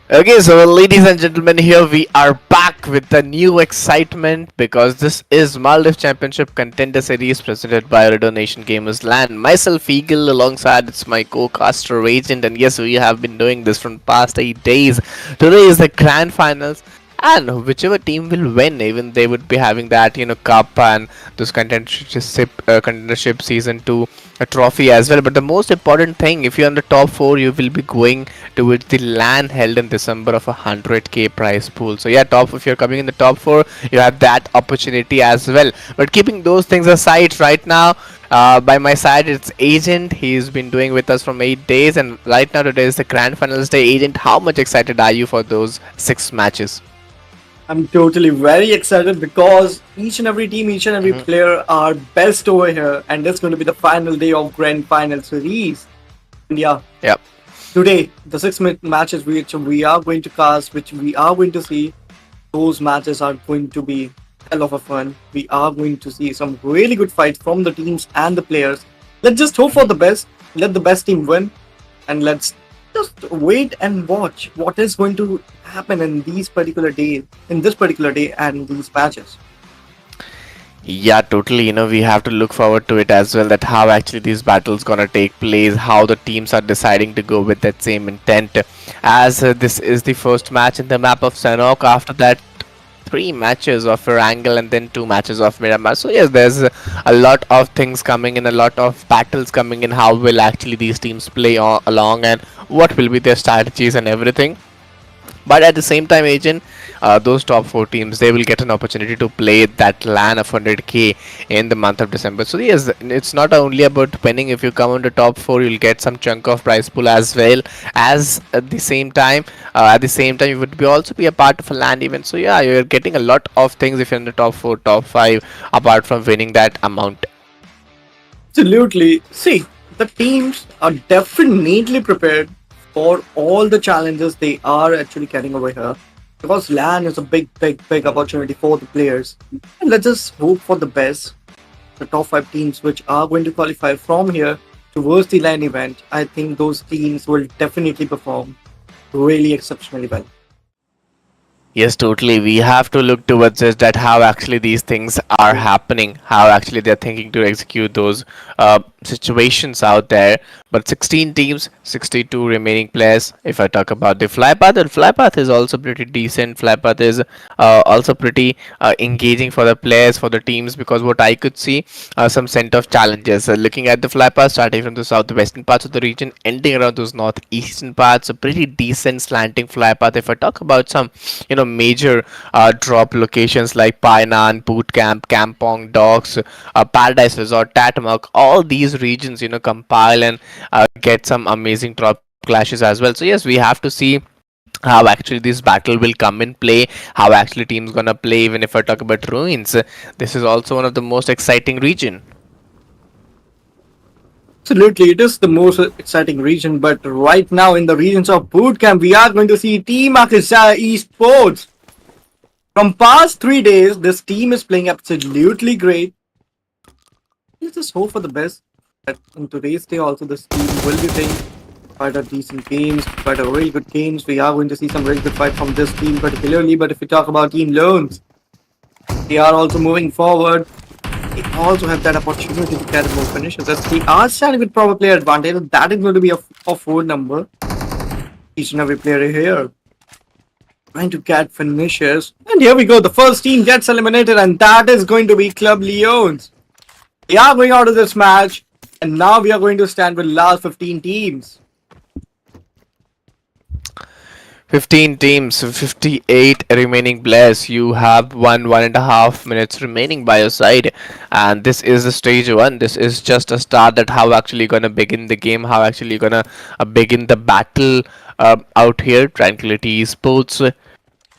Okay, so ladies and gentlemen, here we are back with the new excitement because this is Maldives Championship Contender Series presented by Ooredoo Nation Gamers Land. Myself, Eagle, alongside it's my co-caster Agent, and yes, we have been doing this from past 8 days. Today is the grand finals, and whichever team will win, even they would be having that cup and this contendership season 2 a trophy as well. But the most important thing, if you're in the top 4, you will be going towards the LAN held in December of 100k prize pool. So yeah, top if you're coming in the top 4, you have that opportunity as well. But keeping those things aside, right now by my side it's Agent. He's been doing with us from 8 days, and right now today is the grand finals day. Agent, how much excited are you for those 6 matches? I'm totally very excited because each and every team, each and every player are best over here, and this is going to be the final day of Grand Final Series. And yeah, Yep. today the 6 matches which we are going to cast, which we are going to see, those matches are going to be hell of a fun. We are going to see some really good fights from the teams and the players. Let's just hope for the best. Let the best team win, and let's just wait and watch what is going to happen in this particular day and these matches. Yeah, totally. We have to look forward to it as well. That how actually these battles gonna take place, how the teams are deciding to go with that same intent. As this is the first match in the map of Sanok. After that, 3 matches of Erangel and then 2 matches of Miramar. So yes, there's a lot of things coming in, a lot of battles coming in. How will actually these teams play along, and what will be their strategies and everything. But at the same time, Agent, those top 4 teams, they will get an opportunity to play that LAN of 100k in the month of December. So yes, it's not only about winning. If you come on the top 4, you'll get some chunk of prize pool as well. As at the same time, you would be also be a part of a LAN event. So yeah, you're getting a lot of things if you're in the top 4, top 5, apart from winning that amount. Absolutely. See, the teams are definitely prepared for all the challenges they are actually carrying over here. Because LAN is a big opportunity for the players. And let's just hope for the best. The top 5 teams which are going to qualify from here towards the LAN event, I think those teams will definitely perform really exceptionally well. Yes, totally. We have to look towards it, that how actually these things are happening, how actually they're thinking to execute those situations out there. But 16 teams, 62 remaining players. If I talk about the flypath is also pretty decent. Flypath is also pretty engaging for the players, for the teams, because what I could see, some set of challenges. Looking at the flypath, starting from the southwestern parts of the region, ending around those northeastern parts, a pretty decent slanting flypath. If I talk about some, major drop locations like Painan, Boot Camp, Kampong, Docks, Paradise Resort, Tatamok, all these regions, compile and get some amazing drop clashes as well. So yes, we have to see how actually this battle will come in play, how actually teams gonna play. Even if I talk about ruins, this is also one of the most exciting region. Absolutely, it is the most exciting region, but right now in the regions of bootcamp, we are going to see Team Akasha Esports. From past 3 days, this team is playing absolutely great. Let's just hope for the best that in today's day also this team will be playing quite a decent games, quite a really good games. We are going to see some really good fight from this team particularly. But if we talk about Team Loans, they are also moving forward. They also have that opportunity to get more finishes. As they are starting with proper player advantage, that is going to be a 4 number. Each and every player here trying to get finishes. And here we go. The first team gets eliminated, and that is going to be Club Leons. They are going out of this match, and now we are going to stand with last 15 teams. 15 teams, 58 remaining players. You have 1.5 minutes remaining by your side, and this is the stage one. This is just a start that how actually gonna begin the game, how actually gonna begin the battle out here. Tranquility Sports.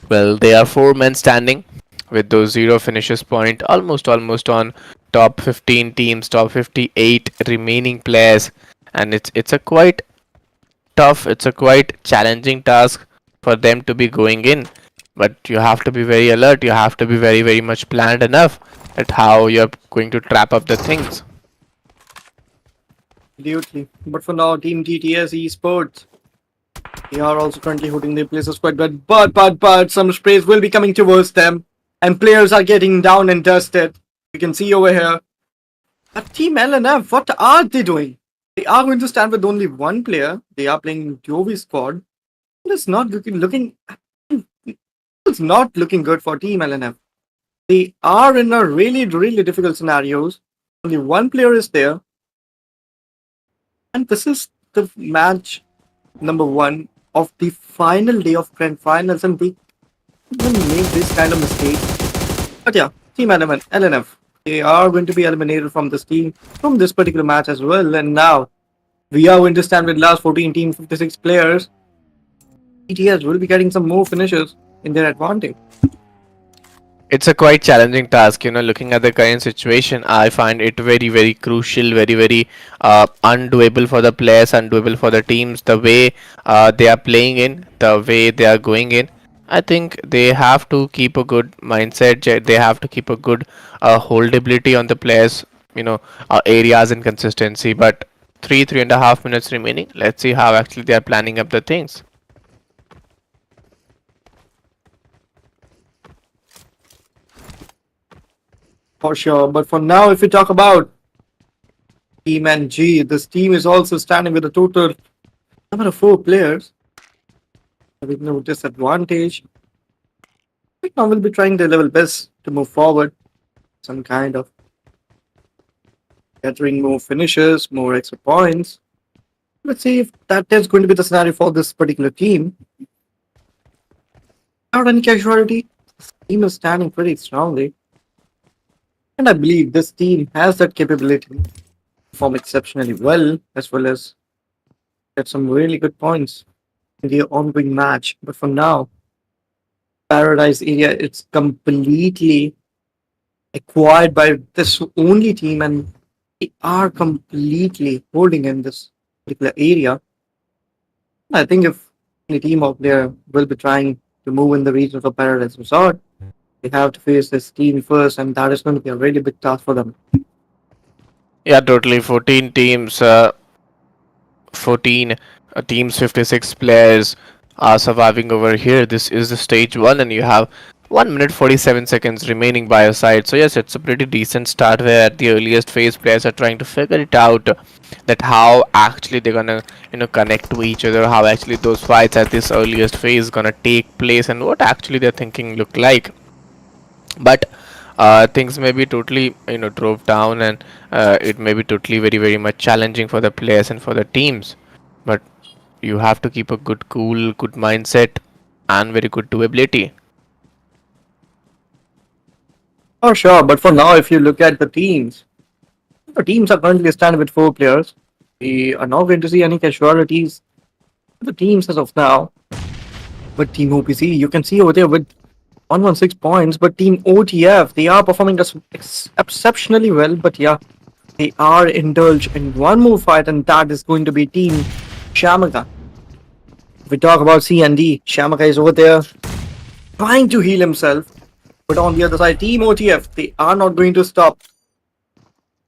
Well, they are four men standing with those zero finishes point, almost on top 15 teams, top 58 remaining players, and it's a quite tough, it's a quite challenging task for them to be going in. But you have to be very alert, you have to be very much planned enough at how you're going to trap up the things. Absolutely. But for now, Team TTS Esports, they are also currently holding their places quite good. But some sprays will be coming towards them, and players are getting down and dusted. You can see over here. But Team LNF, what are they doing? They are going to stand with only one player. They are playing Jovi squad. It's not looking. It's not looking good for Team LNF. They are in a really difficult scenarios. Only one player is there, and this is the match number one of the final day of grand finals, and they even make this kind of mistake. But yeah, Team LNF, they are going to be eliminated from this team from this particular match as well. And now we are going to stand with last 14 team, 56 players. ETS will be getting some more finishes in their advantage. It's a quite challenging task, you know. Looking at the current situation, I find it very crucial, very undoable for the players, undoable for the teams. The way they are playing in, the way they are going in, I think they have to keep a good mindset. They have to keep a good holdability on the players, you know, areas and consistency. But 3.5 minutes remaining. Let's see how actually they are planning up the things. For sure. But for now, if we talk about Team NG, this team is also standing with a total number of 4 players. With no disadvantage. Right now, we'll be trying their level best to move forward. Some kind of gathering more finishes, more extra points. Let's see if that is going to be the scenario for this particular team. Without any casualty, this team is standing pretty strongly. And I believe this team has that capability to perform exceptionally well as get some really good points in the ongoing match. But for now, Paradise area it's completely acquired by this only team, and they are completely holding in this particular area. I think if any team out there will be trying to move in the region of Paradise Resort, they have to face this team first, and that is going to be a really big task for them. Yeah, totally. 14 teams, 14 teams, 56 players are surviving over here. This is the stage one, and you have 1 minute 47 seconds remaining by your side. So yes, it's a pretty decent start where at the earliest phase players are trying to figure it out that how actually they're gonna connect to each other, how actually those fights at this earliest phase gonna take place, and what actually they're thinking look like. But things may be totally drove down, and it may be totally very much challenging for the players and for the teams. But you have to keep a good cool, good mindset, and very good doability. For sure, but for now, if you look at the teams are currently standing with 4 players. We are not going to see any casualties for the teams as of now. But Team OPC, you can see over there with 116 points, but Team OTF, they are performing exceptionally well. But yeah, they are indulged in one more fight, and that is going to be Team Shamaka. If we talk about CND, Shamaka is over there trying to heal himself. But on the other side, Team OTF, they are not going to stop.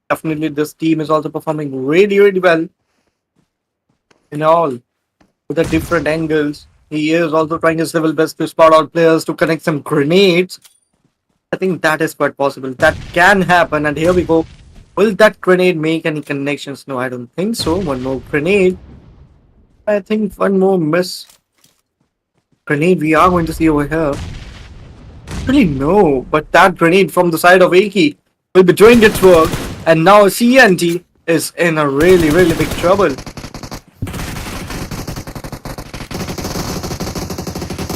Definitely, this team is also performing really well. in all with the different angles. He is also trying his level best to spot out players to connect some grenades. I think that is quite possible. That can happen. And here we go. Will that grenade make any connections? No, I don't think so. One more grenade. I think one more miss grenade we are going to see over here. Really no, but that grenade from the side of Aki will be doing its work. And now CNT is in a really big trouble.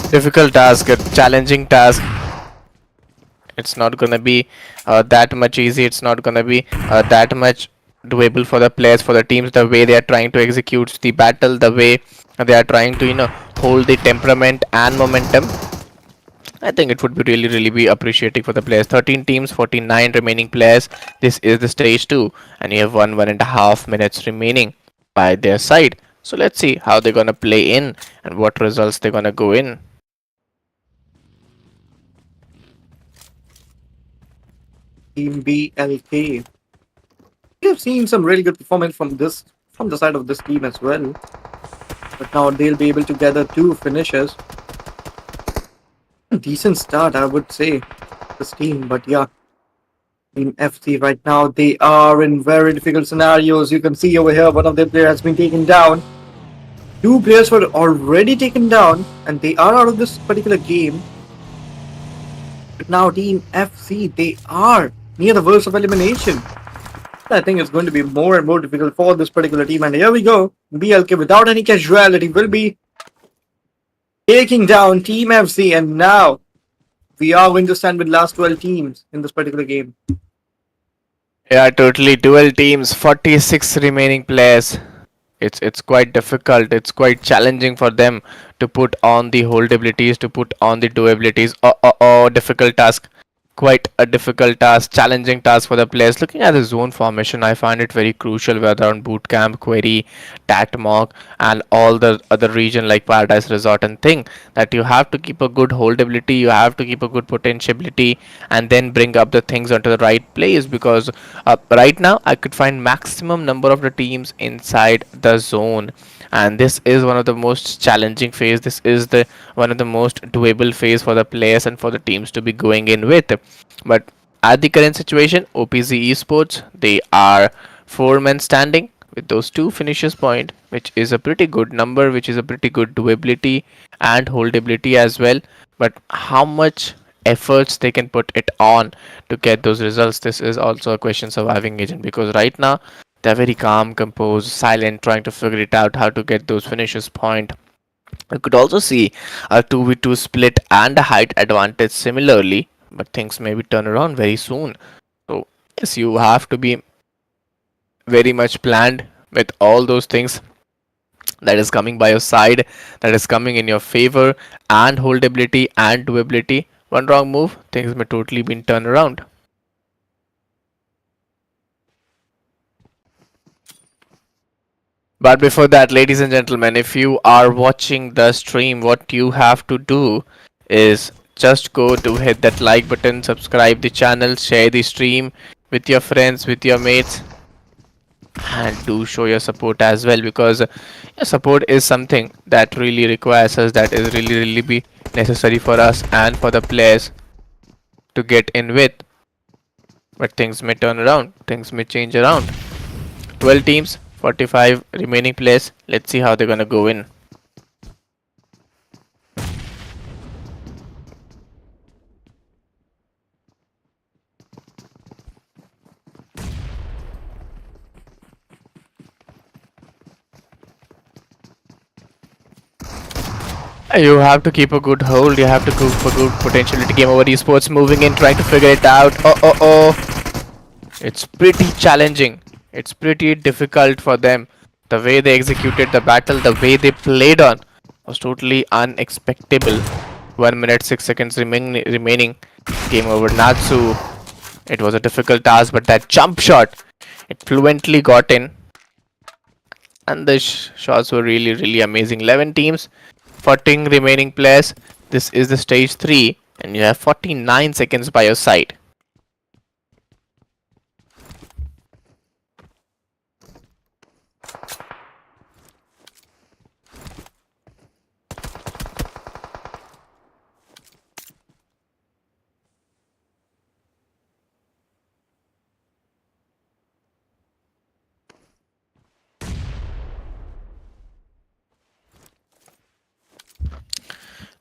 Difficult task, a challenging task. It's not gonna be that much easy. It's not gonna be that much doable for the players, for the teams. The way they are trying to execute the battle, the way they are trying to hold the temperament and momentum. I think it would be really be appreciating for the players. 13 teams, 49 remaining players. This is the stage 2, and you have 1.5 minutes remaining by their side. So let's see how they're gonna play in and what results they're gonna go in. Team BLK. We have seen some really good performance from the side of this team as well. But now they'll be able to gather two finishes. Decent start, I would say, this team. But yeah, Team FC right now, they are in very difficult scenarios. You can see over here, one of their players has been taken down. Two players were already taken down, and they are out of this particular game. But now Team FC, they are near the verge of elimination. I think it's going to be more and more difficult for this particular team. And here we go. BLK without any casualty will be taking down Team FC. And now we are going to stand with last 12 teams in this particular game. Yeah, totally. Dual teams, 46 remaining players. It's quite difficult. It's quite challenging for them to put on the holdabilities, to put on the doabilities. Difficult task. Quite a difficult task, challenging task for the players. Looking at the zone formation, I find it very crucial whether on bootcamp, query, tatmock, and all the other region like paradise resort and thing, that you have to keep a good holdability, you have to keep a good potentiality, and then bring up the things onto the right place. Because right now I could find maximum number of the teams inside the zone, and this is one of the most challenging phase. This is the one of the most doable phase for the players and for the teams to be going in with. But at the current situation, OPZ Esports, they are 4 men standing with those two finishes point, which is a pretty good number, which is a pretty good doability and holdability as well. But how much efforts they can put it on to get those results, this is also a question surviving agent, because right now they're very calm, composed, silent, trying to figure it out how to get those finishes point. You could also see a 2v2 split and a height advantage similarly, but things may be turned around very soon. So yes, you have to be very much planned with all those things that is coming by your side, that is coming in your favor, and holdability and doability. One wrong move, things may totally be turned around. But before that, ladies and gentlemen, if you are watching the stream, what you have to do is just go to hit that like button, subscribe the channel, share the stream with your friends, with your mates, and do show your support as well, because your support is something that really requires us, that is really be necessary for us and for the players to get in with. But things may turn around, things may change around. 12 teams, 45 remaining players. Let's see how they're gonna go in. You have to keep a good hold. You have to keep a good potentiality. Game over esports moving in, trying to figure it out. It's pretty challenging. It's pretty difficult for them. The way they executed the battle, the way they played on, was totally unexpectable. 1 minute 6 seconds remaining. Game over Natsu. It was a difficult task, but that jump shot, it fluently got in. And the shots were really amazing. 11 teams, 14 remaining players. This is the stage 3, and you have 49 seconds by your side.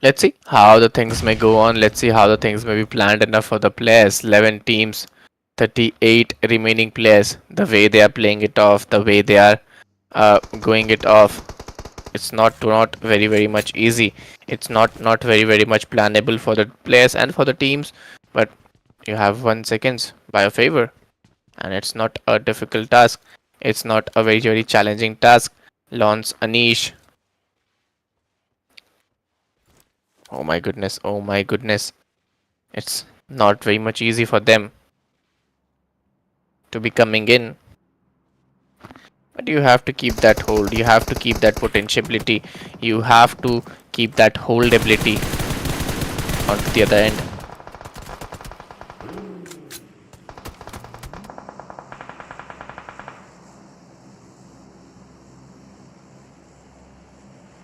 Let's see how the things may go on. Let's see how the things may be planned enough for the players. 11 teams, 38 remaining players. The way they are playing it off, the way they are going it off, it's not very much easy. It's not very much plannable for the players and for the teams. But you have 1 seconds by a favor, and it's not a difficult task. It's not a very challenging task. Lance Anish. Oh my goodness. Oh my goodness. It's not very much easy for them to be coming in. But you have to keep that hold. You have to keep that potentiality. You have to keep that holdability onto the other end.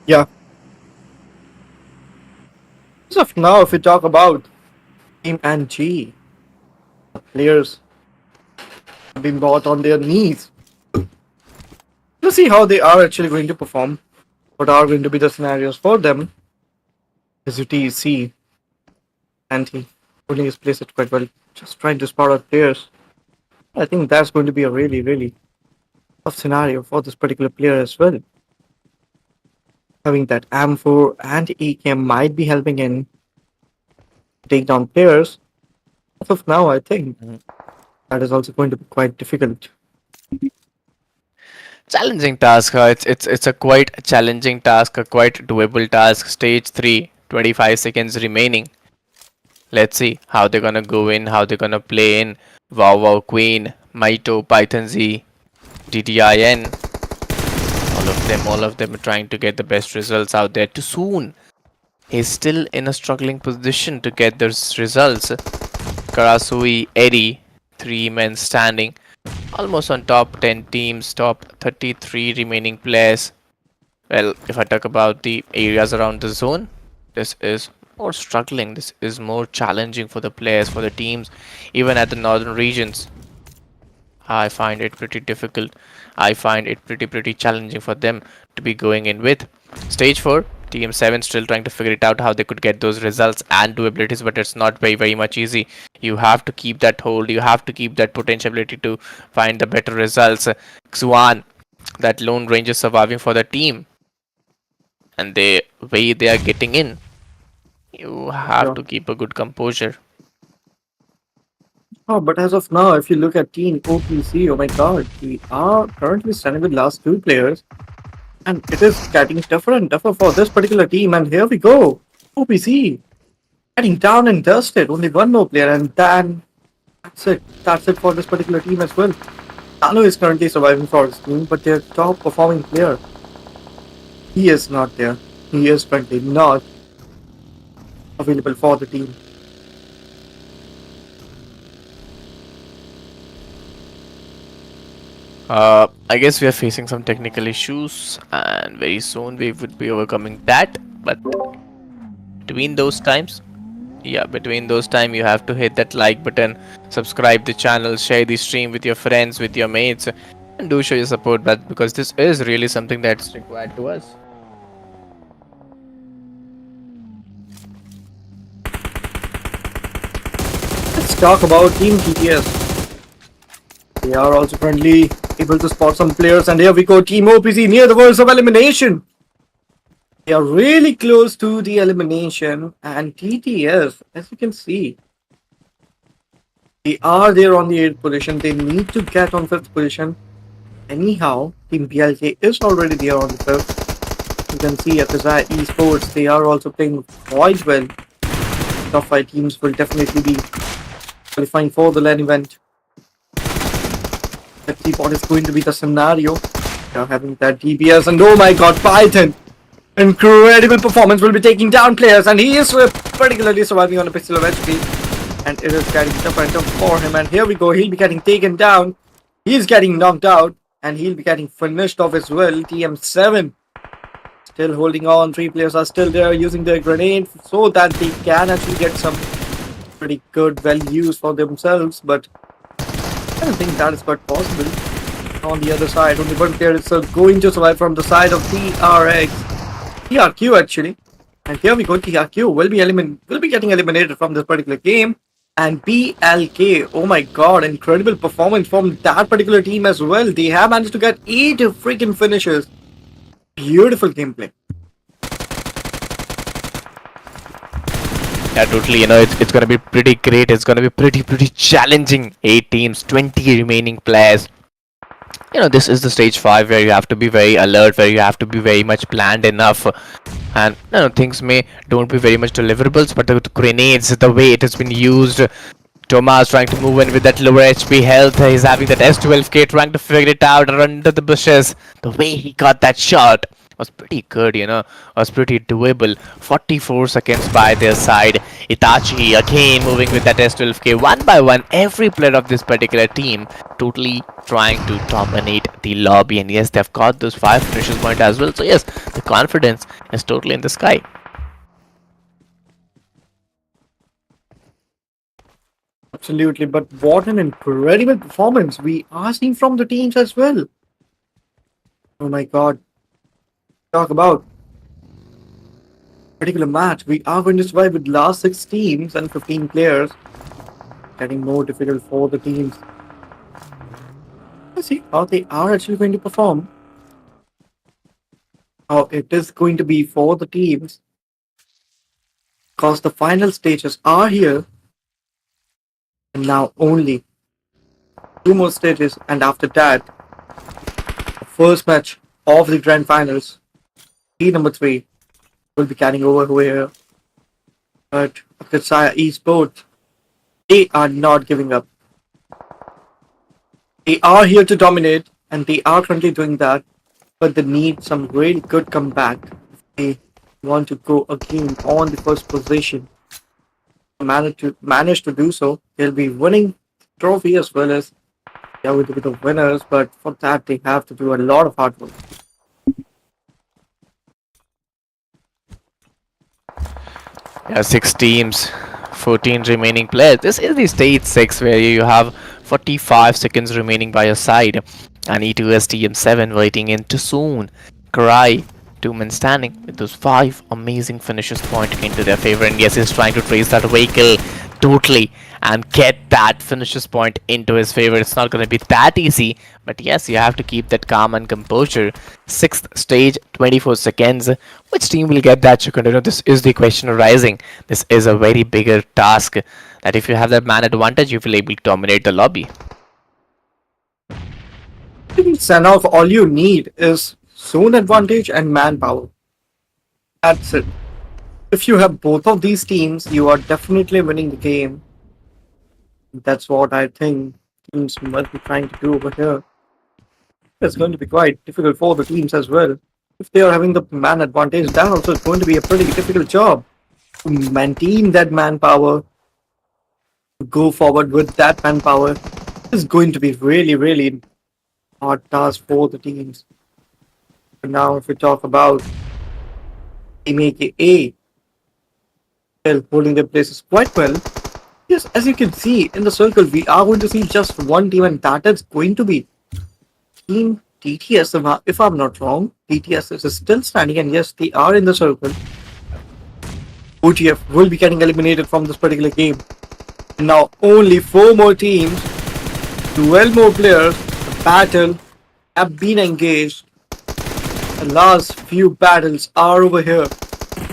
Yeah. As of now, if we talk about Team and G, players have been brought on their knees. Let's see how they are actually going to perform. What are going to be the scenarios for them? As you see, and he holding his place it quite well, just trying to spot out players. I think that's going to be a really tough scenario for this particular player as well. Having that AM4 and EKM might be helping in take down players. As of now, I think that is also going to be quite difficult. Challenging task. It's a quite challenging task, a quite doable task. Stage 3, 25 seconds remaining. Let's see how they're gonna go in, how they're gonna play in. Wow Wow Queen, Maito, Python Z, DDIN. All of them are trying to get the best results out there. Too soon. He's still in a struggling position to get those results. Karasui, Eddie, 3 men standing. Almost on top 10 teams, top 33 remaining players. Well, if I talk about the areas around the zone, this is more struggling. This is more challenging for the players, for the teams, even at the northern regions. I find it pretty difficult. I find it pretty challenging for them to be going in with. Stage 4, Team 7 still trying to figure it out how they could get those results and do abilities, but it's not very much easy. You have to keep that hold, you have to keep that potentiality to find the better results. Xuan, that lone ranger surviving for the team, and the way they are getting in, you have Yeah. to keep a good composure. Oh, but as of now, if you look at Team OPC, oh my god, we are currently standing with last two players. And it is getting tougher and tougher for this particular team. And here we go. OPC getting down and dusted. Only one more player, and then that's it. That's it for this particular team as well. Talo is currently surviving for his team, but their top performing player, he is not there. He is currently not available for the team. I guess we are facing some technical issues, and very soon we would be overcoming that. But between those times, between those time, you have to hit that like button, subscribe the channel, share the stream with your friends, with your mates, and do show your support. But because this is really something that's required to us. Let's talk about Team TTS. They are also currently able to spot some players, and here we go, Team OPC near the verge of elimination. They are really close to the elimination, and TTS, as you can see, they are there on the 8th position. They need to get on 5th position. Anyhow, Team BLK is already there on the 5th. You can see at the Esports, they are also playing quite well. Top 5 teams will definitely be qualifying for the LAN event. Let's see what is going to be the scenario. They are having that DBS, and oh my god, Python! Incredible performance, will be taking down players, and he is particularly surviving on a pistol of HP. And it is getting tougher and tougher for him. And here we go, he'll be getting taken down. He's getting knocked out, and he'll be getting finished off as well. TM7 still holding on. 3 players are still there using their grenade so that they can actually get some pretty good values for themselves. But I don't think that is quite possible. On the other side, only one player is going to survive from the side of TRQ actually. And here we go. TRQ will be getting eliminated from this particular game. And BLK, oh my god, incredible performance from that particular team as well. They have managed to get 8 freaking finishes. Beautiful gameplay. Yeah, totally. It's gonna be pretty great. It's gonna be pretty challenging. 8 teams, 20 remaining players. This is the stage 5 where you have to be very alert, where you have to be very much planned enough, and things may don't be very much deliverables, but the grenades, the way it has been used. Thomas trying to move in with that lower HP health. He's having that S12K trying to figure it out under the bushes. The way he got that shot was pretty good, was pretty doable. 44 seconds by their side. Itachi again moving with that S12K one by one. Every player of this particular team totally trying to dominate the lobby. And yes, they've got those 5 finishes point as well. So yes, the confidence is totally in the sky. Absolutely, but what an incredible performance we are seeing from the teams as well. Oh my god. Talk about particular match. We are going to survive with last 6 teams and 15 players. Getting more difficult for the teams. Let's see how they are actually going to perform. How it is going to be for the teams. Because the final stages are here. And now only 2 more stages, and after that, the first match of the grand finals, team number 3, will be carrying over here. But Akasaya Esports, they are not giving up. They are here to dominate, and they are currently doing that. But they need some really good comeback if they want to go again on the first position. Manage to do so, they'll be winning the trophy as well as they are going to be the winners. But for that, they have to do a lot of hard work. Yeah, 6 teams, 14 remaining players. This is the stage 6 where you have 45 seconds remaining by your side. And E2STM7 waiting in too soon. Karai, 2 men standing with those 5 amazing finishes pointing into their favor. And yes, he's trying to trace that vehicle totally and get that finishes point into his favor. It's not going to be that easy, but yes, you have to keep that calm and composure. 6th stage, 24 seconds. Which team will get that second? This is the question arising. This is a very bigger task that if you have that man advantage, you will able to dominate the lobby. In Sanok, all you need is zone advantage and manpower. That's it. If you have both of these teams, you are definitely winning the game. That's what I think teams must be trying to do over here. It's going to be quite difficult for the teams as well. If they are having the man advantage, that also is going to be a pretty difficult job to maintain that manpower, to go forward with that manpower. Is going to be really hard task for the teams. But now, if we talk about Team AKA, well, holding their places quite well. Yes, as you can see in the circle, we are going to see just one team, and that is going to be Team TTS. If I'm not wrong, TTS is still standing, and yes, they are in the circle. OTF will be getting eliminated from this particular game. And now only 4 more teams, 12 more players. The battle have been engaged. The last few battles are over here.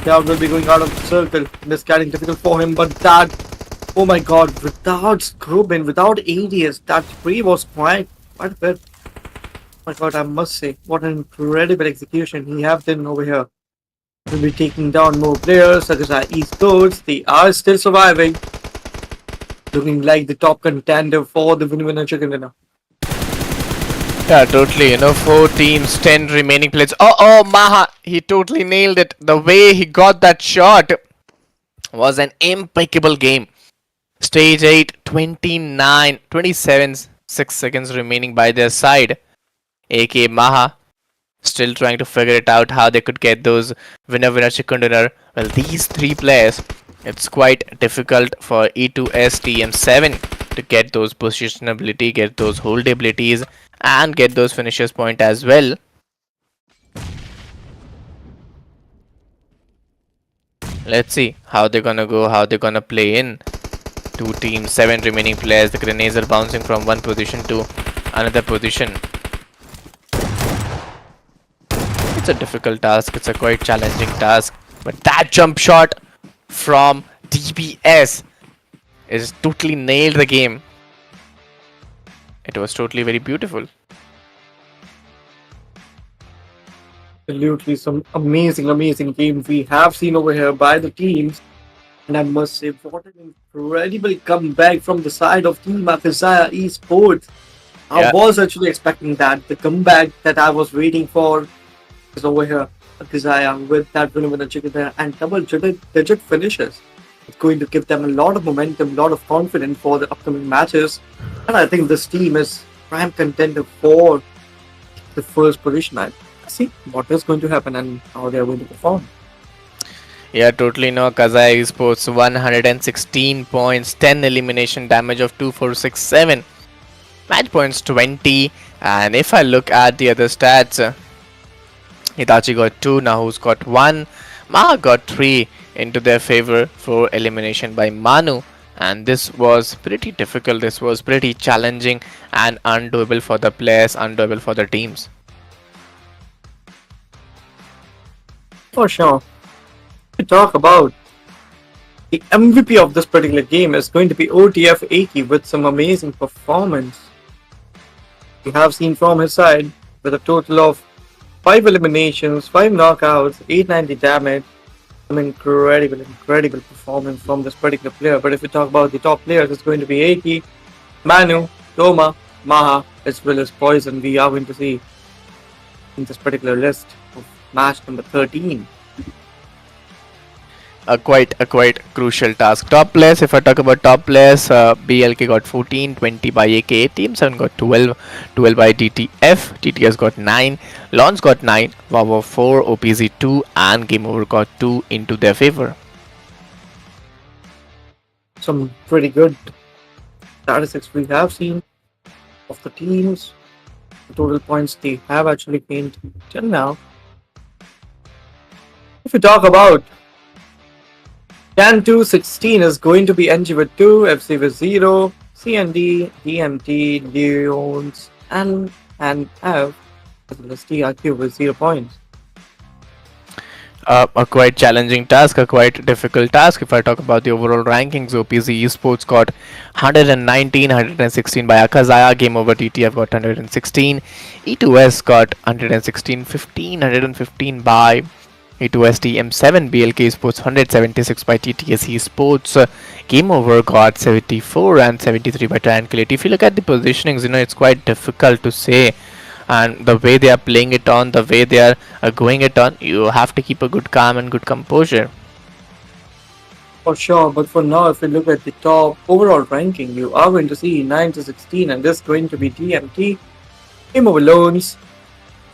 Cloud will be going out of the circle. It is getting difficult for him, but that, oh my god, without Scrubin, without ADS, that free was quite a bit. Oh my god, I must say, what an incredible execution he have done over here. Will be taking down more players such as our esports. They are still surviving. Looking like the top contender for the winner chicken dinner. Yeah, totally. 4 teams, 10 remaining players. Oh, Maha, he totally nailed it. The way he got that shot was an impeccable game. Stage 8, 29, 27, 6 seconds remaining by their side. AK Maha still trying to figure it out how they could get those winner chicken dinner. Well, these 3 players, it's quite difficult for E2S TM7 to get those positionability, get those hold abilities, and get those finishers point as well. Let's see how they're gonna go, how they're gonna play in. Two teams, seven remaining players. The grenades are bouncing from one position to another position. It's a difficult task, it's a quite challenging task. But that jump shot from DBS is totally nailed the game. It was totally very beautiful. Absolutely, some amazing, amazing game we have seen over here by the teams. And I must say, what an incredible comeback from the side of Team Afisaya Esports. I Yeah, was actually expecting that. The comeback that I was waiting for is over here. Afisaya with that winner chicken there and digit finishes. It's going to give them a lot of momentum, a lot of confidence for the upcoming matches. And I think this team is prime contender for the first position. I see what is going to happen and how they are going to perform. yeah, totally no. Kazai Esports 116 points, 10 elimination damage of 2467. Match points 20. And if I look at the other stats, Hitachi got 2, Nahu's got 1, Maha got 3 into their favor for elimination by Manu. And this was pretty difficult, this was pretty challenging and undoable for the players, undoable for the teams. For sure. To talk about the MVP of this particular game is going to be OTF Aki with some amazing performance. We have seen from his side with a total of 5 eliminations, 5 knockouts, 890 damage. Some incredible performance from this particular player. But if we talk about the top players, it's going to be Aki, Manu, Toma, Maha, as well as Poison. We are going to see in this particular list of match number 13. A quite crucial task. Top players, if I talk about top players, BLK got 14, 20 by AK, Team 7 got 12, 12 by TTF, TTS got 9, Lons got 9, Wawa 4, OPZ 2, and Game Over got 2 into their favor. Some pretty good statistics we have seen of the teams, the total points they have actually gained till now. If we talk about Can 216 is going to be NG with 2, FC with 0, CND, DMT, Leons, and F, as well as TRQ with 0 points. A quite challenging task, a quite difficult task. If I talk about the overall rankings, OPZ Esports got 119, 116 by Akazaya, Game Over TTF got 116, E2S got 116, 15, 115 by E2S TM7, BLK Esports 176 by TTS Esports, Game Over got 74 and 73 by Triangulate. If you look at the positionings, it's quite difficult to say, and the way they are playing it on, the way they are going it on, you have to keep a good calm and good composure. For sure, but for now, if we look at the top overall ranking, you are going to see 9 to 16, and this is going to be DMT, Game Over Loans.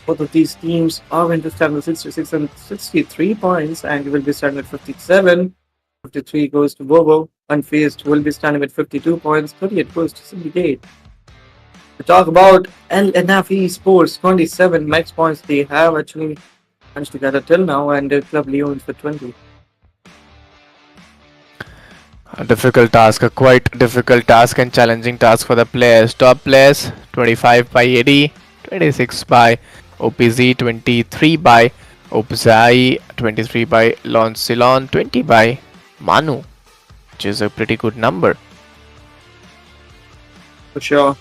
Both of these teams are going to stand with 66 and 63 points, and you will be standing at 57. 53 goes to Bobo. Unfazed will be standing with 52 points. 38 goes to Syndicate. To talk about LNF Sports, 27 max points they have actually managed to gather till now, and Club Leons with 20. A difficult task, a quite difficult task and challenging task for the players. Top players 25 by 80, 26 by OPZ, 23 by Opzai, 23 by Loncilon, 20 by Manu, which is a pretty good number. For sure.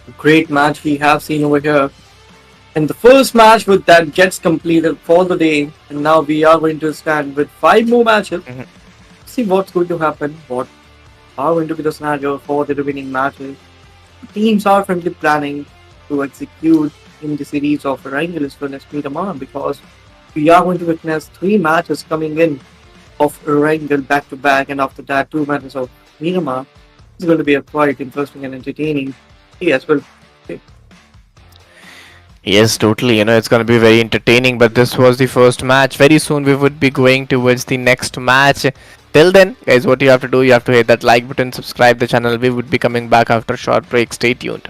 A great match we have seen over here. And the first match with that gets completed for the day, and now we are going to stand with 5 more matches. See what's going to happen, what are going to be the scenario for the remaining matches. Teams are currently planning to execute in the series of Wranglers for next Miramar, because we are going to witness 3 matches coming in of Wrangle back to back, and after that 2 matches of Miramar. It's going to be a quite interesting and entertaining day as well. Yes, totally. It's going to be very entertaining, but this was the first match. Very soon we would be going towards the next match. Till then, guys, what you have to do, you have to hit that like button, subscribe the channel. We would be coming back after a short break. Stay tuned.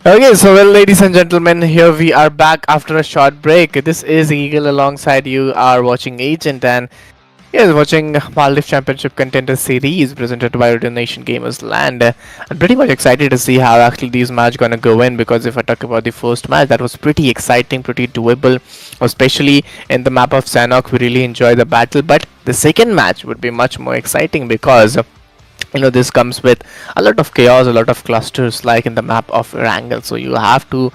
Okay, so well, ladies and gentlemen, here we are back after a short break. This is Eagle alongside you are watching Agent, and yes, watching Maldives Championship Contender Series presented by Ooredoo Nation Gamers Land. I'm pretty much excited to see how actually these match gonna go in, because if I talk about the first match, that was pretty exciting, pretty doable, especially in the map of Sanok. We really enjoyed the battle, but the second match would be much more exciting because this comes with a lot of chaos, a lot of clusters like in the map of Wrangle. So you have to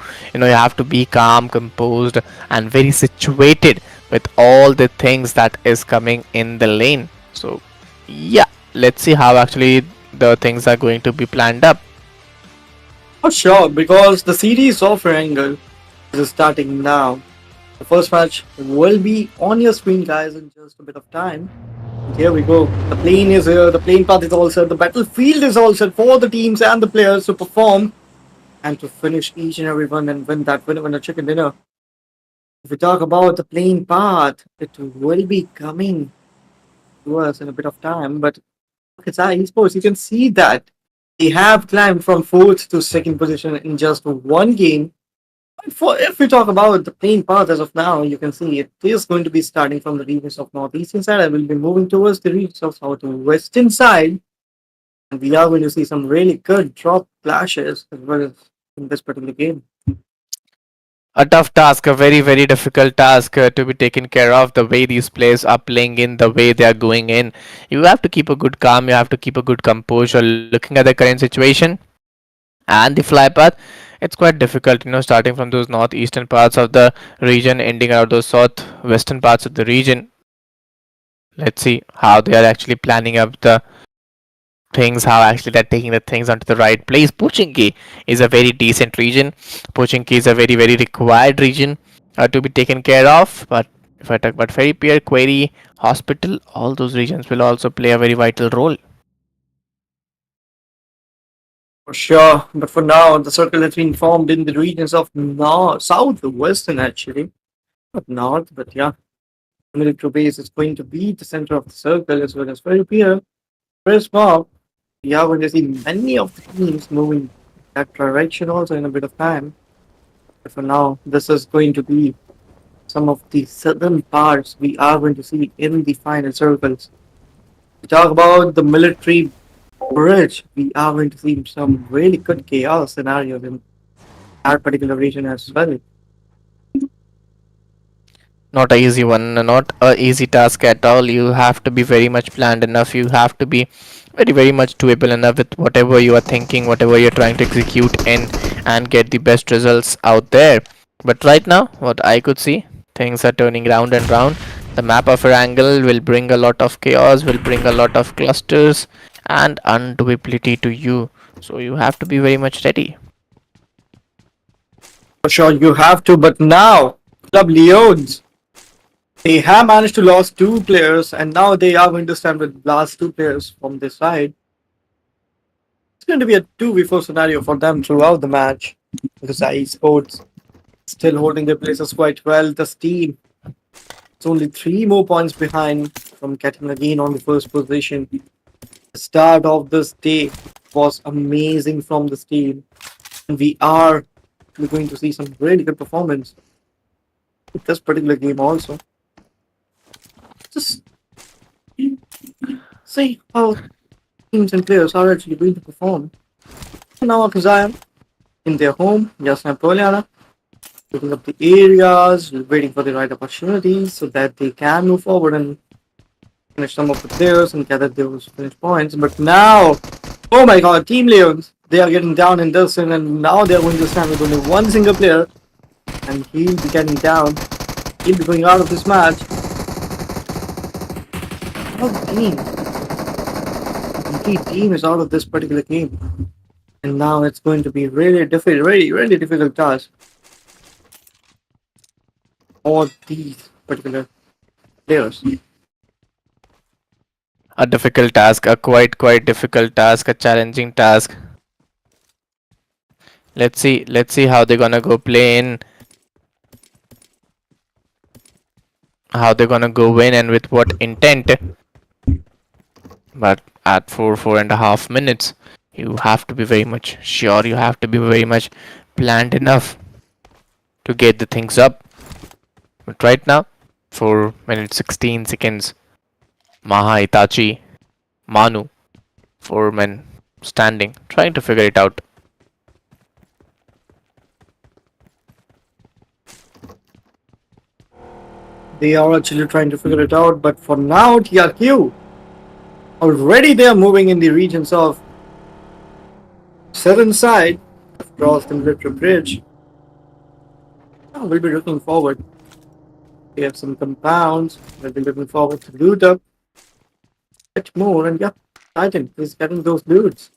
be calm, composed, and very situated with all the things that is coming in the lane. So yeah, let's see how actually the things are going to be planned up. For sure, because the series of Wrangle is starting now. The first match will be on your screen, guys, in just a bit of time. And here we go. The plane is here, the plane path is all set, the battlefield is all set for the teams and the players to perform and to finish each and every one and win that winner chicken dinner. If we talk about the plane path, it will be coming to us in a bit of time, but it's our esports. You can see that they have climbed from fourth to second position in just one game. If we talk about the playing path as of now, you can see it is going to be starting from the regions of northeastern side. I will be moving towards the regions of southwestern side, and we are going to see some really good drop clashes as well as in this particular game. A tough task, a very, very difficult task to be taken care of. The way these players are playing in, the way they are going in, you have to keep a good calm, you have to keep a good composure. Looking at the current situation and the fly path, it's quite difficult, starting from those northeastern parts of the region, ending out those southwestern parts of the region. Let's see how they are actually planning up the things, how actually they're taking the things onto the right place. Pochinki is a very decent region. Pochinki is a very, very required region to be taken care of. But if I talk about Ferry Pier, Query, Hospital, all those regions will also play a very vital role. For sure, but for now, the circle has been formed in the regions of north, southwestern actually, not north, but yeah, military base is going to be the center of the circle as well as very clear. Very small. We are going to see many of the teams moving that direction also in a bit of time. But for now, this is going to be some of the southern parts we are going to see in the final circles. We talk about the military bridge. We are going to see some really good chaos scenarios in that particular region as well. Not a easy one, not a easy task at all. You have to be very much planned enough. You have to be very, very much doable enough with whatever you are thinking, whatever you're trying to execute in, and get the best results out there. But right now, what I could see, things are turning round and round. The map of Wrangle will bring a lot of chaos, will bring a lot of clusters and undoability to you. So you have to be very much ready. For sure, you have to, but now, Club Leones, they have managed to lose two players, and now they are going to stand with last two players from this side. It's going to be a 2v4 scenario for them throughout the match because the esports still holding their places quite well. The team is only three more points behind from getting again on the first position. The start of this day was amazing from this team, and we are going to see some really good performance in this particular game also. Just see how teams and players are actually going to perform. Now Zion in their home, Jasna Poliana, looking up the areas, waiting for the right opportunities so that they can move forward and finish some of the players and gather those finish points. But now, oh my god, Team Leons, they are getting down in this and now they are going to stand with only one single player and he'll be getting down. He'll be going out of this match. Oh, team. The complete team is out of this particular game. And now it's going to be really difficult, really difficult task for these particular players. A difficult task, a quite difficult task, a challenging task. Let's see how they're gonna go play in, how they're gonna go win, and with what intent. But at four and a half minutes, you have to be very much sure, you have to be very much planned enough to get the things up. But right now, 4 minutes 16 seconds, Maha, Itachi, Manu, 4 men standing, trying to figure it out. They are actually trying to figure it out, but for now, TRQ already they are moving in the regions of southern side across the military bridge. Oh, we'll be looking forward. They have some compounds. We'll be looking forward to loot up, get more, and yeah, Titan is getting those loots.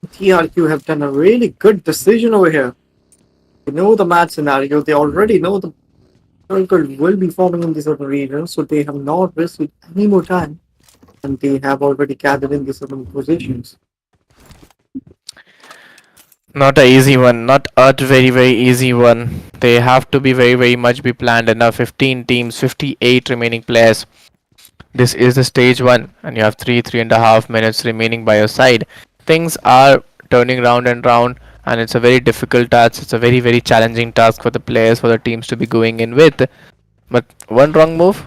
TRQ have done a really good decision over here. They know the match scenario. They already know the circle will be forming in these certain regions, so they have not wasted any more time, and they have already gathered in these certain positions. Not a easy one, not a very easy one. They have to be very much be planned enough. 15 teams, 58 remaining players. This is the stage one, and you have 3.5 minutes remaining by your side. Things are turning round and round, and it's a very difficult task. It's a very challenging task for the players, for the teams to be going in with. But one wrong move,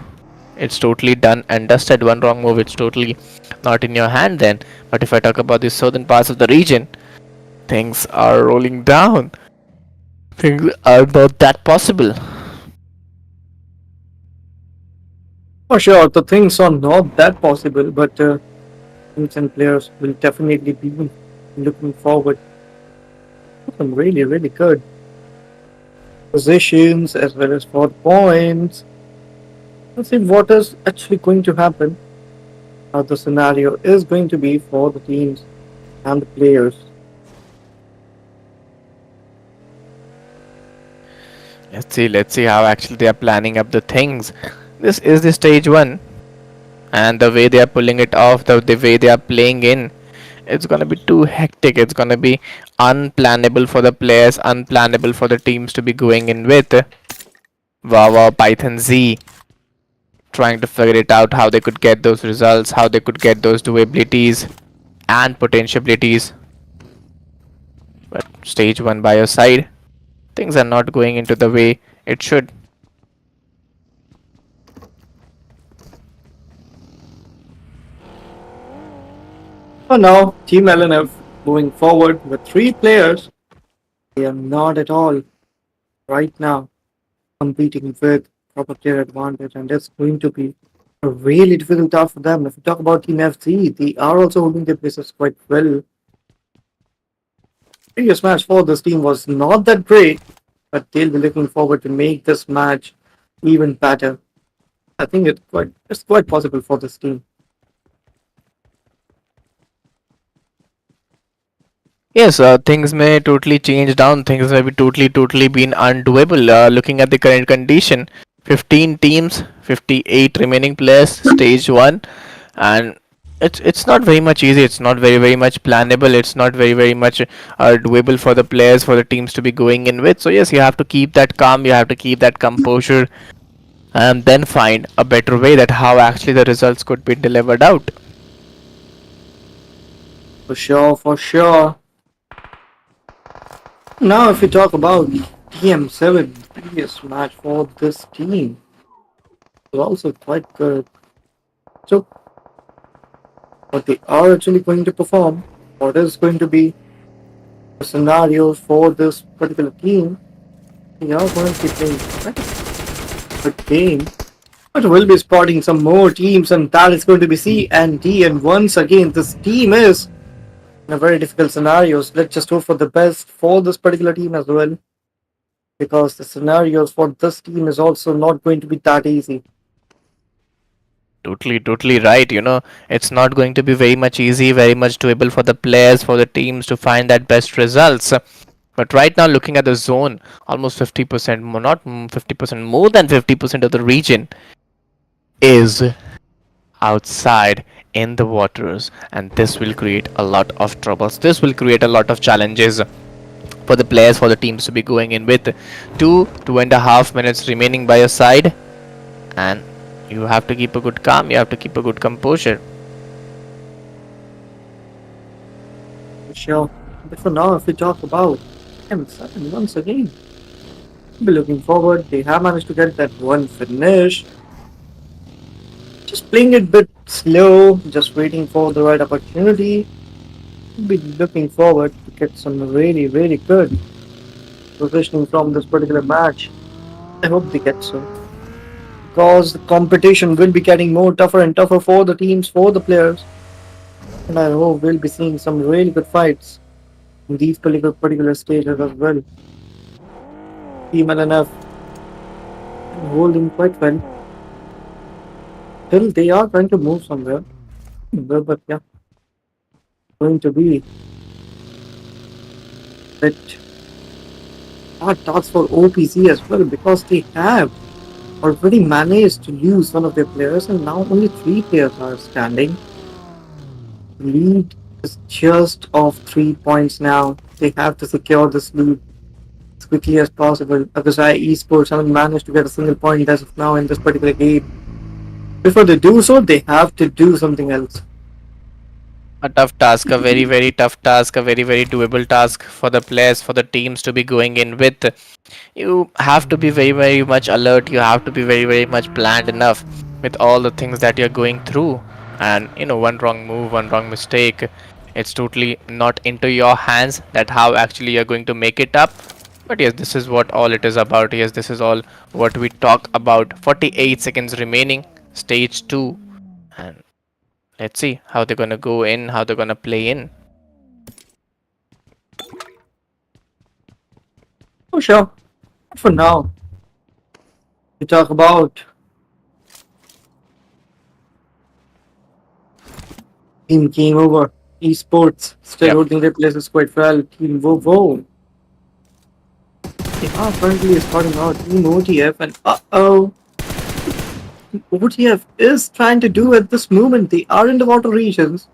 it's totally done and dusted. One wrong move, it's totally not in your hand then. But if I talk about the southern parts of the region, things are rolling down. Things are not that possible. For sure, the things are not that possible, but teams and players will definitely be looking forward to some really good positions as well as for points. Let's see what is actually going to happen, how the scenario is going to be for the teams and the players. Let's see how actually they are planning up the things. This is the stage one, and the way they are pulling it off, the way they are playing in, it's gonna be too hectic. It's gonna be unplannable for the players, unplannable for the teams to be going in with. Wawa, Python Z, trying to figure it out how they could get those results, how they could get those doabilities and potentialities. But stage one by your side, things are not going into the way it should. For now, Team LNF moving forward with three players. They are not at all right now competing with proper player advantage, and it's going to be a really difficult task for them. If we talk about Team FC, they are also holding their places quite well. Previous match for this team was not that great, but they'll be looking forward to make this match even better. I think it's quite possible for this team. Yes, things may totally change down. Things may be totally been undoable. Looking at the current condition, 15 teams, 58 remaining players, stage one, and it's not very much easy. It's not very much plannable. It's not very much doable for the players, for the teams to be going in with. So yes, you have to keep that calm. You have to keep that composure, and then find a better way that how actually the results could be delivered out. For sure, for sure. Now, if we talk about TM7, previous match for this team was also quite good. So, what they are actually going to perform, what is going to be the scenarios for this particular team, they are going to be playing quite a good game. But we'll be spotting some more teams, and that is going to be C and D. And once again, this team is in a very difficult scenarios. Let's just hope for the best for this particular team as well, because the scenarios for this team is also not going to be that easy. Totally right. It's not going to be very much easy, very much doable for the players, for the teams to find that best results. But right now, looking at the zone, almost 50%, not 50%, more than 50% of the region is outside in the waters, and this will create a lot of troubles. This will create a lot of challenges for the players, for the teams to be going in with 2.5 minutes remaining by your side, and you have to keep a good calm, you have to keep a good composure. Sure. But for now, if we talk about M7 once again. Be looking forward. They have managed to get that one finish. Just playing it a bit slow, just waiting for the right opportunity. Be looking forward to get some really, really good positioning from this particular match. I hope they get so. Because the competition will be getting more tougher and tougher for the teams, for the players. And I hope we'll be seeing some really good fights in these particular stages as well. Team LNF holding quite well. Still, they are trying to move somewhere. But yeah, going to be a bit hard task for OPC as well because they have already managed to lose one of their players and now only three players are standing. The lead is just off 3 points now. They have to secure this lead as quickly as possible. Akusai Esports haven't managed to get a single point as of now in this particular game. Before they do so, they have to do something else. A tough task, a very, very tough task, a very, very doable task for the players, for the teams to be going in with. You have to be very, very much alert. You have to be very, very much planned enough with all the things that you're going through. And one wrong move, one wrong mistake, it's totally not into your hands that how actually you're going to make it up. But yes, this is what all it is about. Yes, this is all what we talk about. 48 seconds remaining, stage 2. And let's see how they're gonna go in, how they're gonna play in. Oh, sure. For now, we talk about Team Game Over. Esports still Yep. holding their places quite well. Team Vovo. They are currently starting out Team OTF and uh-oh. OTF is trying to do at this moment. They are in the water regions.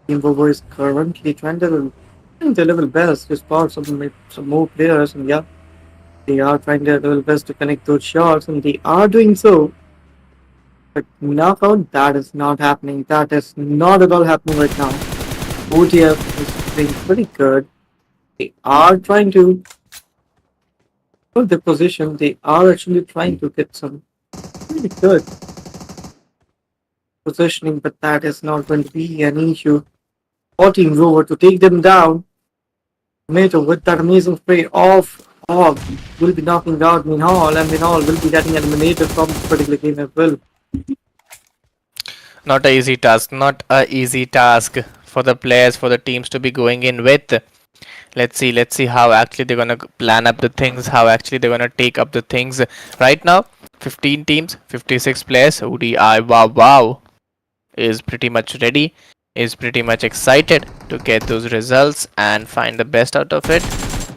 Team Vovo is currently trying to doing their level best to spot some more players and yeah, they are trying their level best to connect those shots and they are doing so. But knockout, that is not happening. That is not at all happening right now. OTF is doing pretty good. They are trying to hold their position. They are actually trying to get some really good positioning, but that is not going to be an issue. 14 Rover to take them down. Tomato with that amazing spray off. Og will be knocking out Minhall, and Minhall will be getting eliminated from this particular game as well. Not a easy task, not a easy task for the players, for the teams to be going in with. Let's see how actually they're gonna plan up the things, how actually they're gonna take up the things. Right now, 15 teams, 56 players. ODI, wow, wow, is pretty much ready, is pretty much excited to get those results and find the best out of it.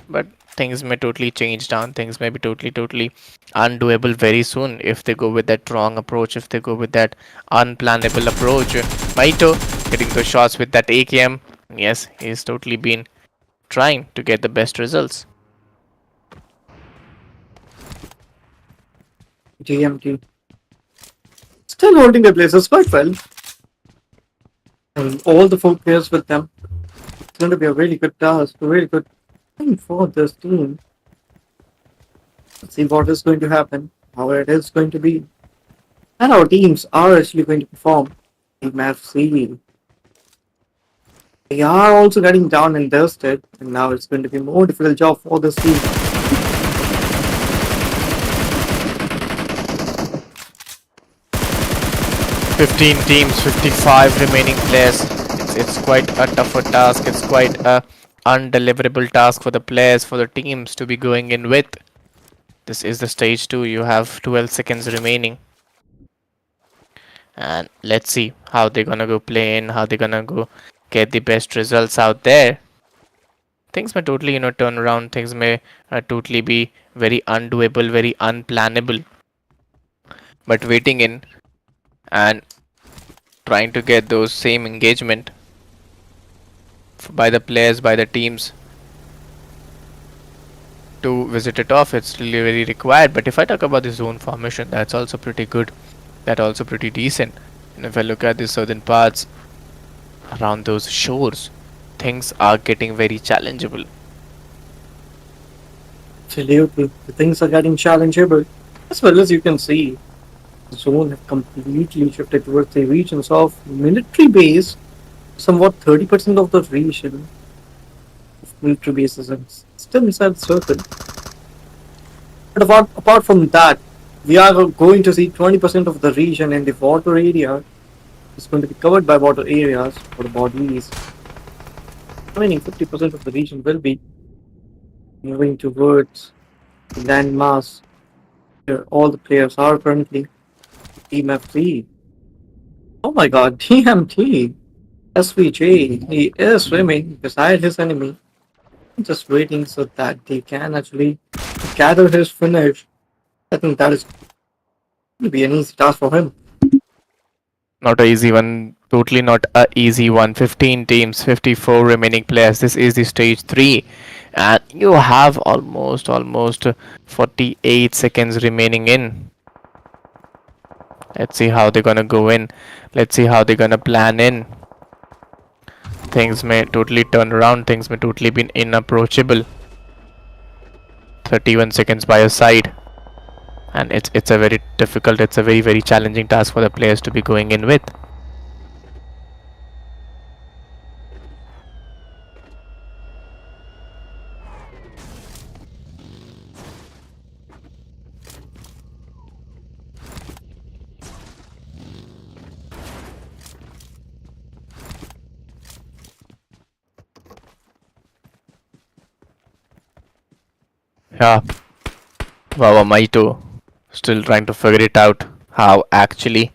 But things may totally change down. Things may be totally undoable very soon if they go with that wrong approach, if they go with that unplannable approach. Maito getting those shots with that AKM. Yes, he's totally been trying to get the best results. GMT still holding their places quite well. And all the four players with them. It's going to be a really good task, a really good thing for this team. Let's see what is going to happen, how it is going to be, and our teams are actually going to perform. Team FC. They are also getting down and dusted, and now it's going to be a more difficult job for this team. 15 teams, 55 remaining players. It's quite a tougher task. It's quite a undeliverable task for the players, for the teams to be going in with. This is the stage 2. You have 12 seconds remaining. And let's see how they're gonna go play in, how they're gonna go get the best results out there. Things may totally, turn around. Things may totally be very undoable, very unplannable. But waiting in and trying to get those same engagement by the players, by the teams to visit it off, it's really very required. But if I talk about the zone formation, that's also pretty good. That's also pretty decent. And if I look at the southern parts around those shores, things are getting very challengeable. Absolutely. The things are getting challengeable. As well as you can see, the zone have completely shifted towards the regions of military base. Somewhat 30% of the region of military bases and still inside the circle. But apart from that, we are going to see 20% of the region in the water area is going to be covered by water areas for the bodies. Remaining 50% of the region will be moving towards the landmass where all the players are currently. Team FT. Oh my god, TMT. SVJ. He is swimming beside his enemy, just waiting so that they can actually gather his finish. I think that is going to be an easy task for him. Not a easy one. Totally not a easy one. 15 teams, 54 remaining players. This is the stage 3. And you have almost 48 seconds remaining in. Let's see how they're gonna go in. Let's see how they're gonna plan in. Things may totally turn around. Things may totally be inapproachable. 31 seconds by your side. And it's a very difficult, it's a very challenging task for the players to be going in with. Yeah, Wawa Maito still trying to figure it out how actually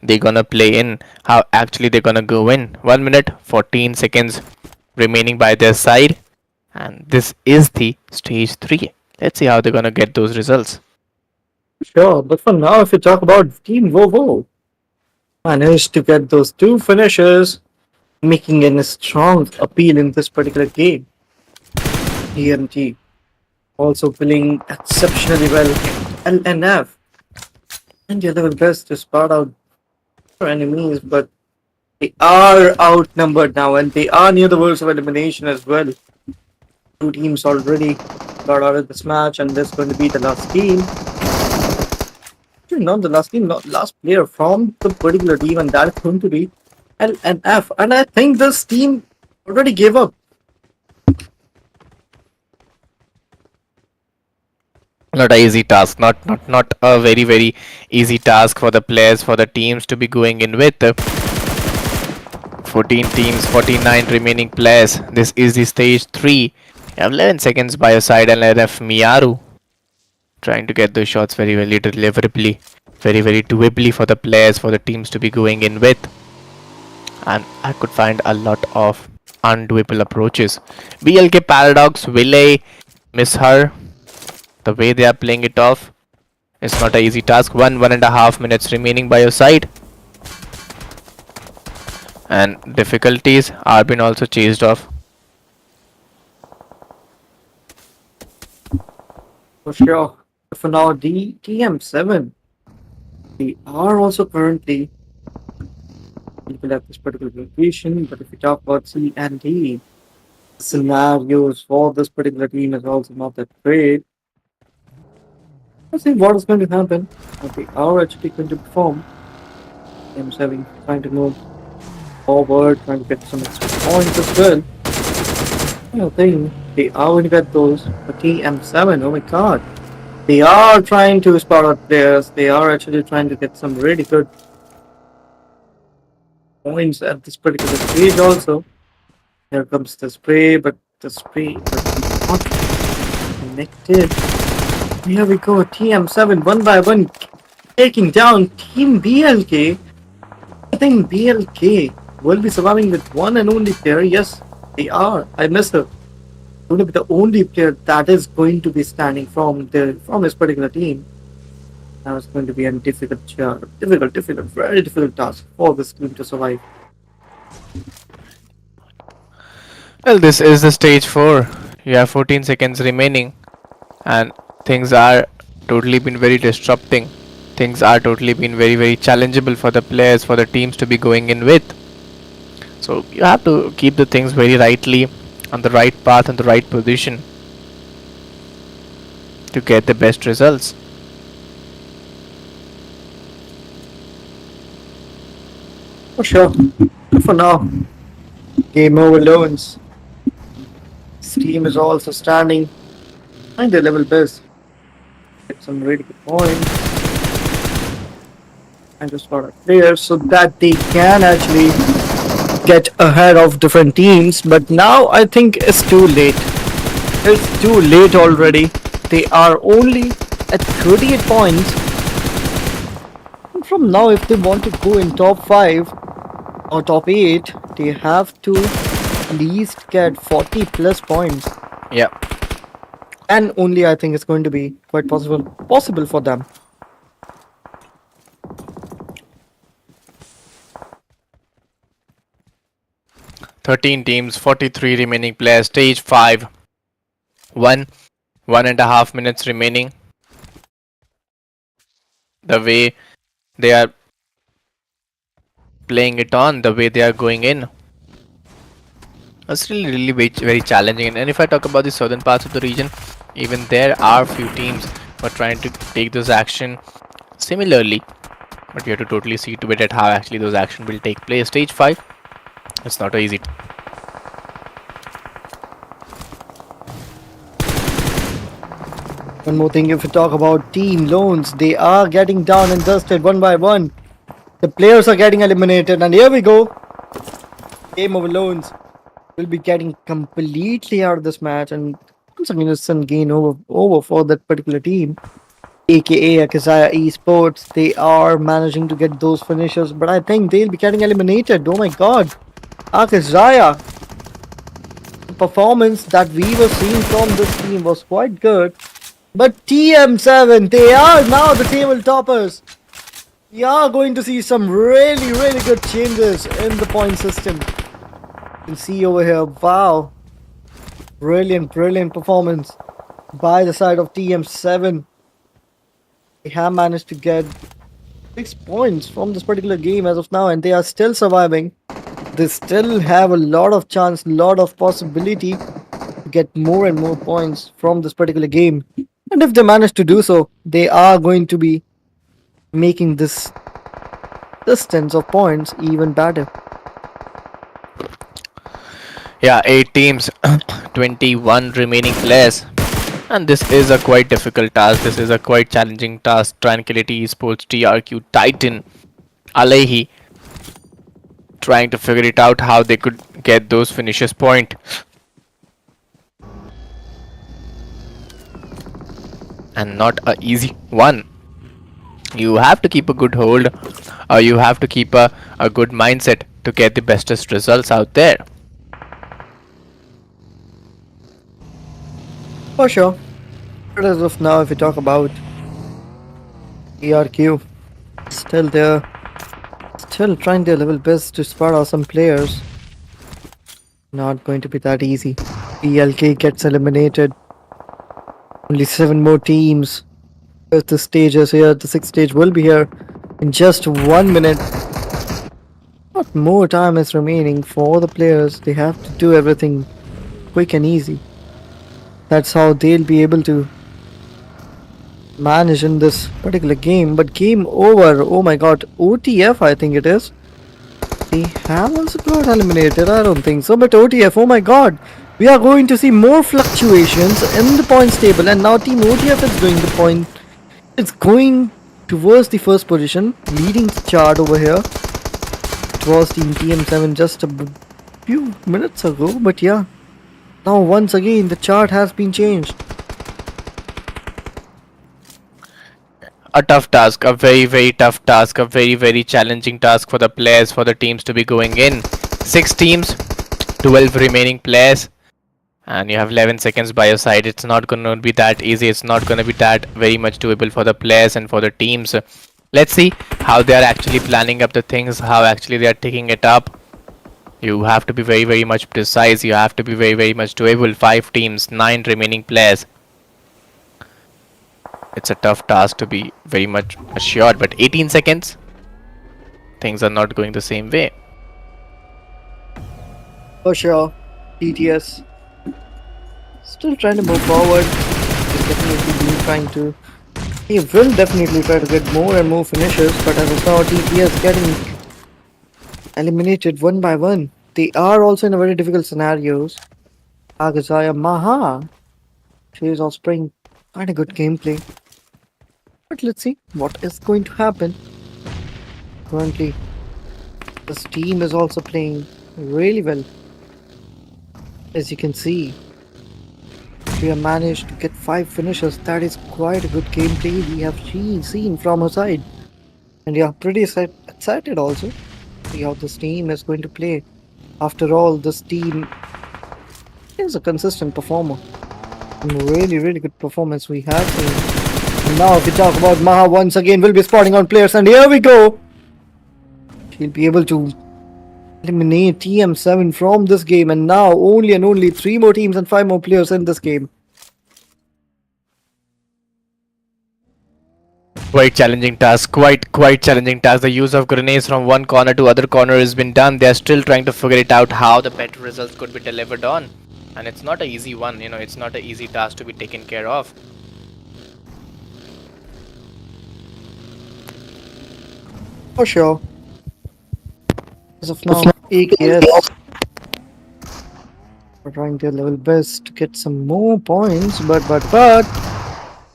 they gonna play in, how actually they're gonna go in. 1 minute 14 seconds remaining by their side, and this is the stage 3. Let's see how they're gonna get those results. Sure, but for now, if you talk about Team Vovo, managed to get those two finishes, making a strong appeal in this particular game. TMT also playing exceptionally well. LNF and the level best to spot out their enemies, but they are outnumbered now and they are near the verge of elimination as well. Two teams already got out of this match, and this is going to be the last team. Actually, not the last team, not last player from the particular team, and that is going to be LNF. And I think this team already gave up. Not a easy task, not a very easy task for the players, for the teams to be going in with. 14 teams, 49 remaining players. This is the stage 3. You have 11 seconds by your side, and LNF Miyaru trying to get those shots very deliverably, very doably for the players, for the teams to be going in with. And I could find a lot of undoable approaches. BLK Paradox, will I miss her? The way they are playing it off, it's not an easy task. 1.5 minutes remaining by your side, and difficulties are being also chased off. For sure. For now, the TM7, they are also currently people at this particular location, but if we talk about C and D, scenarios for this particular team is also not that great. Let's see what is going to happen. What they are actually going to perform. TM7 trying to move forward, trying to get some extra points as well. I think they are going to get those. But TM7, oh my god. They are trying to spot out players. They are actually trying to get some really good points at this particular stage also. Here comes the spray, but the spray was not connected. Here we go, TM7 one by one taking down Team BLK. I think BLK will be surviving with one and only player. Yes, they are. I miss her. Going to be the only player that is going to be standing from this particular team. Now it's going to be a very difficult task for this team to survive. Well, this is the stage 4. You have 14 seconds remaining, and things are totally been very disrupting. Things are totally been very challengeable for the players, for the teams to be going in with. So you have to keep the things very rightly on the right path and the right position. to get the best results. For sure. For now, game over loans. This team is also standing behind their level best. Get some really good points and just got a player so that they can actually get ahead of different teams. But now I think it's too late. It's too late already. They are only at 38 points. And from now, if they want to go in top 5 or top 8, they have to at least get 40 plus points. Yeah. And only I think it's going to be quite possible for them. 13 teams, 43 remaining players, stage 5. 1.5 minutes remaining. The way they are playing it on, the way they are going in, it's really very challenging. And if I talk about the southern parts of the region, even there are few teams who are trying to take this action similarly. But we have to totally see to it at how actually those action will take place. Stage 5, it's not easy. One more thing, if we talk about team loans, they are getting down and dusted one by one. The players are getting eliminated, and here we go. Game over loans will be getting completely out of this match, and once again it's a gain over for that particular team, aka Akazaya Esports. They are managing to get those finishes, but I think they'll be getting eliminated. Oh my god, Akazaya! The performance that we were seeing from this team was quite good. But TM7, they are now the table toppers. We are going to see some really good changes in the point system. You can see over here, wow. Brilliant performance by the side of TM7. They have managed to get 6 points from this particular game as of now, and they are still surviving. They still have a lot of chance, lot of possibility to get more and more points from this particular game. And if they manage to do so, they are going to be making this distance of points even better. Yeah, 8 teams, 21 remaining players. And this is a quite difficult task. This is a quite challenging task. Tranquility Esports, TRQ, Titan, Alehi trying to figure it out how they could get those finishes point. And not a easy one. You have to keep a good hold, or you have to keep a good mindset to get the bestest results out there. For sure. But as of now, if we talk about ERQ, still there, still trying their level best to spot out some players. Not going to be that easy. PLK gets eliminated. Only 7 more teams. The stages here, the 6th stage will be here in just 1 minute. Not more time is remaining for the players. They have to do everything quick and easy. That's how they'll be able to manage in this particular game. But game over. Oh my god, OTF I think it is. They have also got eliminated. I don't think so, but OTF, oh my god. We are going to see more fluctuations in the points table, and now Team OTF is doing the point. It's going towards the first position, leading the chart over here. It was Team TM7 just a few minutes ago, but yeah. Now once again the chart has been changed. A tough task, a very tough task, a very challenging task for the players, for the teams to be going in. 6 teams, 12 remaining players, and you have 11 seconds by your side. It's not gonna be that easy. It's not gonna be that very much doable for the players and for the teams. Let's see how they are actually planning up the things, how actually they are taking it up. You have to be very much precise. You have to be very much doable. 5 teams, 9 remaining players. It's a tough task to be very much assured, but 18 seconds, things are not going the same way. For sure, TTS still trying to move forward. They get definitely been trying to. He will definitely try to get more and more finishes, but as I saw, TPS getting eliminated one by one. They are also in a very difficult scenarios. Agazaya Maha. She is also playing quite a good gameplay. But let's see what is going to happen. Currently, this team is also playing really well. As you can see, we have managed to get 5 finishes. That is quite a good gameplay we have seen from her side. And yeah, pretty excited also. See how this team is going to play. After all, this team is a consistent performer. Really, really good performance we have seen. And now, if we talk about Maha once again, we'll be spotting on players, and here we go. She'll be able to eliminate TM7 from this game, and now only and only 3 more teams and 5 more players in this game. Quite challenging task, quite challenging task. The use of grenades from one corner to other corner has been done. They are still trying to figure it out how the better results could be delivered on. And it's not an easy one, it's not an easy task to be taken care of. For sure. As of now, AKS are trying their level best to get some more points, but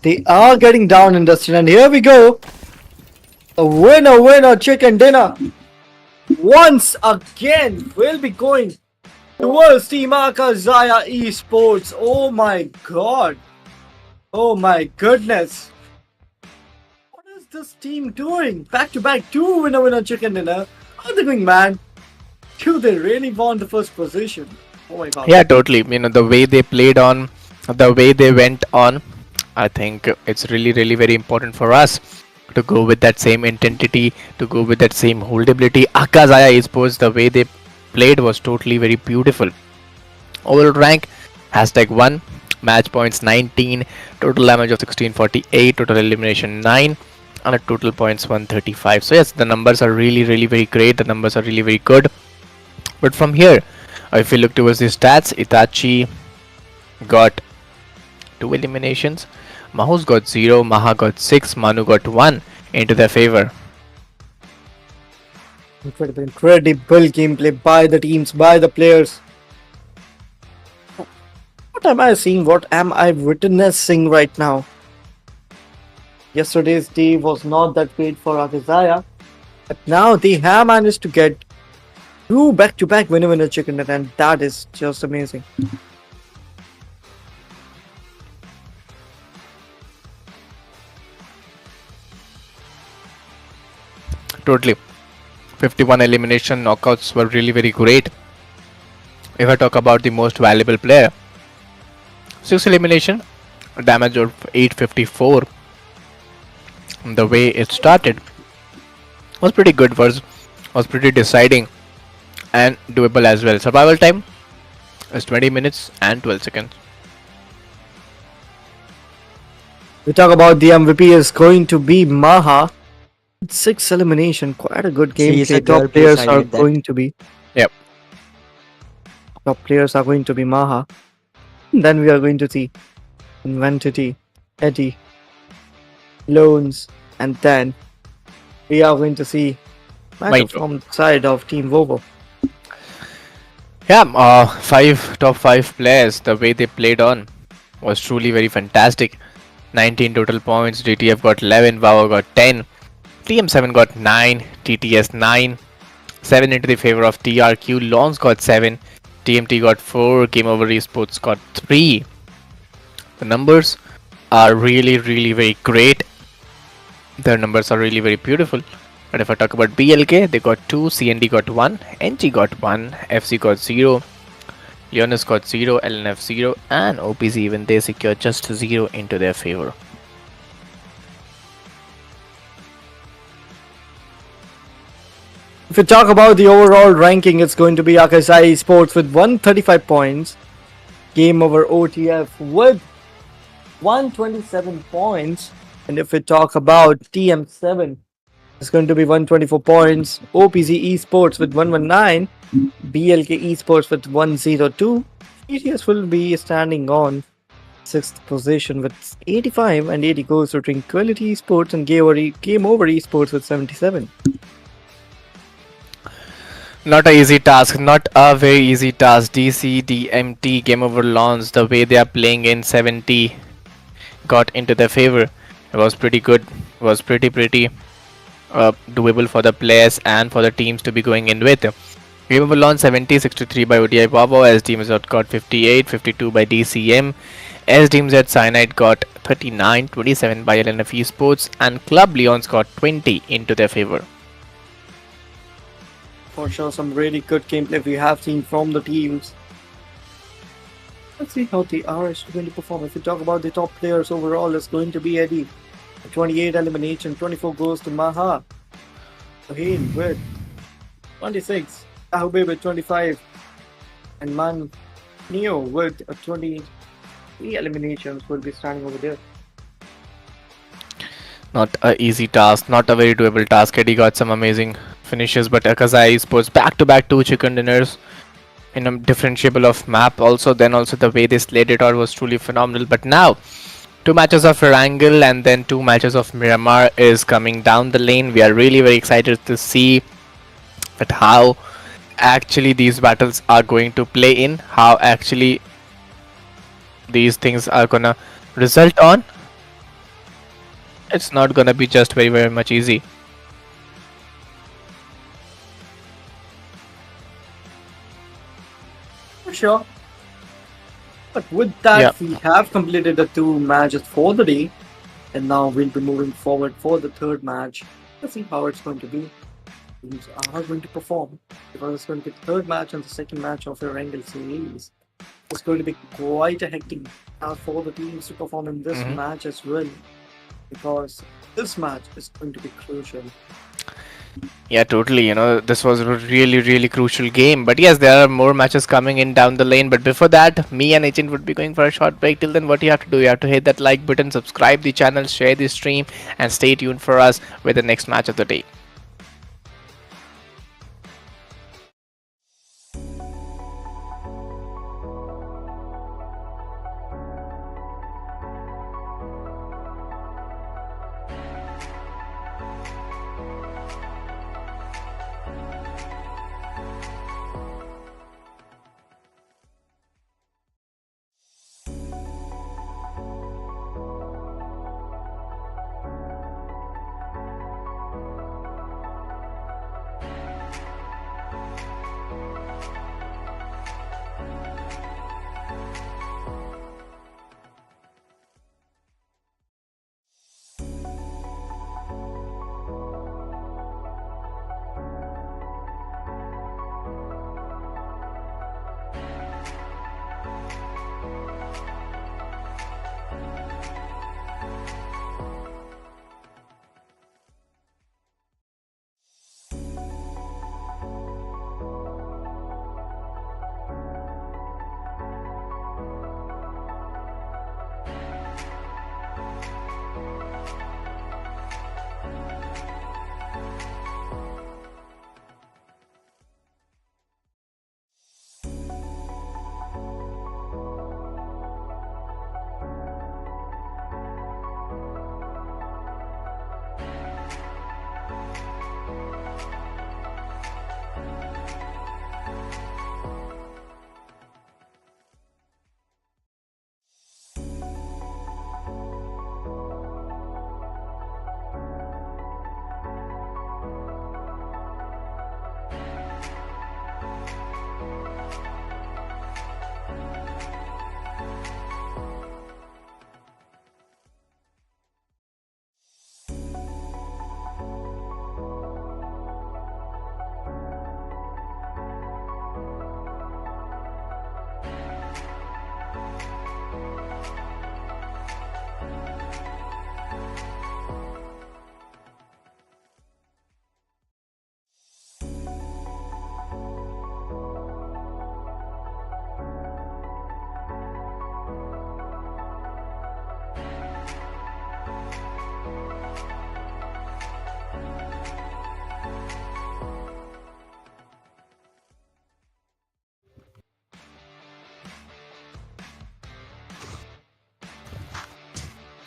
they are getting down and dusted, and here we go. A winner chicken dinner. Once again, we'll be going towards Team Akazaya Esports. Oh my god. Oh my goodness. What is this team doing? Back to back, 2 winner chicken dinner. How are they doing, man? Do they really want the first position? Oh my god. Yeah, totally. The way they played on, the way they went on, I think it's really, really very important for us to go with that same intensity, to go with that same holdability. Akazaya Esports, the way they played was totally very beautiful. Overall rank, #1, match points 19, total damage of 1648, total elimination 9, and a total points 135. So yes, the numbers are really, really very great. The numbers are really very good. But from here, if we look towards the stats, Itachi got 2 eliminations, Mahus got 0, Maha got 6, Manu got 1 into their favor. Incredible gameplay by the teams, by the players. What am I seeing? What am I witnessing right now? Yesterday's day was not that great for Akazaya, but now they have managed to get 2 back-to-back winner chicken dinner, and that is just amazing. Totally. 51 elimination knockouts were really very great. If I talk about the most valuable player, 6 elimination, damage of 854. The way it started was pretty good, was pretty deciding and doable as well. Survival time is 20 minutes and 12 seconds. We talk about the MVP is going to be Maha. 6 elimination, quite a good She is a gameplay. girl, Top please players are highlight that. going to be. Yep. Top players are going to be Maha. Then we are going to see Inventity, Eddie, Loans, and then we are going to see Michael Michael. from the side of Team Vovo. Yeah, top 5 players, the way they played on was truly very fantastic. 19 total points, DTF got 11, Vawa got 10, TM7 got 9, TTS 9, 7 into the favor of TRQ, Lons got 7, TMT got 4, Game Over Esports got 3. The numbers are really, really very great. Their numbers are really very beautiful. But if I talk about BLK, they got 2, CND got 1, NG got 1, FC got 0, Leonis got 0, LNF 0, and OPZ even they secured just 0 into their favor. If you talk about the overall ranking, it's going to be Akazai Sports with 135 points. Game Over OTF with 127 points. And if we talk about TM7, it's going to be 124 points. OPZ Esports with 119. BLK Esports with 102. TTS will be standing on Sixth position with 85 and 80 goals to Tranquility Esports and Game Over Esports with 77. Not a easy task, not a very easy task. DCDMT Game Over Lawns, the way they are playing in 70 got into their favor. It was pretty good. It was pretty doable for the players and for the teams to be going in with. Game Over Lawn 70, 63 by ODI Babo. SDMZ got 58, 52 by DCM. SDMZ Cyanide got 39, 27 by LNF Esports, and Club Leons got 20 into their favor. For sure, some really good gameplay we have seen from the teams. Let's see how they are actually going to perform. If we talk about the top players overall, it's going to be Eddie. 28 elimination, 24 goes to Maha. Sohail with 26. Ahube with 25. And Man Neo with 23 eliminations will be standing over there. Not a easy task, not a very doable task. Eddie got some amazing finishes, but Akazai Esports back to back two chicken dinners in a differentiable of map. Also the way they slayed it out was truly phenomenal. But now, two matches of Erangel and then two matches of Miramar is coming down the lane. We are really very excited to see that how actually these battles are going to play in, how actually these things are gonna result on. It's not gonna be just very much easy. For sure. But with Yeah. that, we have completed the two matches for the day. And now we'll be moving forward for the third match. Let's see how it's going to be. Teams are going to perform. Because it's going to be the third match and the second match of the Erangel series. It's going to be quite a hectic for the teams to perform in this Mhm. match as well. Because this match is going to be crucial. Yeah, totally. This was a really crucial game. But yes, there are more matches coming in down the lane. But before that, me and Agent would be going for a short break. Till then, what you have to do, you have to hit that like button, subscribe the channel, share the stream, and stay tuned for us with the next match of the day.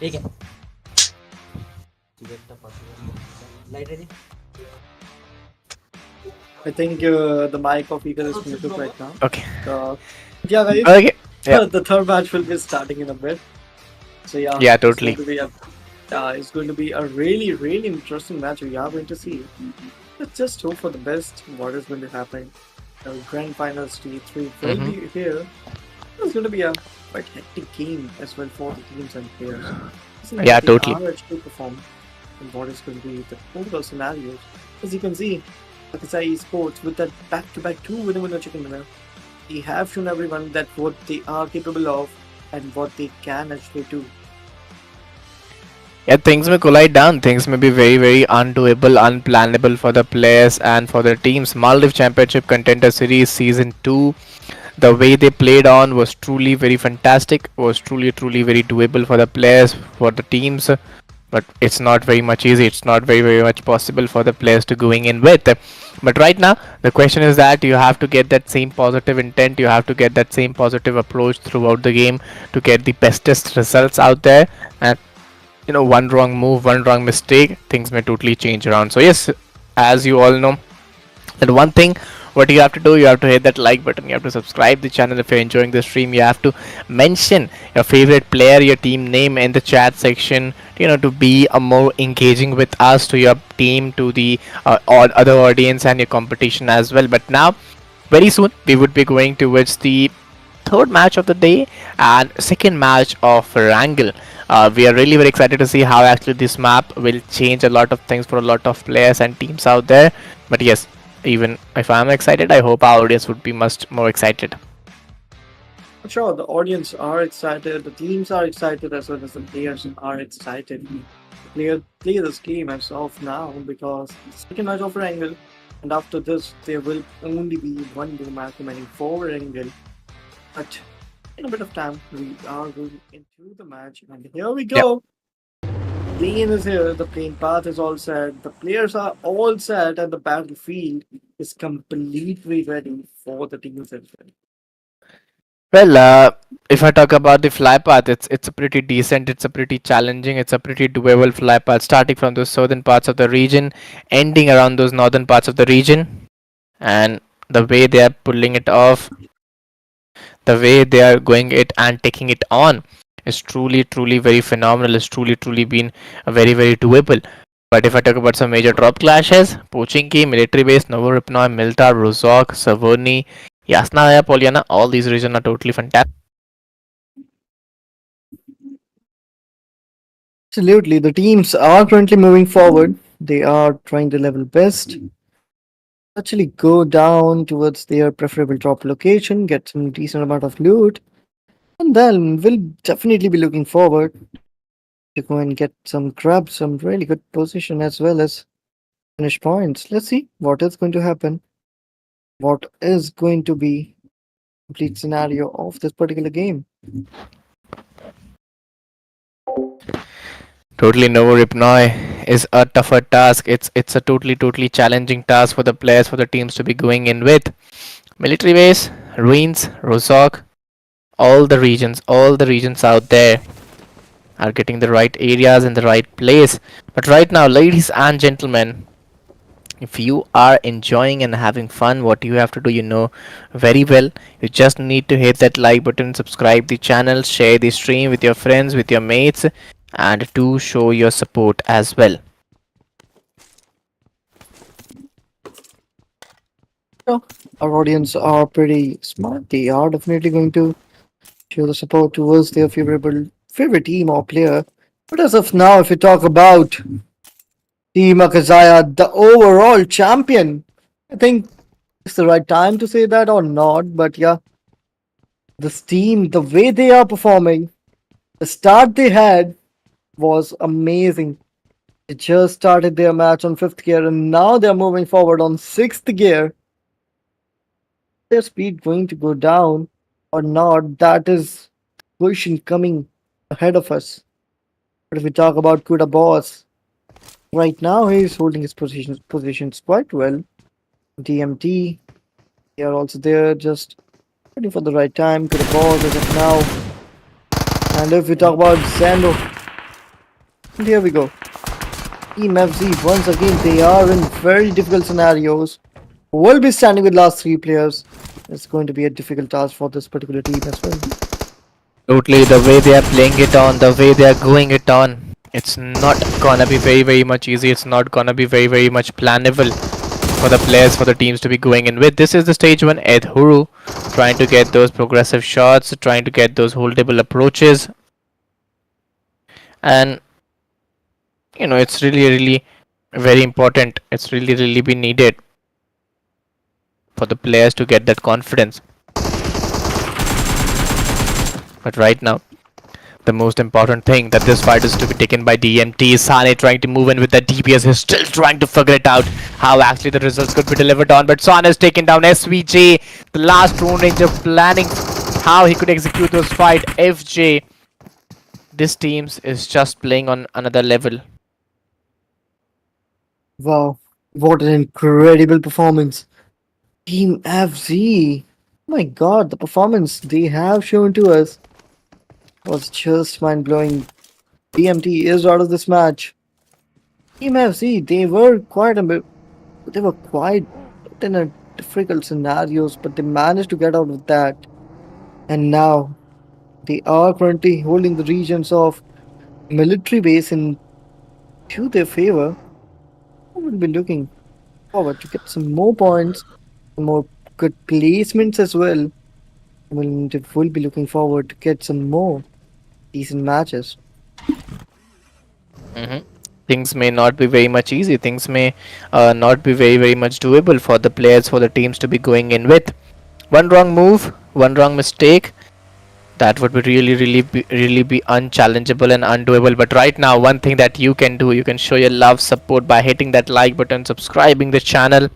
ठीक है ticket light ready I think the mic of Eagle is muted right now. Okay. Uh, yeah, guys, Okay. Yeah. the third match will be starting in a bit. So yeah, Yeah. it's going Totally. to be a really really interesting match we are going to see. Let's just hope for the best. What is going to happen? The grand finals T3 will Mm-hmm. be here. It's going to be a quite hectic game as well for the teams and players. See Yeah. what they Totally. are actually perform and what is going to be the overall scenarios. As you can see, Pakistan Esports with that back-to-back two winner chicken dinner, they have shown everyone that what they are capable of and what they can actually do. Yeah, things may collide down. Things may be very, very undoable, unplannable for the players and for the teams. Maldives Championship Contender Series Season 2, the way they played on was truly very fantastic, was truly, truly very doable for the players, for the teams. But it's not very much easy. It's not very, very much possible for the players to going in with. But right now, the question is that you have to get that same positive intent. You have to get that same positive approach throughout the game to get the bestest results out there. And one wrong move, one wrong mistake, things may totally change around. So yes, as you all know, and one thing what you have to do, you have to hit that like button, you have to subscribe the channel. If you're enjoying the stream, you have to mention your favorite player, your team name in the chat section, to be a more engaging with us, to your team, to the other audience and your competition as well. But now very soon we would be going towards the third match of the day and second match of Wrangle. We are really very excited to see how actually this map will change a lot of things for a lot of players and teams out there. But yes, even if I'm excited, I hope our audience would be much more excited. Sure, the audience are excited, the teams are excited, as well as the players are excited. Play this game as of now because second match of Wrangle, and after this there will only be one more match remaining for Wrangle. But in a bit of time, we are going into the match, and here we Yep. go. Plane is here, the plane path is all set, the players are all set, and the battlefield is completely ready for the teams as well. Well, if I talk about the fly path, it's a pretty decent, it's a pretty challenging, it's a pretty doable fly path, starting from the southern parts of the region, ending around those northern parts of the region, and the way they are pulling it off, the way they are going it and taking it on is truly, truly very phenomenal. It's truly, truly been very, very doable. But if I talk about some major drop clashes, Pochinki, Military Base, Novoripnoi, Miltar, Rozok, Savorni, Yasnaya, Poliana, all these regions are totally fantastic. Absolutely, the teams are currently moving forward. They are trying to level best, actually go down towards their preferable drop location, get some decent amount of loot, and then we'll definitely be looking forward to go and get grab some really good position as well as finish points. Let's see what is going to happen. What is going to be complete scenario of this particular game? Totally Novoripnoi is a tougher task. It's a totally, totally challenging task for the players, for the teams to be going in with. Military Base, Ruins, Rozok, all the regions out there are getting the right areas in the right place. But right now, ladies and gentlemen, if you are enjoying and having fun, what you have to do, very well. You just need to hit that like button, subscribe the channel, share the stream with your friends, with your mates, and to show your support as well. Yeah, our audience are pretty smart. They are definitely going to show the support towards their favorite team or player. But as of now, if we talk about Team Akazaya, the overall champion, I think it's the right time to say that or not. But yeah, this team, the way they are performing, the start they had was amazing. They just started their match on fifth gear and now they're moving forward on sixth gear. Their speed going to go down or not? That is question coming ahead of us. But if we talk about Kuda Boss, right now he's holding his positions quite well. DMT, they are also there, just waiting for the right time. Kuda Boss as of now. And if we talk about Zando, And here we go. Team FZ, once again, they are in very difficult scenarios. Will be standing with last three players. It's going to be a difficult task for this particular team as well. Totally, the way they are playing it on, the way they are going it on, it's not gonna be very much easy. It's not gonna be very much plannable for the players, for the teams to be going in with. This is the stage one. Ed Huru trying to get those progressive shots, trying to get those holdable approaches, and it's really very important. It's really be needed for the players to get that confidence. But right now, the most important thing that this fight is to be taken by DMT. Sane trying to move in with the DPS. He's still trying to figure it out how actually the results could be delivered on. But Sane has taken down SVJ. The last drone ranger planning how he could execute those fight. FJ. This team is just playing on another level. Wow, what an incredible performance. Team FZ. My god, the performance they have shown to us was just mind blowing. DMT is out of this match. Team FC, they were quite a bit, they were quite in a difficult scenarios, but they managed to get out of that. And now they are currently holding the regions of military base in to their favor. I will be looking forward to get some more points, some more good placements as well. Will be looking forward to get some more decent matches. Things may not be very much easy. Things may not be very much doable for the players, for the teams to be going in with. One wrong move, one wrong mistake, that would be really be unchallengeable and undoable. But right now, one thing that you can do, you can show your love, support by hitting that like button, subscribing the channel,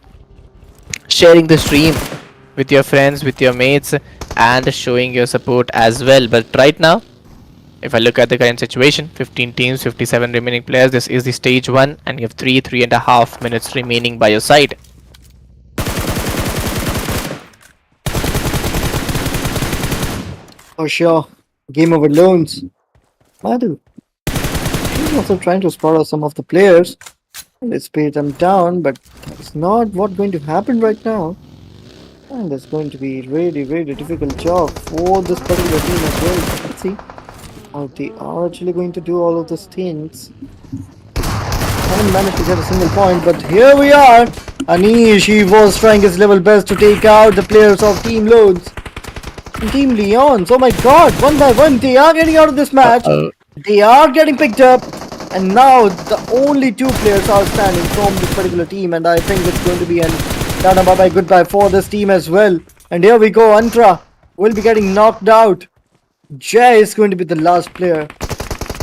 sharing the stream with your friends, with your mates, and showing your support as well. But right now, if I look at the current situation, 15 teams, 57 remaining players, this is the stage 1, and you have 3.5 minutes remaining by your side. For sure. Game over loans. Madhu. He's also trying to spot out some of the players. Let's pay them down, but that's not what's going to happen right now. And it's going to be really difficult job for this particular team as well. Let's see how they are actually going to do all of those things. Haven't managed to get a single point, but here we are. Anish, he was trying his level best to take out the players of Team Loads. Team Leons, oh my god, one by one they are getting out of this match. They are getting picked up, and now the only two players are standing from this particular team, and I think it's going to be an Tata bye bye goodbye for this team as well. And here we go, Antra will be getting knocked out. Jay is going to be the last player,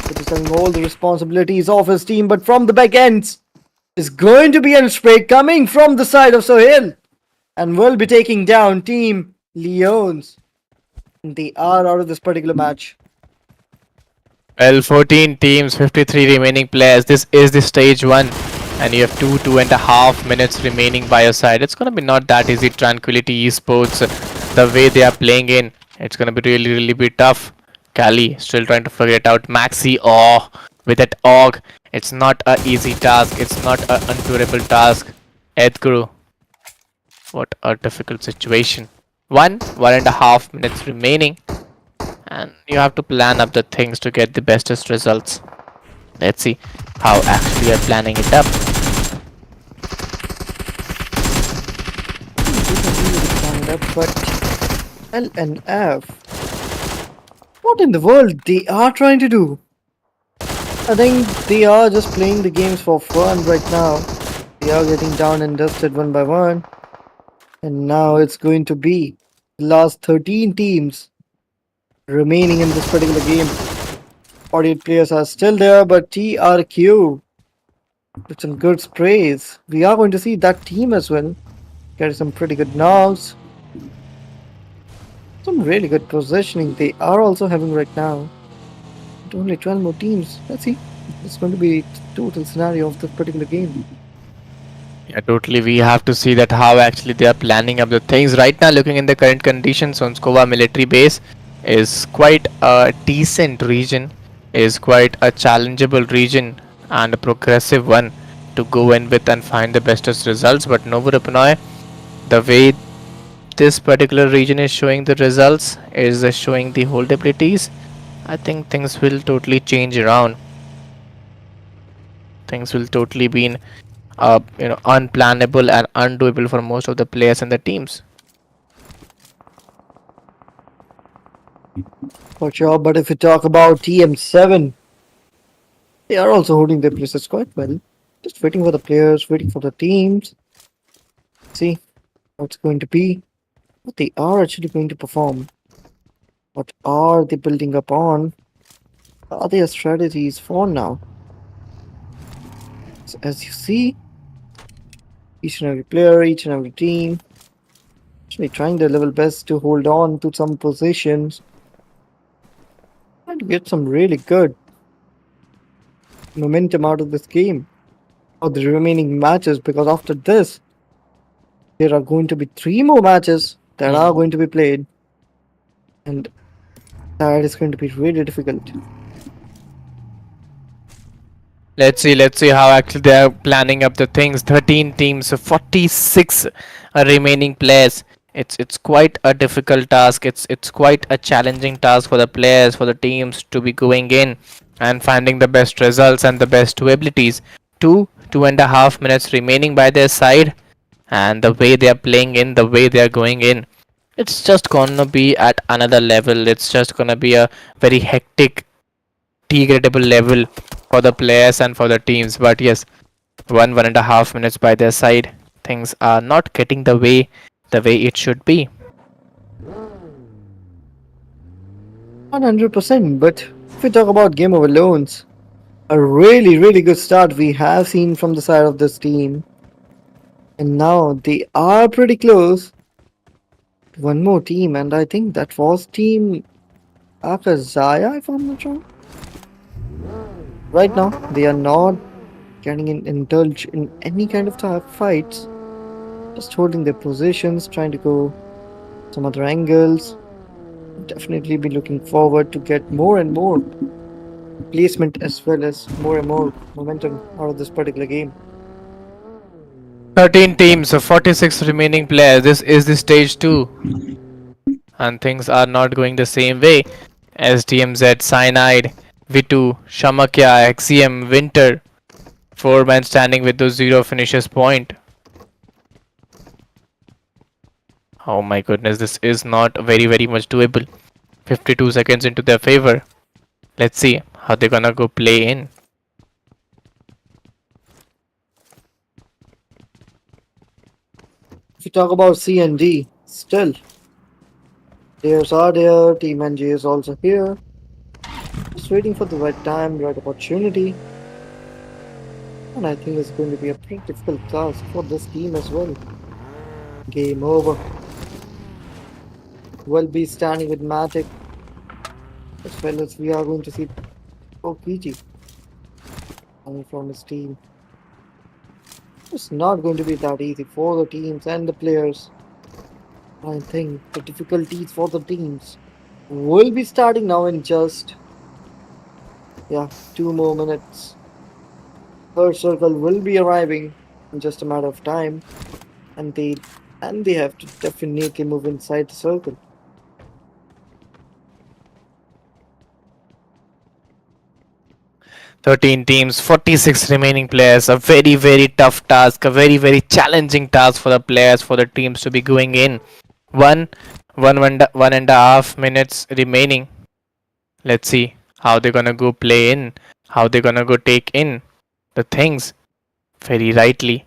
which is having all the responsibilities of his team, but from the back ends is going to be a spray coming from the side of Sohail, and will be taking down Team Leons. They are out of this particular match. Well, 14 teams, 53 remaining players. This is the stage 1, and you have 2.5 minutes remaining by your side. It's gonna be not that easy. Tranquility Esports, the way they are playing in, it's gonna be really be tough. Kali still trying to figure it out. Maxi, oh, with that AUG, it's not a easy task. It's not a undoable task. Edguru, what a difficult situation. 1.5 minutes remaining, and you have to plan up the things to get the bestest results. Let's see how actually you're planning it up. But LNF, what in the world they are trying to do? I think they are just playing the games for fun right now. They are getting down and dusted one by one. And now it's going to be the last 13 teams remaining in this particular game. 48 players are still there, but TRQ with some good sprays. We are going to see that team as well get some pretty good knocks. Some really good positioning they are also having right now. But only 12 more teams. Let's see. It's going to be the total scenario of this particular game. Yeah, totally. We have to see that how actually they are planning up the things. Right now, looking in the current conditions, Sonskova military base is quite a decent region is quite a challengeable region and a progressive one to go in with and find the bestest results. But Novorapnoi, the way this particular region is showing the results, is showing the hold abilities, I think things will totally change around. Things will totally be unplannable and undoable for most of the players and the teams. For sure, but if we talk about TM7, they are also holding their places quite well. Just waiting for the players, waiting for the teams. See how it's going to be, what they are actually going to perform. What are they building up on? Are their strategies for now? So as you see, each and every player, each and every team, actually trying their level best to hold on to some positions, trying to get some really good momentum out of this game or the remaining matches, because after this, there are going to be 3 more matches that are going to be played, and that is going to be really difficult. Let's see how actually they are planning up the things. 13 teams, so 46 remaining players. It's quite a difficult task. It's quite a challenging task for the players, for the teams to be going in and finding the best results and the best two abilities. 2.5 minutes remaining by their side, and the way they are playing in, the way they are going in, it's just gonna be at another level. It's just gonna be a very hectic degradable level for the players and for the teams. But yes, 1.5 minutes by their side, things are not getting the way it should be. 100%, but if we talk about game over loans, a really, really good start we have seen from the side of this team. And now they are pretty close to one more team, and I think that was Team Akazaya, if I'm not wrong. Right now, they are not getting indulged in any kind of fights, just holding their positions, trying to go some other angles. Definitely be looking forward to get more and more placement as well as more and more momentum out of this particular game. 13 teams, so 46 remaining players. This is the stage 2, and things are not going the same way. SDMZ, Cyanide, Vitu, Shamakya, XCM, Winter, 4 men standing with those 0 finishes point. Oh my goodness, this is not very much doable. 52 seconds into their favor. Let's see how they're gonna go play in. If you talk about C and D, still players are there, Team NG is also here. Just waiting for the right time, right opportunity. And I think it's going to be a pretty difficult task for this team as well. Game over. We'll be standing with Matic as well as we are going to see OPG coming from his team. It's not going to be that easy for the teams and the players. I think the difficulties for the teams will be starting now in just 2 more minutes. Third circle will be arriving in just a matter of time, and they have to definitely move inside the circle. 13 teams, 46 remaining players. A very tough task, a very challenging task for the players, for the teams to be going in. One, 1.5 minutes remaining. Let's see how they're gonna go play in, how they're gonna go take in the things very rightly.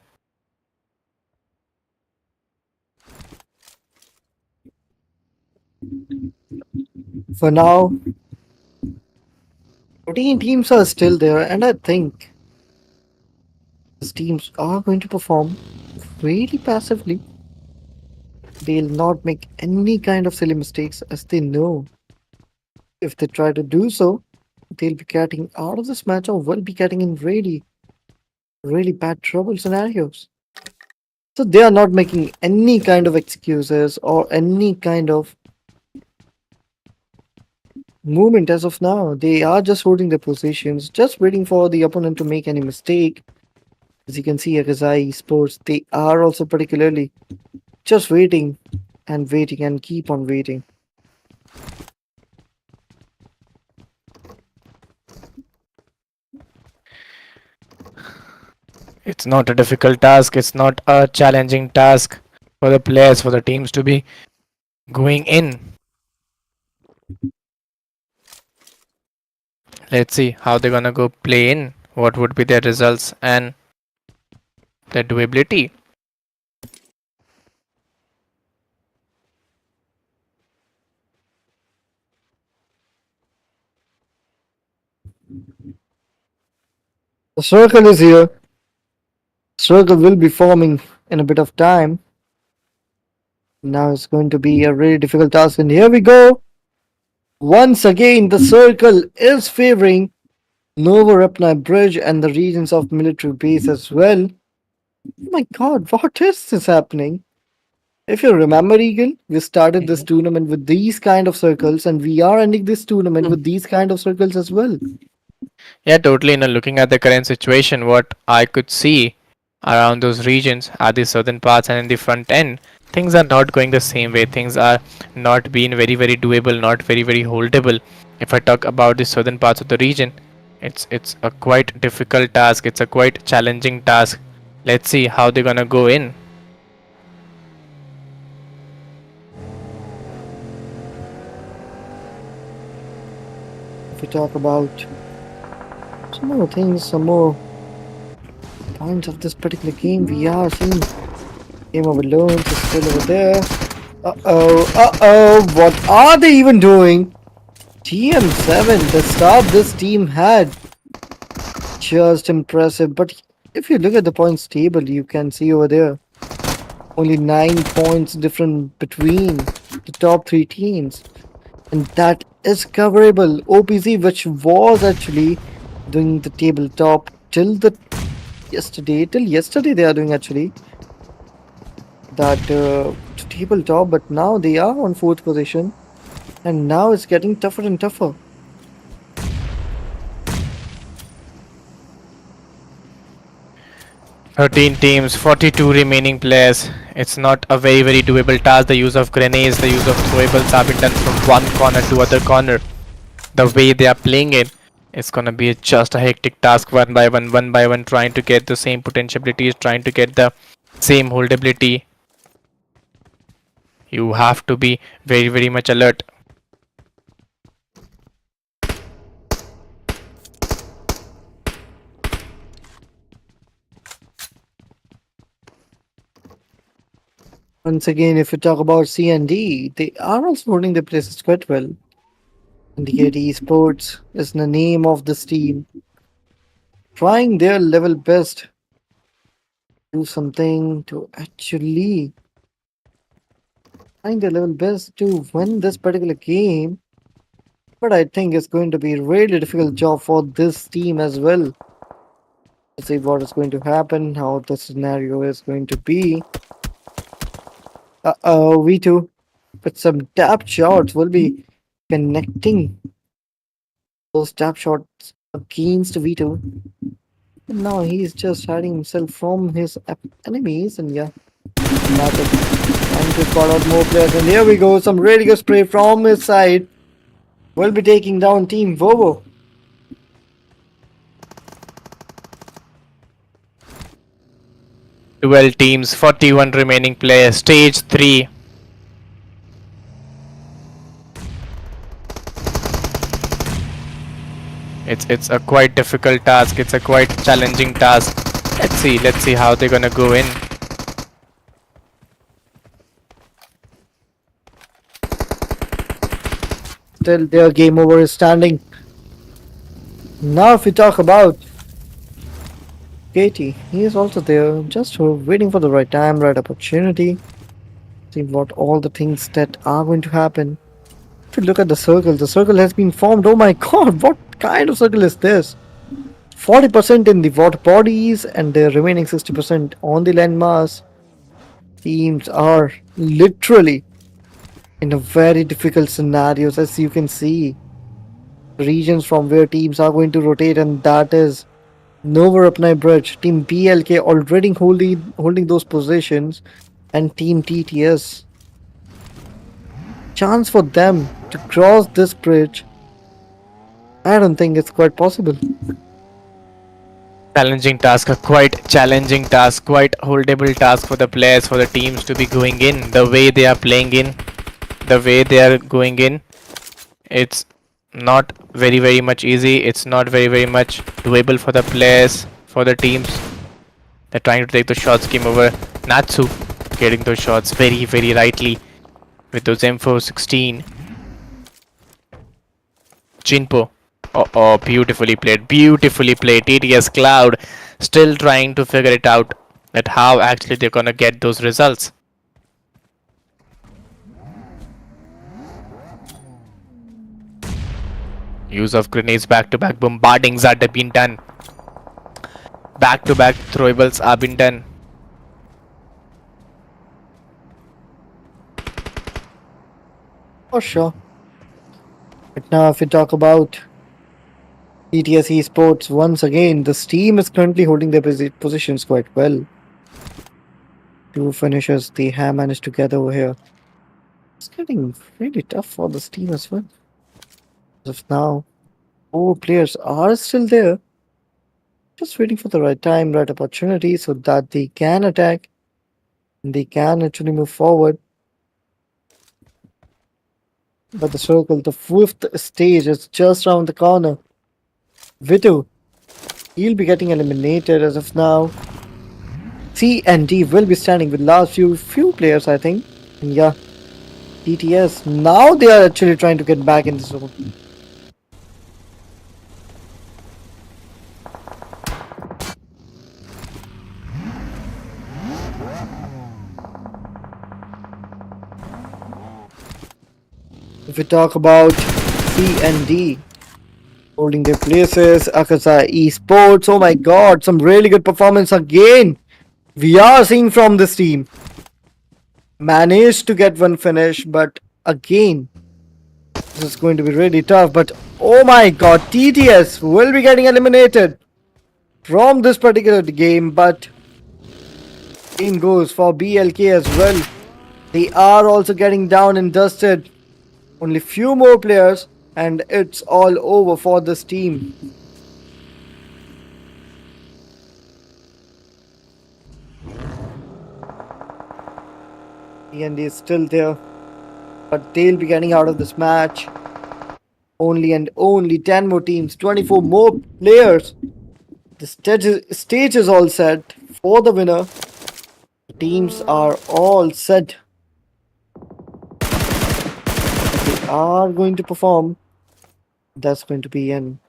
For now, 14 teams are still there, and I think these teams are going to perform really passively. They'll not make any kind of silly mistakes as they know if they try to do so, they'll be getting out of this match or will be getting in really, really bad trouble scenarios. So they are not making any kind of excuses or any kind of movement as of now. They are just holding their positions, just waiting for the opponent to make any mistake. As you can see, Akazai Sports, they are also particularly just waiting and waiting and keep on waiting. It's not a difficult task. It's not a challenging task for the players, for the teams to be going in. Let's see how they're gonna go play in. What would be their results and their doability. The circle is here. Circle will be forming in a bit of time. Now it's going to be a really difficult task, and here we go. Once again, the circle is favoring Novorupna Bridge and the regions of military base as well. Oh my god, what is this happening? If you remember, Egan, we started this Mhm. tournament with these kind of circles, and we are ending this tournament with these kind of circles as well. Yeah, totally. Looking at the current situation, what I could see around those regions at the southern parts and in the front end, things are not going the same way. Things are not being very doable, not very holdable. If I talk about the southern parts of the region, it's a quite difficult task. It's a quite challenging task. Let's see how they're gonna go in. If we talk about some more things, some more points of this particular game, we are seeing Game of Loans is still over there. What are they even doing? TM7, the start this team had, just impressive. But if you look at the points table, you can see over there only 9 points different between the top three teams, and that is coverable. OPC, which was actually doing the tabletop till yesterday, they are doing actually that tabletop, but now they are on fourth position, and now it's getting tougher and tougher. 13 teams, 42 remaining players. It's not a very doable task. The use of grenades, the use of throwables have been done from one corner to other corner. The way they are playing it, it's gonna be just a hectic task one by one, trying to get the same potential abilities, trying to get the same holdability. You have to be very much alert. Once again, if you talk about C&D, they are also holding their places quite well. Indicate Esports is the name of this team, trying their level best to do something to actually trying their level best to win this particular game. But I think it's going to be a really difficult job for this team as well. Let's see what is going to happen, how the scenario is going to be. V2 with some tap shots will be connecting those tap shots against V2. And now he's just hiding himself from his enemies, and yeah, that's it. Trying to spot out more players, and here we go, some really good spray from his side. Will be taking down Team Vovo. 12 teams, 41 remaining players. Stage 3. It's a quite difficult task. It's a quite challenging task. Let's see how they're gonna go in. Still, their game over is standing. Now, if we talk about Katie, he is also there, just waiting for the right time, right opportunity. See what all the things that are going to happen. If you look at the circle has been formed. Oh my god, what kind of circle is this? 40% in the water bodies and the remaining 60% on the landmass. Teams are literally in a very difficult scenarios, as you can see. regions from where teams are going to rotate, and that is Nova Upnai Bridge. Team BLK already holding those positions, and Team TTS. Chance for them to cross this bridge, I don't think it's quite possible. Challenging task, a quite challenging task, quite holdable task for the players, for the teams to be going in the way they are playing in, the way they are going in. It's not very much easy. It's not very much doable for the players, for the teams. They're trying to take the shots. Game over. Natsu getting those shots very rightly with those M416. Jinpo. Oh, beautifully played. Beautifully played. TTS Cloud still trying to figure it out that how actually they're gonna get those results. Use of grenades back to back bombardings are being done. Back to back throwables are being done. For sure. But now, if we talk about TTS Esports, once again, this team is currently holding their positions quite well. Two finishers they have managed to get over here. It's getting really tough for this team as well. As of now, four players are still there, just waiting for the right time, right opportunity, so that they can attack and they can actually move forward. But the circle, the fifth stage is just around the corner. Vitu, he'll be getting eliminated as of now. C and D will be standing with last few players, I think. And yeah, TTS, now they are actually trying to get back in the zone. If we talk about C and D holding their places, Akasa Esports, oh my god, some really good performance again. We are seeing from this team. Managed to get one finish, but again, this is going to be really tough. But oh my god, TTS will be getting eliminated from this particular game. But same goes for BLK as well. They are also getting down and dusted. Only few more players, and it's all over for this team. And is still there, but they'll be getting out of this match. Only and only 10 more teams, 24 more players. The stage is all set for the winner. The teams are all set. They are going to perform. That's going to be an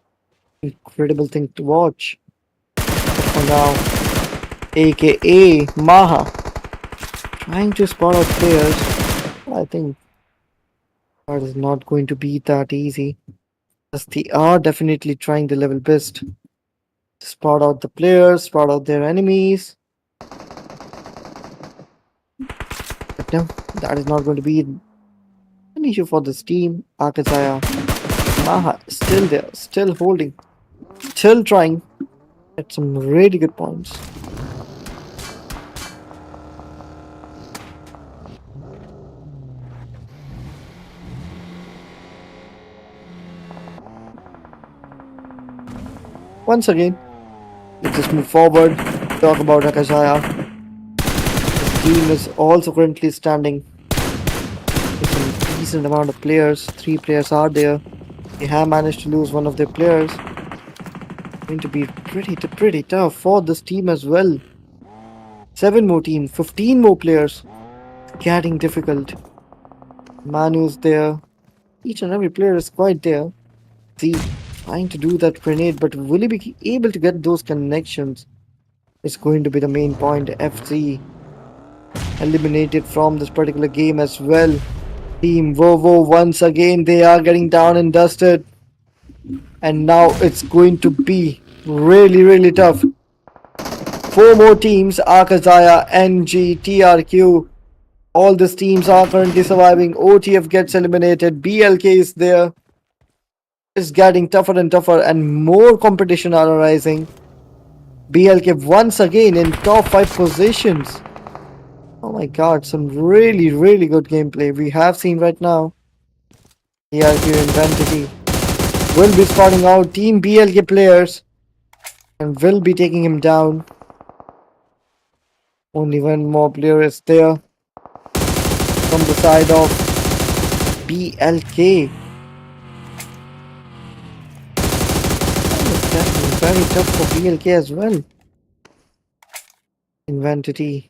incredible thing to watch. For now, aka Maha, trying to spot out players. I think that is not going to be that easy, as they are definitely trying the level best. Spot out the players, spot out their enemies. But no, that is not going to be an issue for this team. Akazaya, Maha still there, still holding, still trying at some really good points. Once again, let's just move forward. Talk about Akashaya. This team is also currently standing with some decent amount of players. 3 players are there. They have managed to lose one of their players. Going to be pretty tough for this team as well. 7 more teams, 15 more players. Getting difficult. Manu's there. Each and every player is quite there. See, trying to do that grenade, but will he be able to get those connections? Is going to be the main point. FC eliminated from this particular game as well. Team Vovo once again, they are getting down and dusted. And now it's going to be really tough. 4 more teams, Akazaya, NG, TRQ. All these teams are currently surviving. OTF gets eliminated. BLK is there. is getting tougher and tougher, and more competition are arising. BLK once again in top 5 positions. Oh my god, some really, really good gameplay we have seen right now. ERQ Inventory will be spotting out Team BLK players and will be taking him down. Only one more player is there from the side of BLK. It's getting very tough for BLK as well. Inventory.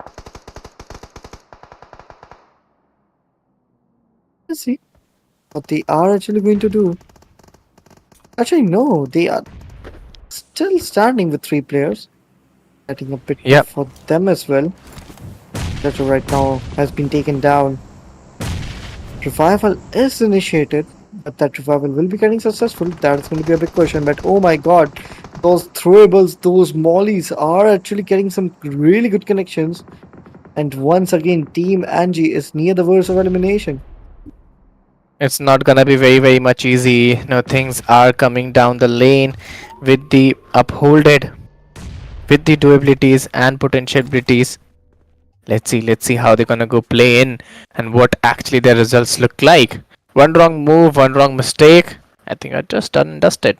Let's see what they are actually going to do. Actually, no, they are still standing with 3 players. Getting a bit Yep. tough for them as well. That right now has been taken down. Revival is initiated, but that revival will be getting successful. That's going to be a big question. But oh my god, those throwables, those mollies are actually getting some really good connections. And once again, Team Angie is near the verge of elimination. It's not gonna be very much easy. No, things are coming down the lane with the upholded, with the doabilities and potentialities. Let's see how they're gonna go play in and what actually their results look like. One wrong move, one wrong mistake. I think I just done and dusted.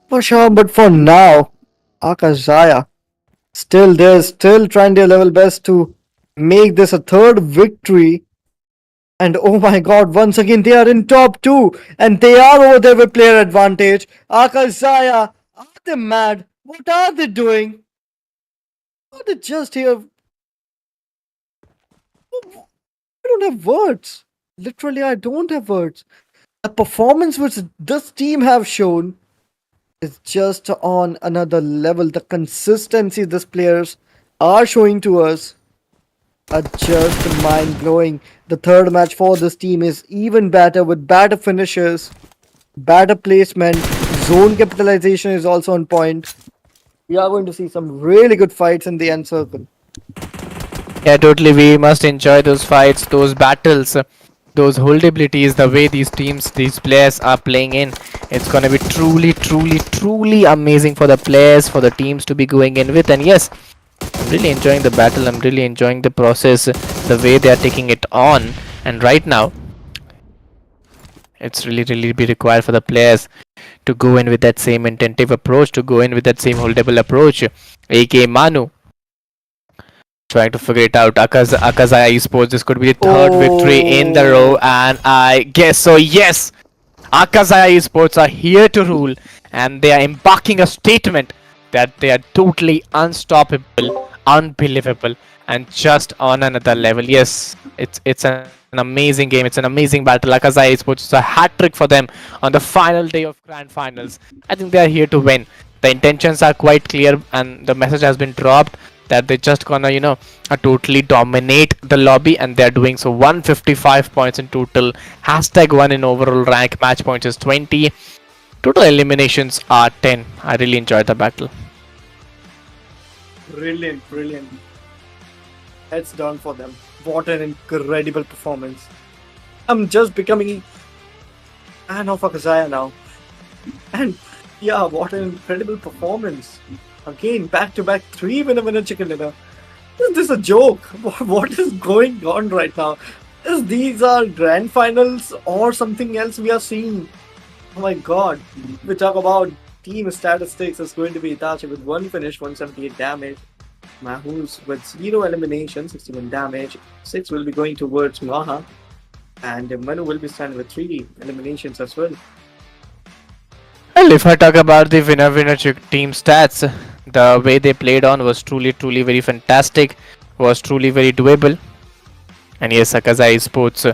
For sure, but for now, Akashaya still there, still trying their level best to make this a third victory. And oh my god, once again they are in top 2 and they are over there with player advantage. Akashaya, are they mad? What are they doing? Are they just here? I don't have words. Literally, I don't have words. The performance which this team have shown is just on another level. The consistency these players are showing to us are just mind blowing. The third match for this team is even better with better finishes, better placement, zone capitalization is also on point. We are going to see some really good fights in the end circle. Yeah, totally. We must enjoy those fights, those battles, those holdabilities, the way these teams, these players are playing in. It's gonna be truly amazing for the players, for the teams to be going in with. And yes, I'm really enjoying the battle. I'm really enjoying the process, the way they are taking it on. And right now, it's really be required for the players to go in with that same intentive approach, to go in with that same holdable approach. AK Manu trying to figure it out. Akazaya Esports, this could be the third victory in the row, Oh, and I guess so. Yes, Akazaya Esports are here to rule, and they are embarking a statement that they are totally unstoppable, unbelievable, and just on another level. Yes, it's an amazing game. It's an amazing battle. Akazaya Esports is a hat trick for them on the final day of Grand Finals. I think they are here to win. The intentions are quite clear, and the message has been dropped that they're just gonna totally dominate the lobby, and they're doing so. 155 points in total, hashtag 1 in overall rank, match points is 20, total eliminations are 10. I really enjoyed the battle. brilliant, brilliant. That's done for them. What an incredible performance. I'm just becoming fan of Akazaya now. And yeah, what an incredible performance. Again, back to back 3 winner chicken dinner. Is this a joke? What is going on right now? Is these are grand finals or something else we are seeing? Oh my god. We talk about team statistics. It's going to be Itachi with 1 finish, 178 damage. Mahus with 0 elimination, 61 damage. 6 will be going towards Maha. And Manu will be standing with 3 eliminations as well. Well, if I talk about the winner team stats, the way they played on was truly very fantastic, was truly very doable. And yes, Akazai Sports,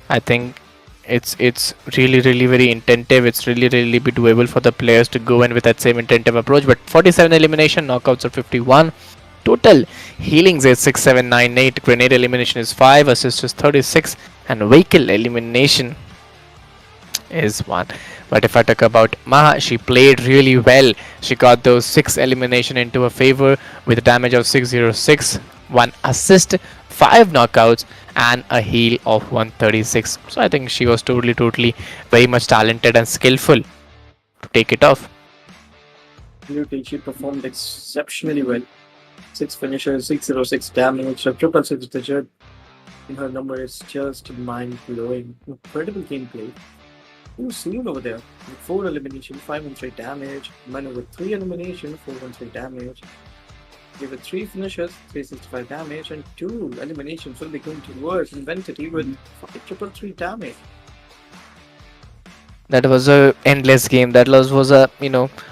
I think it's really very intentive. It's really be doable for the players to go in with that same intentive approach. But 47 elimination, knockouts are 51. Total healings is 6798, grenade elimination is 5, assist is 36, and vehicle elimination is 1. But if I talk about Maha, she played really well. She got those 6 elimination into her favor with a damage of 606. 1 assist, 5 knockouts, and a heal of 136. So I think she was totally very much talented and skillful to take it off. Absolutely, she performed exceptionally well. Six finishes, 606 damage, a triple six digit. And her number is just mind blowing. Incredible gameplay. Who seen over there? With 4 elimination, 513 damage. Manu with 3 elimination, 413 damage. Give it 3 finishes, 365 damage, and 2 eliminations will be going towards Inventory with 533 damage. That was a endless game. That was a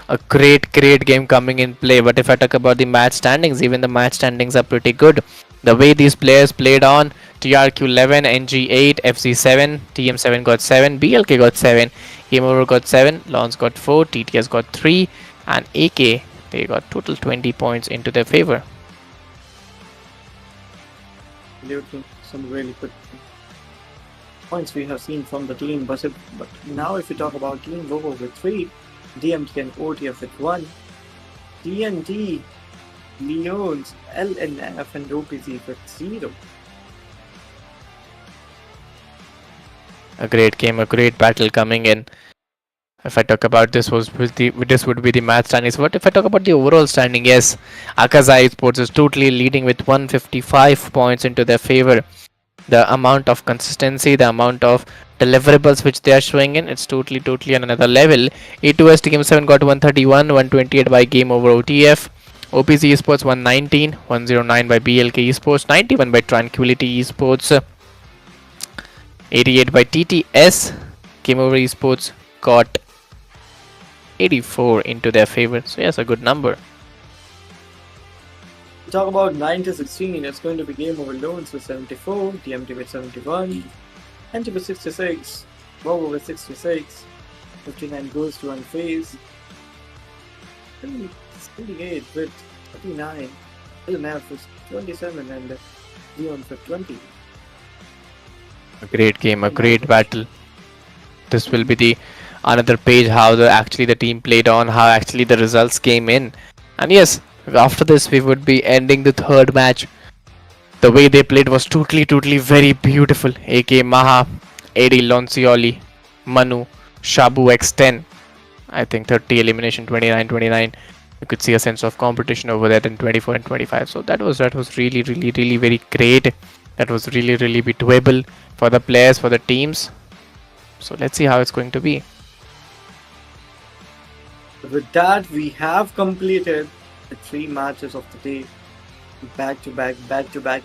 a great game coming in play. But if I talk about the match standings, even the match standings are pretty good. The way these players played on TRQ 11, NG 8, FC 7, TM 7 got 7, BLK got 7, Game Over got 7, Lons got 4, TTS got 3, and AK they got total 20 points into their favor. Absolutely, some really good points we have seen from the team. But now, if we talk about Team Bobo with 3, DMT and OTF with 1, TNT, Leons, LNF, and OPC with 0. A great game, a great battle coming in. If I talk about this would be the match standings. But if I talk about the overall standing, yes, Akazai Sports is totally leading with 155 points into their favor. The amount of consistency, the amount of deliverables which they are showing in, it's totally on another level. E2S Team 7 got 131, 128 by Game Over OTF. OPC Esports 119, 109 by BLK Esports, 91 by Tranquility Esports, 88 by TTS. Game Over Esports got 84 into their favor. So yes, a good number. Talk about 9 to 16, it's going to be Game Over Loans with 74, DMT with 71, NT with 66, Bobo with 66, 59 goes to Unphased, 78 with 39, LNF with 27, and Leon with 20. A great game, a great battle. This will be the another page how the team played on, how actually the results came in. And yes, after this we would be ending the third match. The way they played was totally very beautiful. AK Maha, AD Loncioli, Manu, Shabu X10. I think 30 elimination, 29. You could see a sense of competition over there in 24 and 25. So that was really very great. That was really be doable for the players, for the teams. So let's see how it's going to be. With that, we have completed the 3 matches of the day. Back to back,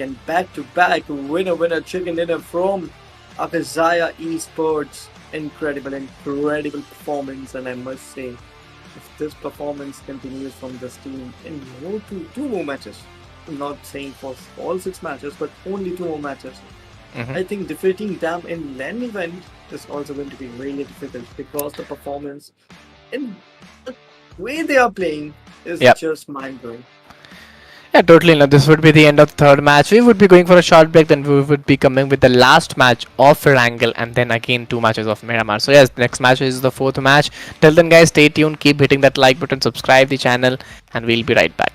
and back to back. Winner, chicken dinner from Akazaya Esports. Incredible performance, and I must say, if this performance continues from this team in two more matches, I'm not saying for all 6 matches, but only 2 more matches, I think defeating them in LAN event is also going to be really difficult because the performance and the way they are playing is just mind blowing. Yeah, totally. Now this would be the end of the third match. We would be going for a short break, then we would be coming with the last match of Wrangle, and then again 2 matches of Miramar. So yes, next match is the 4th match. Till then, guys, stay tuned, keep hitting that like button, subscribe the channel, and we'll be right back.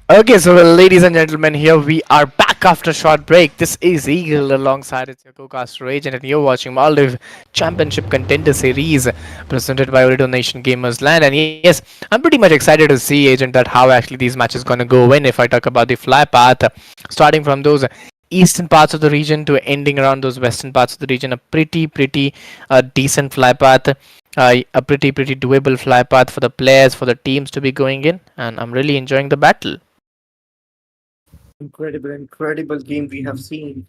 Okay, so well, ladies and gentlemen, here we are back after a short break. This is Eagle alongside its your co-caster Agent, and you're watching Maldives Championship Contender Series presented by Ooredoo Nation Gamers Land. And yes, I'm pretty much excited to see Agent that how actually these matches gonna go in. If I talk about the fly path, starting from those eastern parts of the region to ending around those western parts of the region, a pretty decent fly path, a pretty doable fly path for the players, for the teams to be going in, and I'm really enjoying the battle. Incredible game we have seen.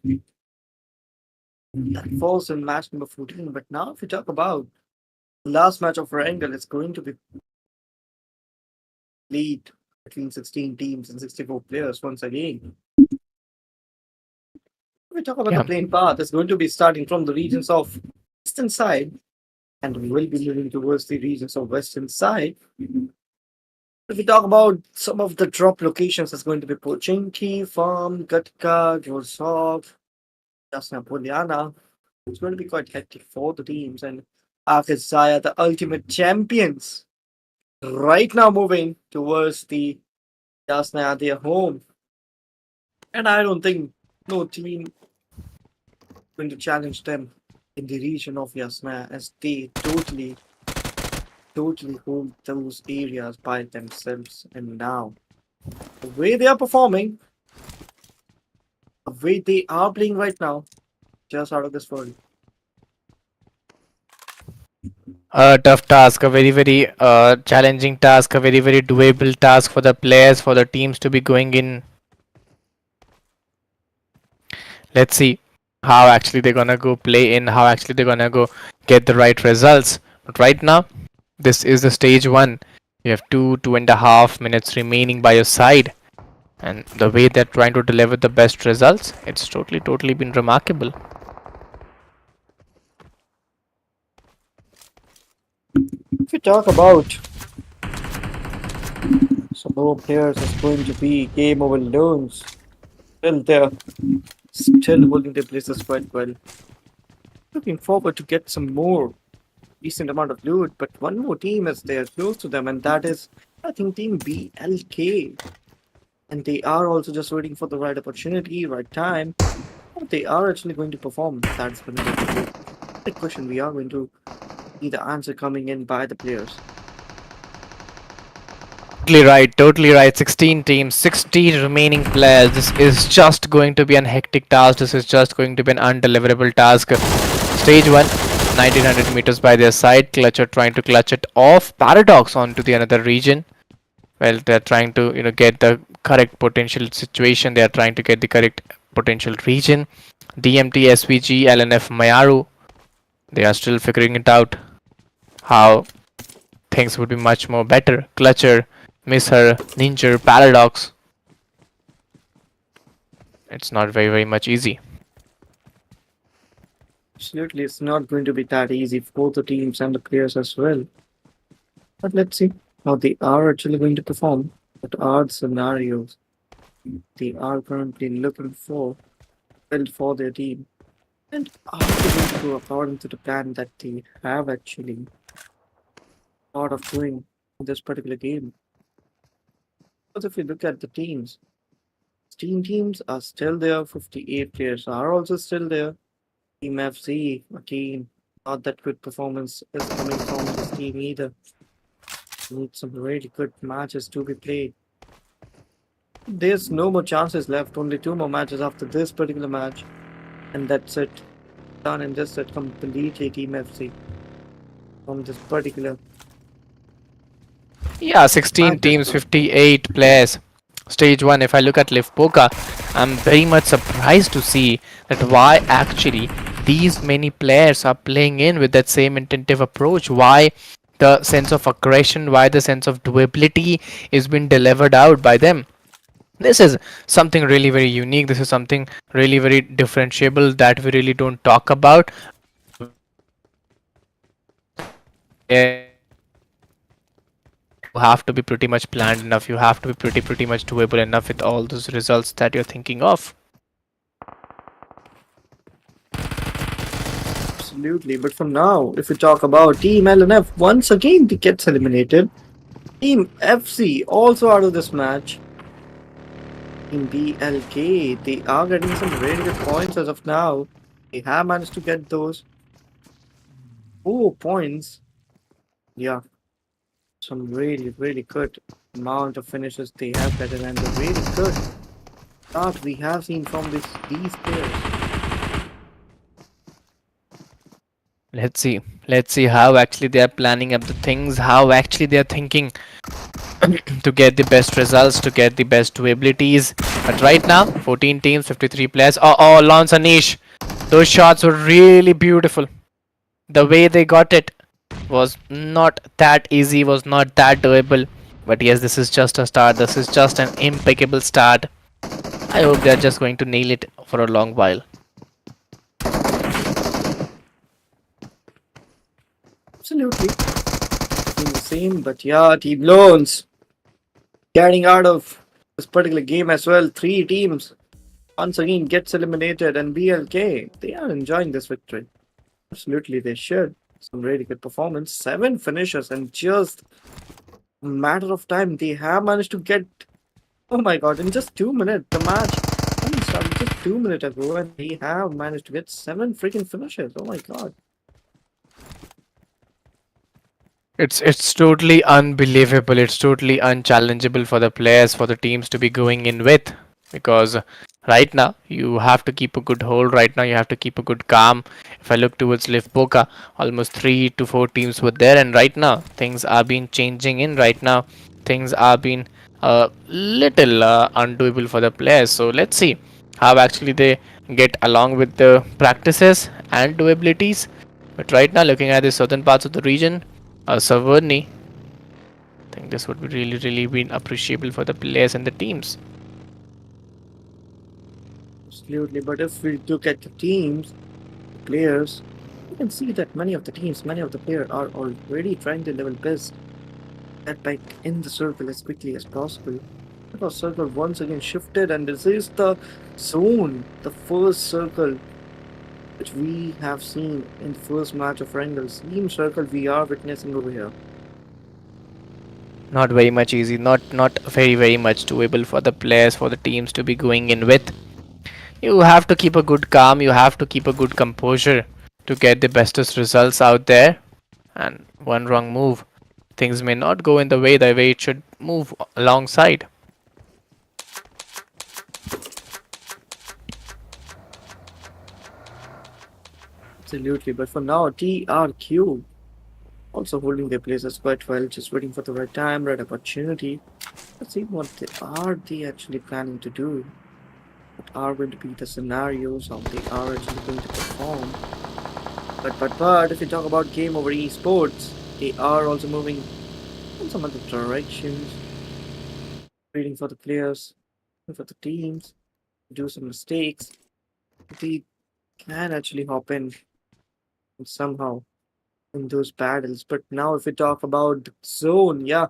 That falls in match number 14. But now, if we talk about the last match of Wrangle, it's going to be played between 16 teams and 64 players once again. If we talk about the Yeah. playing path, it's going to be starting from the regions of eastern side, and we will be moving towards the regions of western side. If we talk about some of the drop locations, it's going to be Pochinki, Farm, Gatka, Grozov, Jasna Poliana. It's going to be quite hectic for the teams, and Akazaya, the ultimate champions, right now moving towards the Jasna, their home. And I don't think no team going to challenge them in the region of Yasna as they totally hold those areas by themselves. And now, the way they are performing, the way they are playing right now, just out of this world. A tough task, a very challenging task, a very doable task for the players, for the teams to be going in. Let's see how actually they're gonna go play in, how actually they're gonna go get the right results. But right now, this is the stage one. You have 2.5 minutes remaining by your side, and the way they're trying to deliver the best results, it's totally been remarkable. If we talk about some more players, it's going to be game over loans. Still there, still holding their places quite well. Looking forward to get some more decent amount of loot, but one more team is there close to them, and that is, I think, Team BLK. And they are also just waiting for the right opportunity, right time. How they are actually going to perform. That's going to be the question. We are going to see the answer coming in by the players. Totally right. 16 teams, 60 remaining players. This is just going to be an hectic task. This is just going to be an undeliverable task. Stage 1, 1900 meters by their side. Clutcher trying to clutch it off. Paradox onto the another region. Well, they're trying to get the correct potential situation. They are trying to get the correct potential region. DMT, SVG, LNF, Mayaru. They are still figuring it out. How things would be much more better. Clutcher, Miss Her, Ninja, Paradox. It's not very much easy. Absolutely, it's not going to be that easy for the teams and the players as well. But let's see how they are actually going to perform. What are the scenarios they are currently looking for, built for their team? And are they going to go according to the plan that they have actually thought of doing in this particular game? Because if you look at the teams are still there. 58 players are also still there. Team FC, again, not that good performance is coming from this team either. Need some really good matches to be played. There's no more chances left. Only two more matches after this particular match, and that's it. Done and just that completely Team FC from this particular Yeah, 16 matches. teams, 58 players. Stage 1, if I look at Live Poker, I'm very much surprised to see that why actually these many players are playing in with that same intensive approach. Why the sense of aggression, why the sense of doability is being delivered out by them. This is something really very unique. This is something really very differentiable that we really don't talk about. You have to be pretty much planned enough. You have to be pretty much doable enough with all those results that you're thinking of. Absolutely. But for now, if we talk about Team LNF, once again they gets eliminated. Team FC also out of this match. Team BLK, they are getting some really good points as of now. They have managed to get those 4 points. Yeah, some really good amount of finishes they have gotten, and the really good start we have seen from these players. Let's see. Let's see how actually they are planning up the things, how actually they are thinking to get the best results, to get the best abilities. But right now, 14 teams, 53 players. Oh, Lance Anish. Those shots were really beautiful. The way they got it was not that easy, was not that doable. But yes, this is just a start. This is just an impeccable start. I hope they are just going to nail it for a long while. Absolutely. Team the same, but yeah, Team Loans getting out of this particular game as well. Three teams once again gets eliminated, and BLK, they are enjoying this victory. Absolutely, they should. Some really good performance. Seven finishes in just a matter of time. They have managed to get. Oh my god! In just 2 minutes, the match only started just 2 minutes ago, and they have managed to get seven freaking finishes. Oh my god! It's totally unbelievable. It's totally unchallengeable for the players, for the teams to be going in with, because right now you have to keep a good hold. Right now you have to keep a good calm. If I look towards Liv Boca, almost 3 to 4 teams were there, and right now things are being changing in. Right now things are being a little undoable for the players. So let's see how actually they get along with the practices and doabilities. But right now, looking at the southern parts of the region, Saverny, I think this would be really been appreciable for the players and the teams. Absolutely. But if we look at the teams, the players, you can see that many of the players are already trying to level best. Get back in the circle as quickly as possible. Because circle once again shifted, and this is the zone, the first circle which we have seen in the first match of Wrangles. Team circle we are witnessing over here. Not very much easy, not very much doable for the players, for the teams to be going in with. You have to keep a good calm, you have to keep a good composure to get the bestest results out there. And one wrong move, things may not go in the way it should move alongside. Absolutely. But for now, TRQ also holding their places quite well, just waiting for the right time, right opportunity. Let's see what they actually planning to do. What are going to be the scenarios, how they are actually going to perform. But if you talk about game over esports, they are also moving in some other directions, waiting for the players, waiting for the teams to do some mistakes. They can actually hop in somehow in those battles. But now if we talk about the zone, yeah,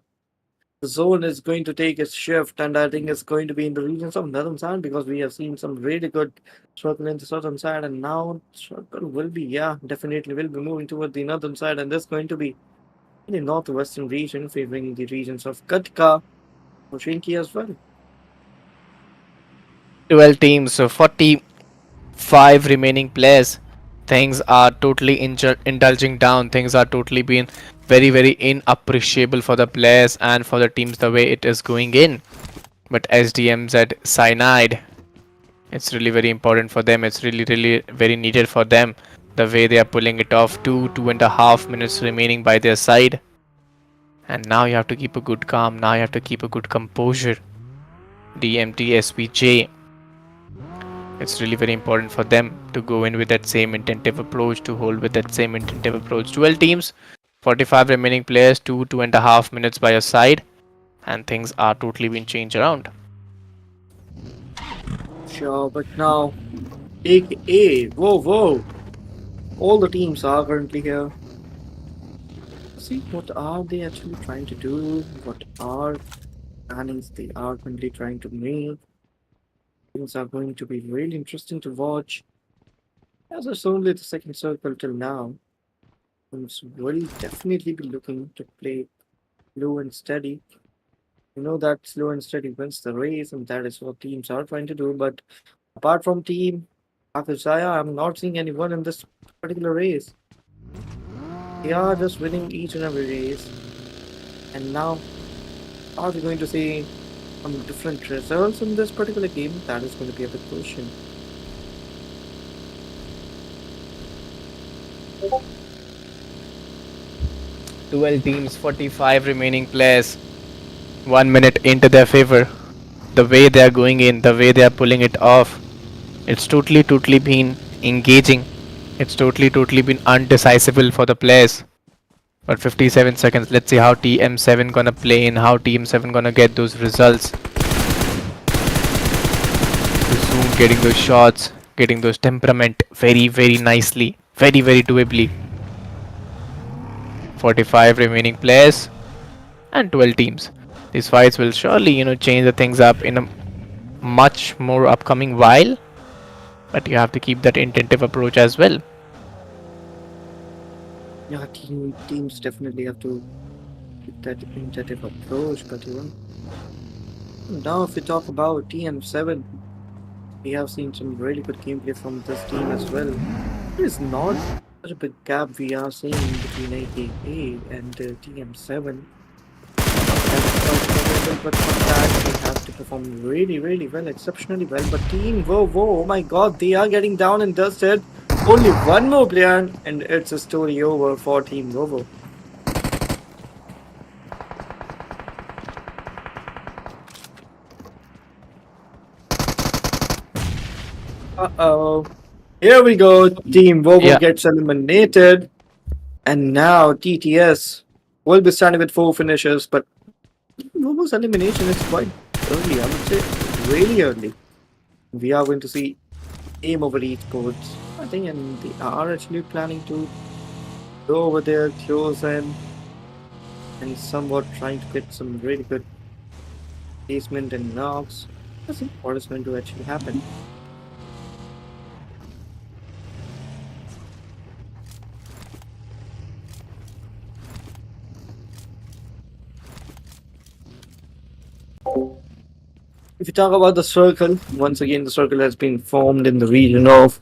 the zone is going to take its shift, and I think it's going to be in the regions of northern side because we have seen some really good struggle in the southern side, and now struggle will be, yeah, definitely will be moving toward the northern side, and this going to be in the northwestern region, favoring the regions of Katka, Pochinki as well. 12 teams, so 45 remaining players. Things are totally indulging down. Things are totally being very, very inappreciable for the players and for the teams the way it is going in. But SDMZ Cyanide, it's really very important for them. It's really, really very needed for them. The way they are pulling it off, 2.5 minutes remaining by their side. And now you have to keep a good calm. Now you have to keep a good composure. DMTSPJ, it's really very important for them to go in with that same intentive approach, to hold with that same intentive approach. 12 teams, 45 remaining players, 2.5 minutes by your side, and things are totally being changed around. Sure, but now, AKA, whoa, whoa. All the teams are currently here. See, what are they actually trying to do? What are plannings they are currently trying to make? Things are going to be really interesting to watch. As it's only the second circle till now, teams will definitely be looking to play slow and steady. You know that slow and steady wins the race, and that is what teams are trying to do. But apart from team Akazaya, I'm not seeing anyone in this particular race. They are just winning each and every race. And now, are we going to see some different results in this particular game? That is going to be a big question. 12 teams, 45 remaining players, 1 minute into their favor. The way they are going in, the way they are pulling it off, it's totally been engaging. It's totally been undecisible for the players. But 57 seconds, let's see how TM7 gonna play in, how TM7 gonna get those results. Zoom getting those shots, getting those temperament very nicely, very doably. 45 remaining players and 12 teams. These fights will surely, change the things up in a much more upcoming while, but you have to keep that intentive approach as well. Yeah, teams definitely have to keep that initiative approach, but now if we talk about TM7, we have seen some really good gameplay from this team as well. There is not such a big gap we are seeing between AKA and TM7. That's quite favorable, but for that they have to perform really well, exceptionally well. But team, whoa, oh my god, they are getting down and dusted. Only one more player, and it's a story over for Team Vovo. Uh-oh. Here we go. Team Vovo Yeah, gets eliminated. And now TTS will be standing with 4 finishes, but Vovo's elimination is quite early, I would say really early. We are going to see aim over esports, I think, and they are actually planning to go over there, close and somewhat trying to get some really good placement and knocks. Let's see what is going to actually happen. If you talk about the circle, once again the circle has been formed in the region of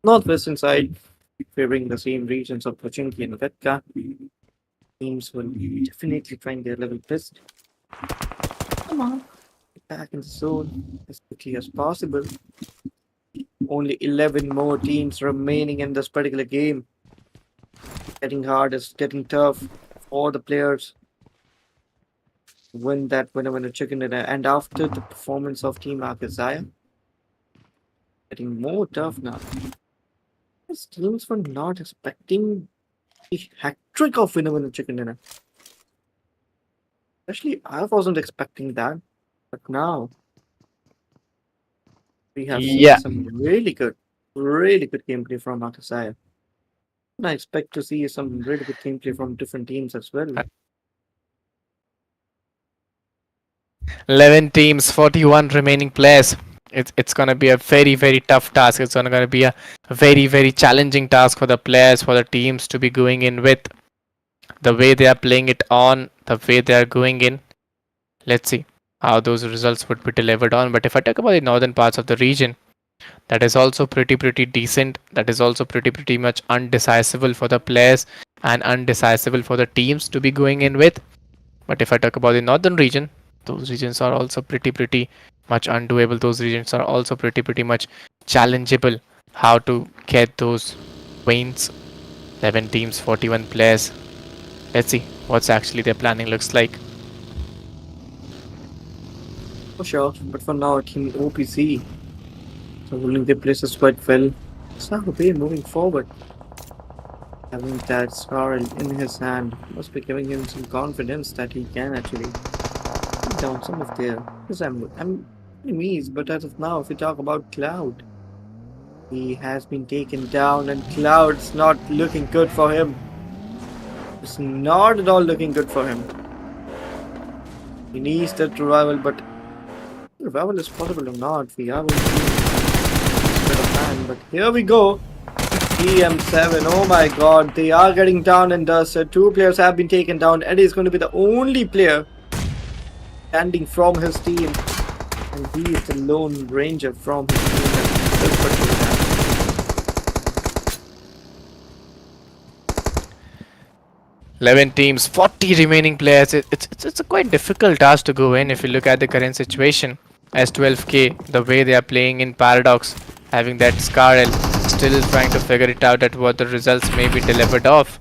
northwestern side, favoring the same regions of Pochinki and Vetka. Teams will definitely trying their level best. Come on, get back in the zone as quickly as possible. Only 11 more teams remaining in this particular game. Getting hard, it's getting tough for the players. Win that winner chicken dinner. And after the performance of Team Akazaya, getting more tough now. These teams were not expecting a hat trick of winner chicken dinner. Especially, I wasn't expecting that. But now we have seen yeah. some really good gameplay from Akazaya. And I expect to see some really good gameplay from different teams as well. 11 teams, 41 remaining players. It's gonna be a very tough task. It's gonna be a very challenging task for the players, for the teams to be going in with the way they are playing it on, the way they are going in. Let's see how those results would be delivered on. But if I talk about the northern parts of the region, that is also pretty decent. That is also pretty much undecisible for the players and undecisible for the teams to be going in with. But if I talk about the northern region, those regions are also pretty much undoable. Those regions are also pretty much challengeable. How to get those wins? 11 teams, 41 players. Let's see what's actually their planning looks like. For sure, but for now, Team OPC so holding their places quite well. Sahobe moving forward, having that scar in his hand must be giving him some confidence that he can actually take down some of their enemies. But as of now, if we talk about Cloud, he has been taken down, and Cloud's not looking good for him. It's not at all looking good for him. He needs that revival, but revival is possible or not. We haven't seen a bit of time, but here we go. EM7, oh my god, they are getting down and dusted. Two players have been taken down. Eddie is going to be the only player standing from his team, and he is the lone ranger from his team at this particular time. 11 teams, 40 remaining players. It's a quite difficult task to go in if you look at the current situation. S12K, the way they are playing in Paradox, having that Scarl, still trying to figure it out at what the results may be delivered off.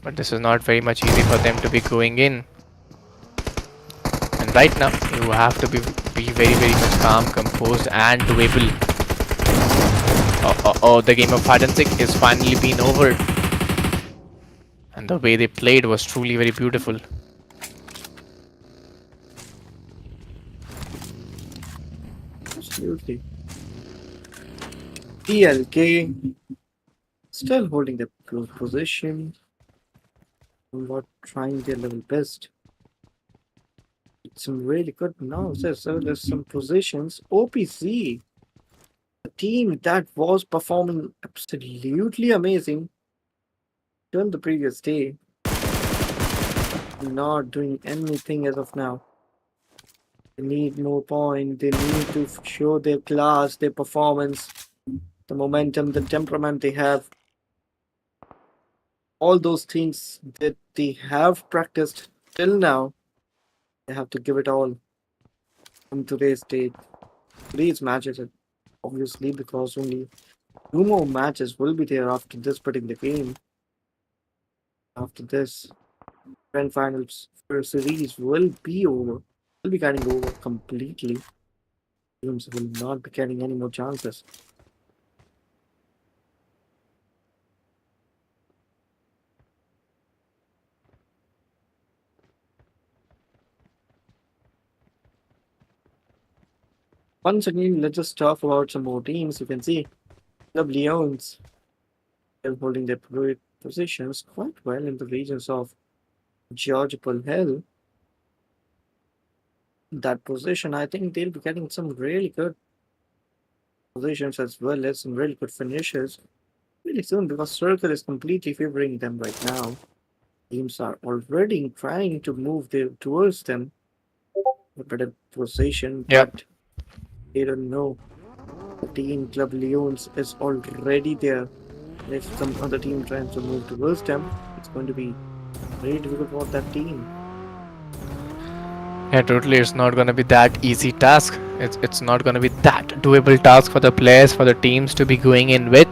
But this is not very much easy for them to be going in. And right now, you have to be very much calm, composed, and doable. Oh, the game of hide and seek is finally been over. And the way they played was truly very beautiful. Absolutely. TLK still holding the close position, somewhat trying their level best. It's some really good now. So there's some positions. OPC, the team that was performing absolutely amazing till the previous day, not doing anything as of now. They need more point. They need to show their class, their performance, the momentum, the temperament they have. All those things that they have practiced till now, they have to give it all in today's date. Today's matches, obviously, because only two more matches will be there after this particular game. After this, grand finals for series will be over. Will be getting over completely. Teams will not be getting any more chances. Once again, let's just talk about some more teams. You can see the Leons still holding their positions quite well in the regions of George Hill. That position, I think they'll be getting some really good positions as well as some really good finishes really soon because Circle is completely favoring them right now. Teams are already trying to move towards them a better position, Yep. but they don't know. The team Club Leons is already there. And if some other team tries to move towards them, it's going to be very difficult for that team. Yeah, totally. It's not gonna be that easy task. It's not gonna be that doable task for the players, for the teams to be going in with.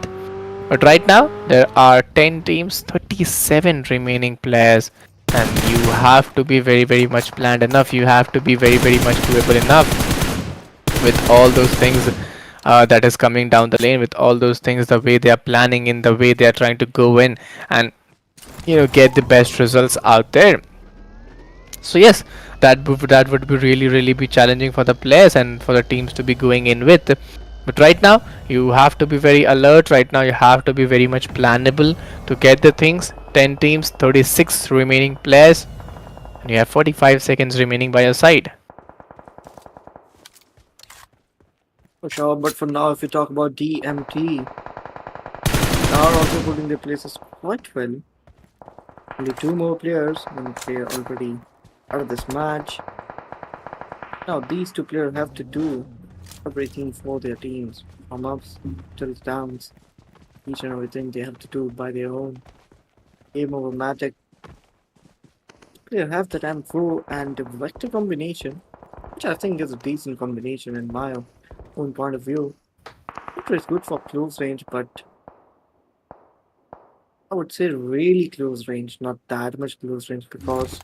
But right now, there are 10 teams, 37 remaining players, and you have to be very much planned enough. You have to be very much doable enough with all those things that is coming down the lane, with all those things, the way they are planning in, the way they are trying to go in and get the best results out there. So yes, that would be really be challenging for the players and for the teams to be going in with. But right now, you have to be very alert. Right now, you have to be very much plannable to get the things. 10 teams, 36 remaining players, and you have 45 seconds remaining by your side. For sure, but for now, if we talk about DMT, they are also holding their places quite well. Only two more players, and they are already out of this match. Now these two players have to do everything for their teams, from ups to downs, each and everything they have to do by their own. Game over magic. Player have the M4 and the vector combination, which I think is a decent combination in my own point of view. Vector is good for close range, but I would say really close range, not that much close range, because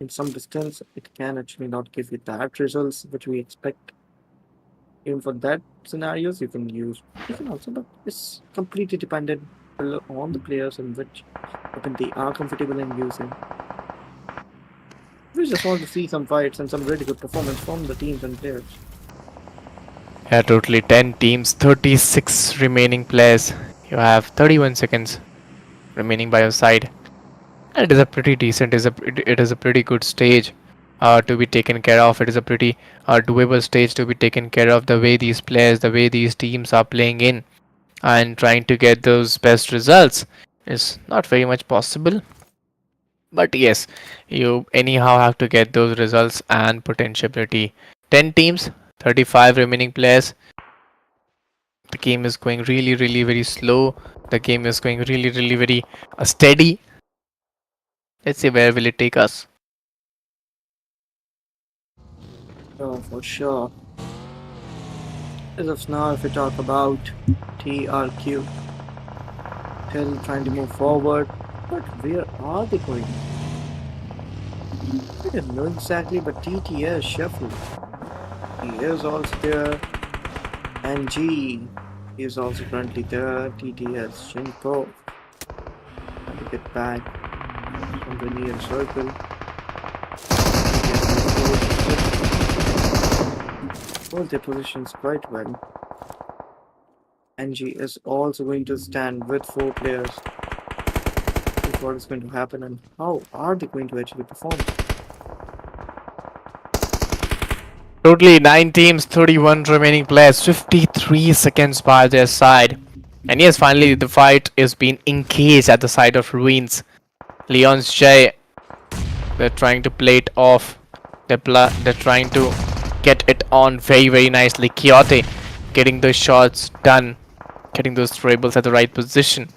in some distance it can actually not give you that results which we expect. Even for that scenarios you can also, but it's completely dependent on the players and which weapon they are comfortable in using. We just want to see some fights and some really good performance from the teams and players. Yeah, totally 10 teams, 36 remaining players. You have 31 seconds remaining by your side. And it is a pretty decent, it is a pretty good stage to be taken care of. It is a pretty doable stage to be taken care of, the way these players, the way these teams are playing in and trying to get those best results is not very much possible. But yes, you anyhow have to get those results and potentiality. 10 teams, 35 remaining players. The game is going really, really very slow. The game is going really, really very steady. Let's see where will it take us. Oh, for sure. As of now, if we talk about TRQ, still trying to move forward, but where are they going? I don't know exactly, but TTS Shuffle. He is also there. NG is also currently there. TTS Shinko. Trying to get back from the near circle. Hold their positions quite well. NG is also going to stand with 4 players. What is going to happen and how are they going to actually perform? Totally 9 teams, 31 remaining players, 53 seconds by their side. And yes, finally the fight is being engaged at the side of ruins. Leon's J, they're trying to play it off. They're trying to get it on very, very nicely. Quixote getting those shots done, getting those throwables at the right position.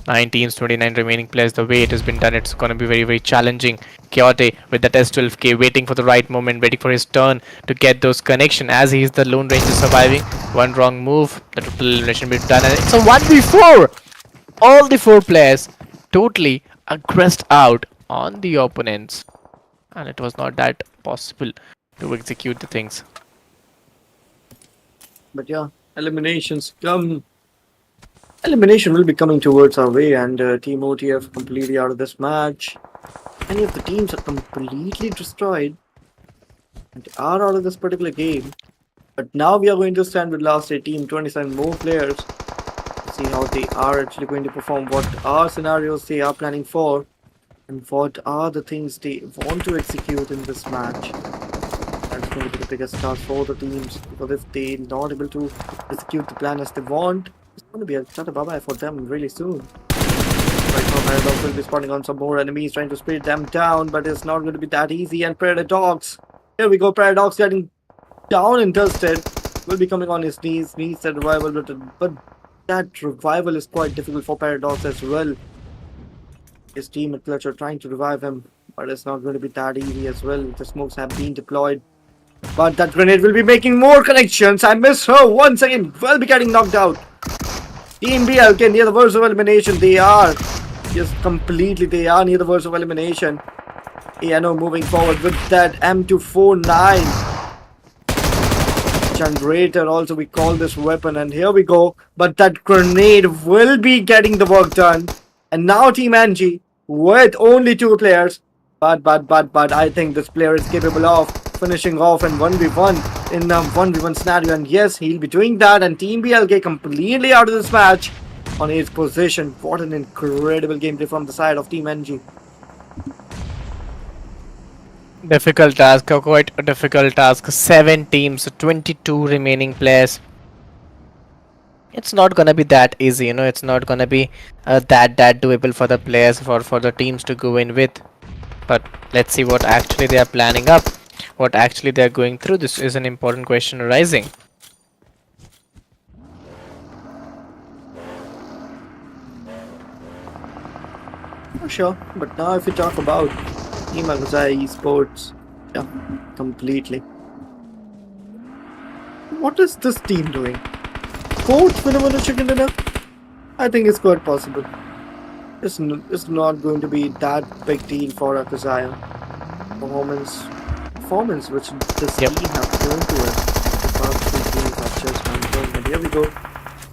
9 teams, 29 remaining players. The way it has been done, it's going to be very, very challenging. Quixote with that S12K waiting for the right moment, waiting for his turn to get those connection as he is the Lone Ranger surviving. One wrong move, the total elimination will be done, and it's a 1v4. All the 4 players totally aggressed out on the opponents, and it was not that possible to execute the things. But yeah, eliminations come. Elimination will be coming towards our way, and Team OTF completely out of this match. Any of the teams are completely destroyed and are out of this particular game. But now we are going to stand with last 18, 27 more players to see how they are actually going to perform, what are scenarios they are planning for, and what are the things they want to execute in this match. That's going to be the biggest task for the teams, because if they're not able to execute the plan as they want, it's going to be a tata bye-bye for them really soon. Right now, Paradox will be spawning on some more enemies, trying to split them down, but it's not going to be that easy. And Paradox, here we go, Paradox getting down and dusted, will be coming on his knees, needs that revival, but that revival is quite difficult for Paradox as well. His team and Clutch are trying to revive him, but it's not going to be that easy as well. The smokes have been deployed, but that grenade will be making more connections. I miss her once again, will be getting knocked out. Team BLK near the verge of elimination. They are just completely, they are near the verge of elimination. ANO moving forward with that M249 generator, also we call this weapon, and here we go. But that grenade will be getting the work done. And now Team NG with only 2 players. But I think this player is capable of finishing off in 1v1 in a 1v1 scenario. And yes, he'll be doing that. And Team BLK completely out of this match on his position. What an incredible gameplay from the side of Team NG. Difficult task, quite a difficult task. 7 teams, 22 remaining players. It's not gonna be that easy, it's not gonna be that doable for the players, for the teams to go in with. But let's see what actually they are planning up. what actually they're going through. This is an important question arising. For sure. But now, if you talk about Team Akazai Esports, yeah, completely. What is this team doing? Fourth winner chicken dinner? I think it's quite possible. It's not going to be that big deal for Akazaya. Performance which this Yep. team have shown to us. The past three games have just confirmed. But here we go.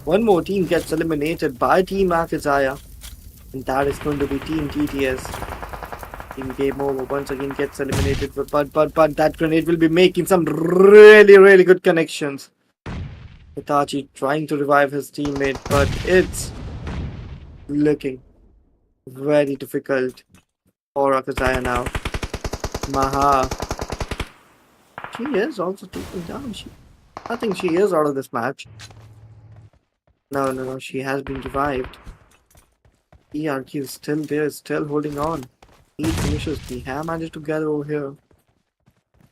One more team gets eliminated by Team Akazaya. And that is going to be Team TTS. Team Game Over once again gets eliminated. But that grenade will be making some really good connections. Hitachi trying to revive his teammate, but it's looking very difficult for Akazaya now. Maha. She is also taken down. I think she is out of this match. No. She has been revived. ERQ is still there, still holding on. 8 finishes we have managed to gather over here.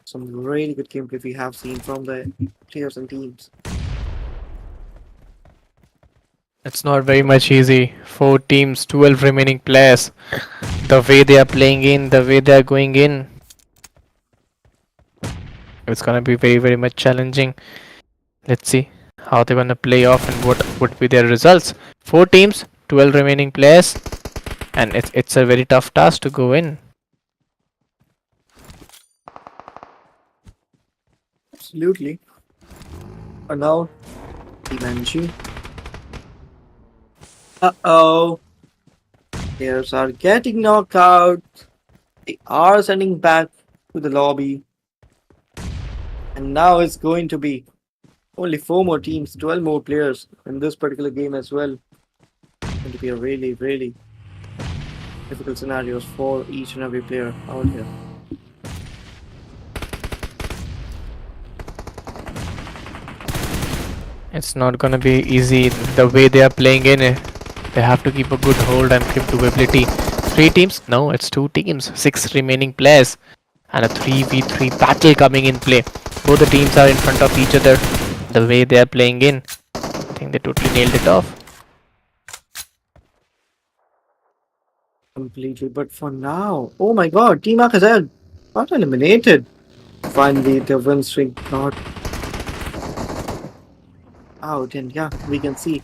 Some really good gameplay we have seen from the players and teams. It's not very much easy. 4 teams, 12 remaining players. The way they are playing in, the way they are going in, it's gonna be very much challenging. Let's see how they're gonna play off and what would be their results. 4 teams, 12 remaining players, and it's a very tough task to go in. Absolutely. And now, Team NG. Uh-oh. Players are getting knocked out. They are sending back to the lobby. And now it's going to be only 4 more teams, 12 more players in this particular game as well. It's going to be a really difficult scenarios for each and every player out here. It's not gonna be easy the way they are playing in. They have to keep a good hold and keep durability. 3 teams? No, it's 2 teams. 6 remaining players. And a 3v3 battle coming in play. Both the teams are in front of each other. The way they are playing in, I think they totally nailed it off. Completely, but for now, oh my god, Team Akazaya got eliminated. Finally, the win streak got out, and yeah, we can see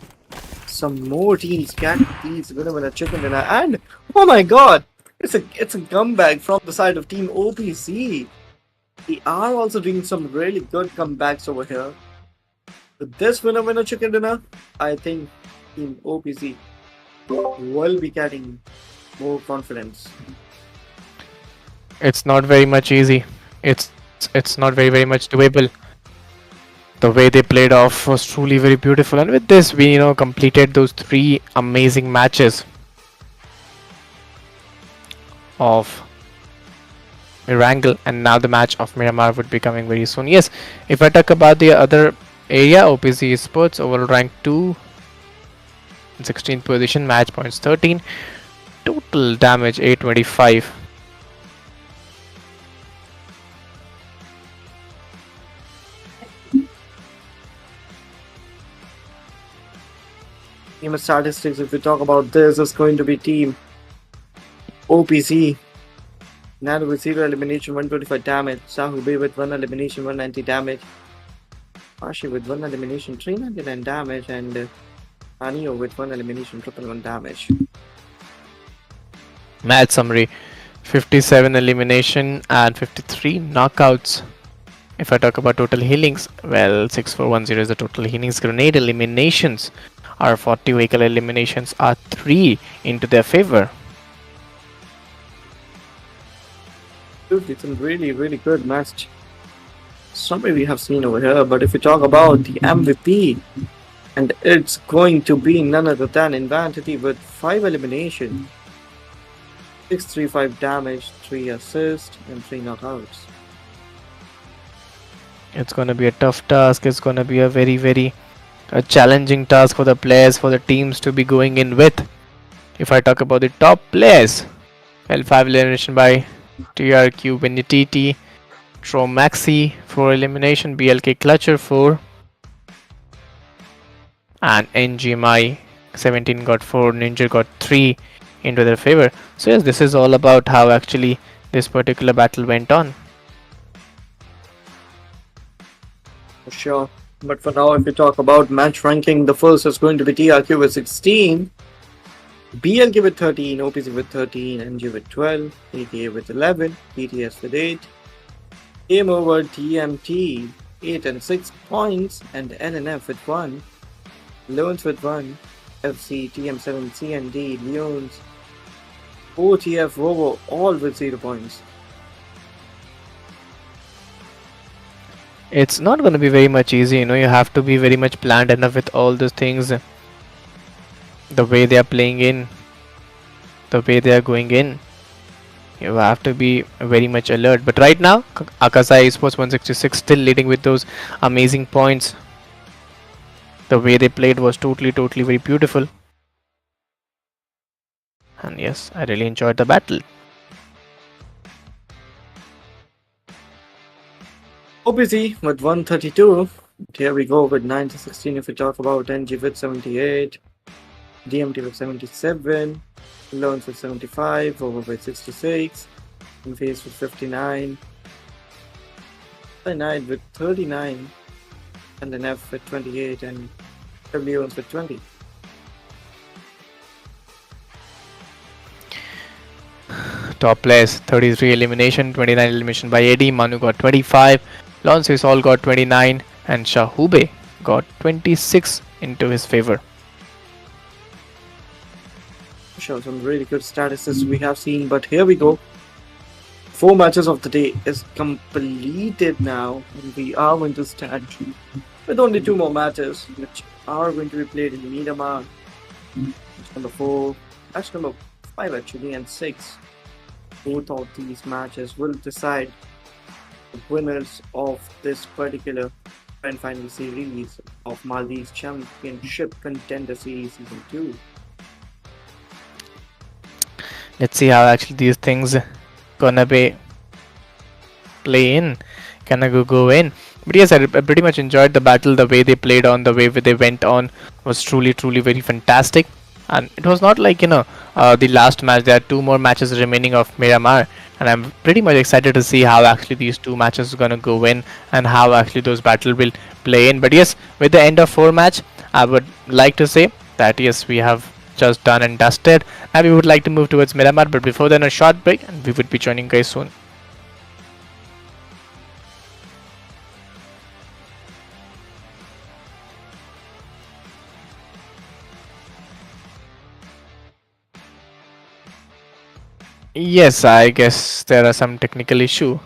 some more teams get these winner chicken dinner, and oh my god, it's a comeback from the side of Team OPC. They are also doing some really good comebacks over here. With this winner chicken dinner, I think Team OPC will be getting more confidence. It's not very much easy. It's not very much doable. The way they played off was truly very beautiful, and with this we completed those 3 amazing matches of Mirangle, and now the match of Miramar would be coming very soon. Yes, if I talk about the other area, OPC Esports overall rank 2 in 16th position, match points 13, total damage 825. Team statistics, if we talk about this, is going to be Team OPC. Nano with 0 elimination, 125 damage. Sahu B with 1 elimination, 190 damage. Ashi with 1 elimination, 399 damage. And Anio with 1 elimination, 111 damage. Match summary: 57 elimination and 53 knockouts. If I talk about total healings, well, 6410 is the total healings. Grenade eliminations are 40, vehicle eliminations are 3 into their favor. It's a really good match. Summary we have seen over here, but if we talk about the MVP, and it's going to be none other than Invantity with 5 elimination, 635 damage, 3 assists, and 3 knockouts. It's gonna be a tough task. It's gonna be a very a challenging task for the players, for the teams to be going in with. If I talk about the top players, well, 5 elimination by TRQ, Benititi, Tromaxi for elimination, BLK Clutcher 4, and NGMI 17 got 4, Ninja got 3 into their favor. So, yes, this is all about how actually this particular battle went on. For sure. But for now, if we talk about match ranking, the first is going to be TRQ with 16, BLK with 13, OPC with 13, NG with 12, AKA with 11, TTS with 8, Game Over TMT 8 and 6 points, and NNF with 1, Loans with 1, FC, TM7, CND, Leons, OTF, Vovo, all with 0 points. It's not going to be very much easy, you have to be very much planned enough with all those things, the way they are playing in, the way they are going in. You have to be very much alert. But right now, Akasai Esports 166 still leading with those amazing points. The way they played was totally very beautiful. And yes, I really enjoyed the battle. OPC with 132. Here we go with 9 to 16 if we talk about NG with 78, DMT with 77, Loans with 75, Over with 66, Inface with 59, Night with 39, and then F with 28, and WOs with 20. Top players 33 elimination, 29 elimination by AD, Manu got 25, Lonsis all got 29, and Shahube got 26 into his favor. Sure, some really good statuses we have seen, but here we go. 4 matches of the day is completed now, and we are going to start with only 2 more matches, which are going to be played in Miramar. Match number 4, match number 5 actually, and 6. Both of these matches will decide the winners of this particular Grand Final Series of Maldives Championship Contender Series Season 2. Let's see how actually these things gonna be play in, gonna go in. But yes, I pretty much enjoyed the battle. The way they played on, the way they went on was truly very fantastic. And it was not like the last match. There are 2 more matches remaining of Miramar, and I'm pretty much excited to see how actually these 2 matches are gonna go in and how actually those battle will play in. But yes, with the end of 4 match, I would like to say that yes, we have just done and dusted. Now we would like to move towards Miramar, but before then a short break, and we would be joining guys soon. Yes, I guess there are some technical issue,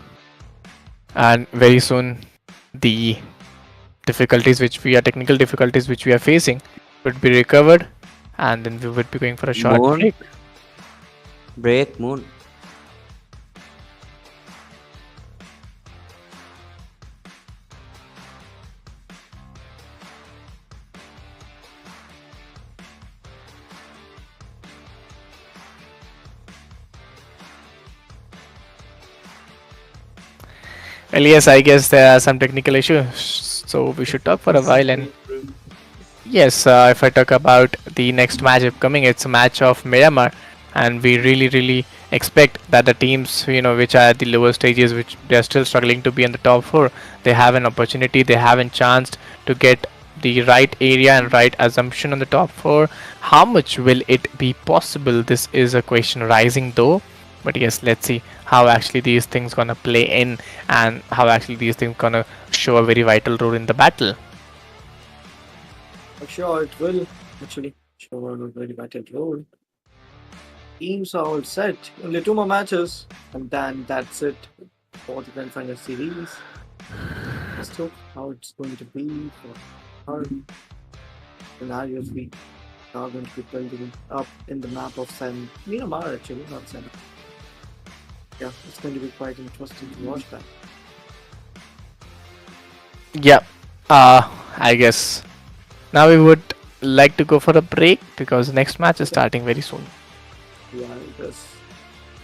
and very soon the technical difficulties which we are facing would be recovered, and then we would be going for a short Moon. break. Break Moon. Well, yes, I guess there are some technical issues, so we should talk for a while. And yes, if I talk about the next match upcoming, it's a match of Miramar, and we really expect that the teams which are at the lower stages, which they are still struggling to be in the top 4, they have an opportunity, they have a chance to get the right area and right assumption on the top 4. How much will it be possible? This is a question rising though. But yes, let's see how actually these things gonna play in, and how actually these things gonna show a very vital role in the battle. I'm sure it will actually show a very vital role. Teams are all set. Only 2 more matches, and then that's it for the Grand Final Series. Let's look how it's going to be for our scenarios we are going to be building up in the map of San Miramar, actually, not San. Yeah, it's going to be quite interesting to watch that. Yeah, I guess now we would like to go for a break because next match is starting very soon. Yeah, it is.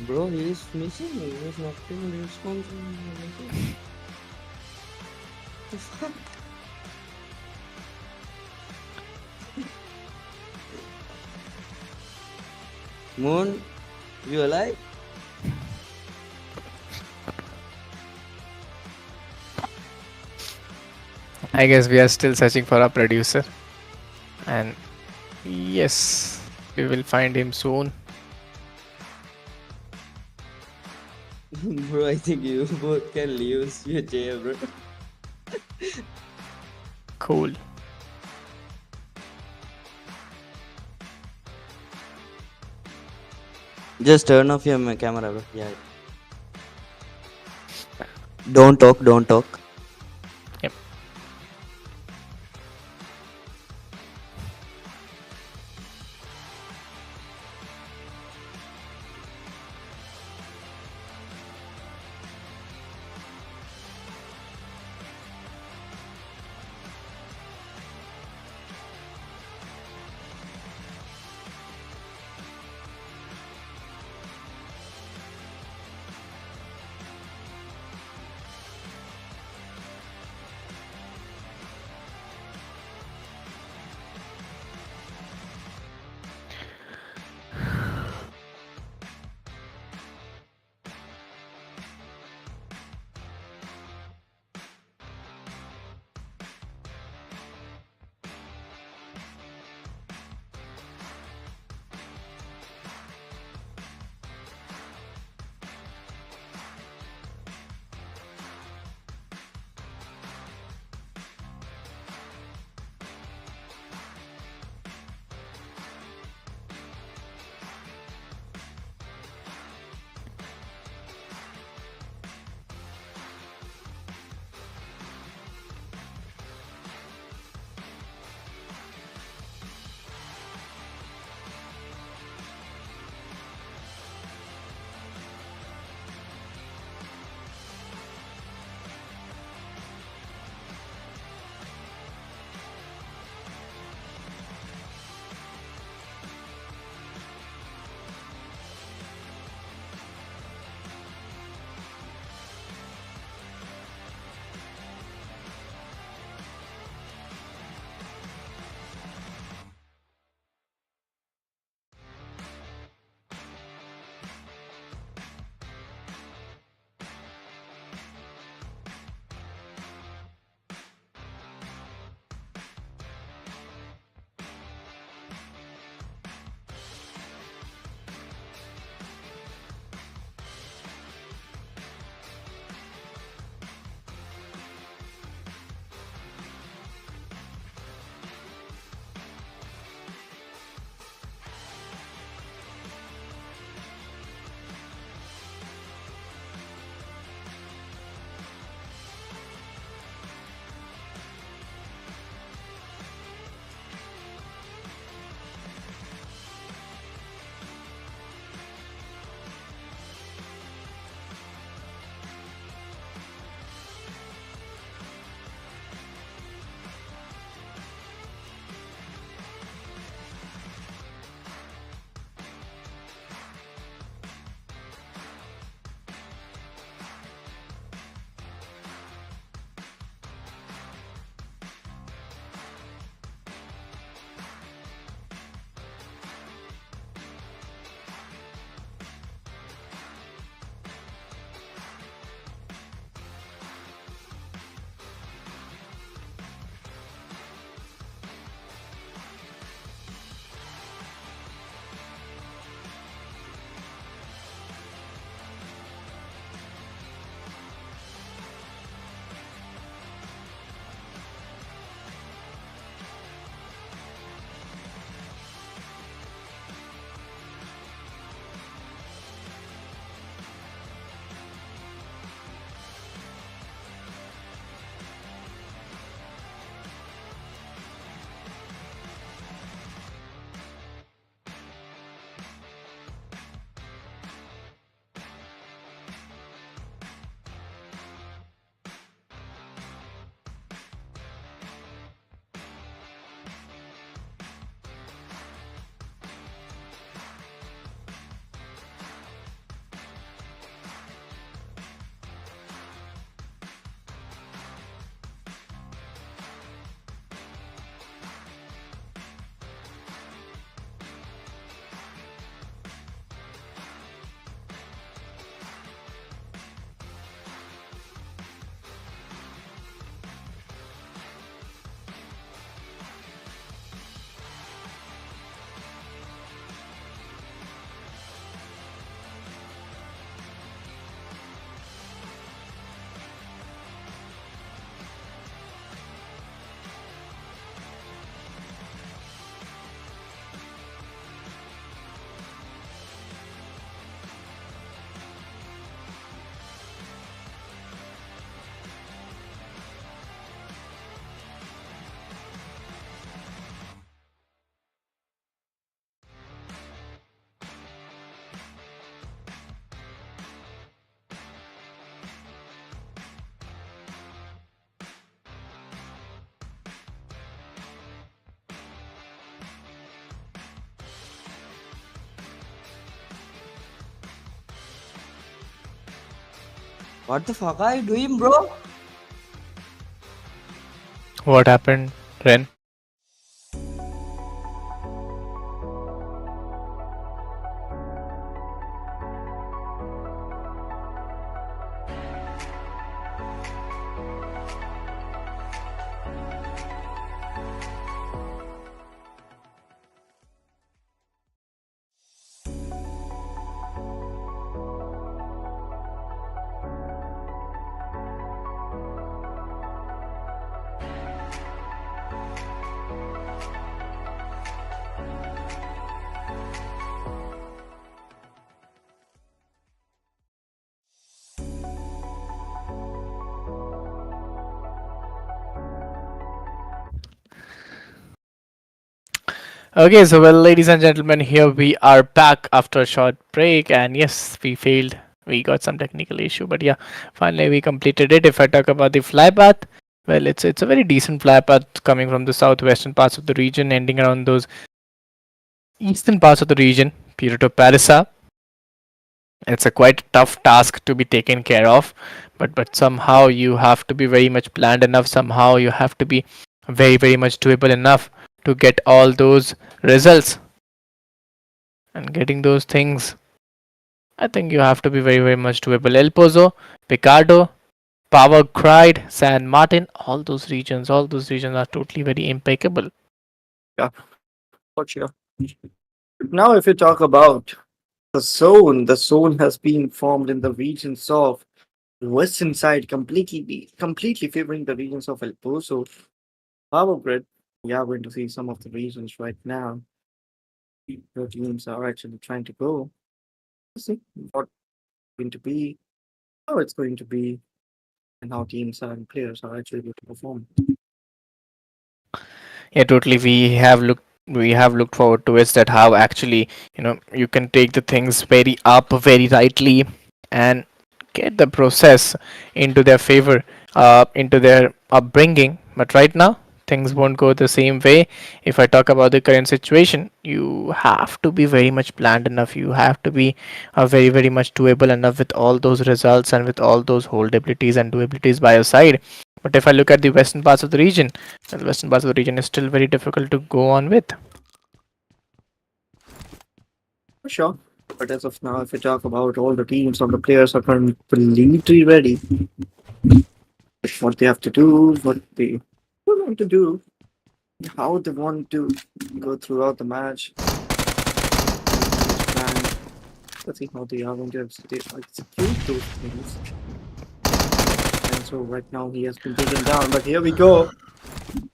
Bro, he is missing. He is not being responsible. The fuck? Moon, you alive? I guess we are still searching for a producer. And yes, we will find him soon. Bro, I think you both can leave your chair, bro. Cool. Just turn off your camera, bro. Yeah. Don't talk, don't talk. Yep. What the fuck are you doing, bro? What happened, Ren? Okay, so well, ladies and gentlemen, here we are back after a short break, and yes, we failed. We got some technical issue, but yeah, finally we completed it. If I talk about the fly path, well, it's a very decent fly path coming from the southwestern parts of the region, ending around those eastern parts of the region, Puerto Parisa. It's a quite tough task to be taken care of, but somehow you have to be very much planned enough. Somehow you have to be very much doable enough to get all those results and getting those things. I think you have to be very much doable. El Pozo, Picardo, Power Cried, San Martin, all those regions are totally very impeccable. Yeah, for sure. Now, if you talk about the zone has been formed in the regions of western side, completely favoring the regions of El Pozo. Power grid. We are going to see some of the regions right now. The teams are actually trying to go. Let's see what it's going to be, how it's going to be, and how teams and players are actually going to perform. Yeah, totally. We have looked forward to it that how actually you can take the things very up, very rightly, and get the process into their favor, into their upbringing. But right now, things won't go the same way. If I talk about the current situation, you have to be very much planned enough. You have to be very much doable enough with all those results and with all those holdabilities and doabilities by your side. But if I look at the western parts of the region, the western parts of the region is still very difficult to go on with. For sure. But as of now, if we talk about all the teams, all the players are completely ready. What they have to do, what they want to do, how they want to go throughout the match. Each plan. Let's see how they are going to execute those things. And so right now he has been taken down, but here we go.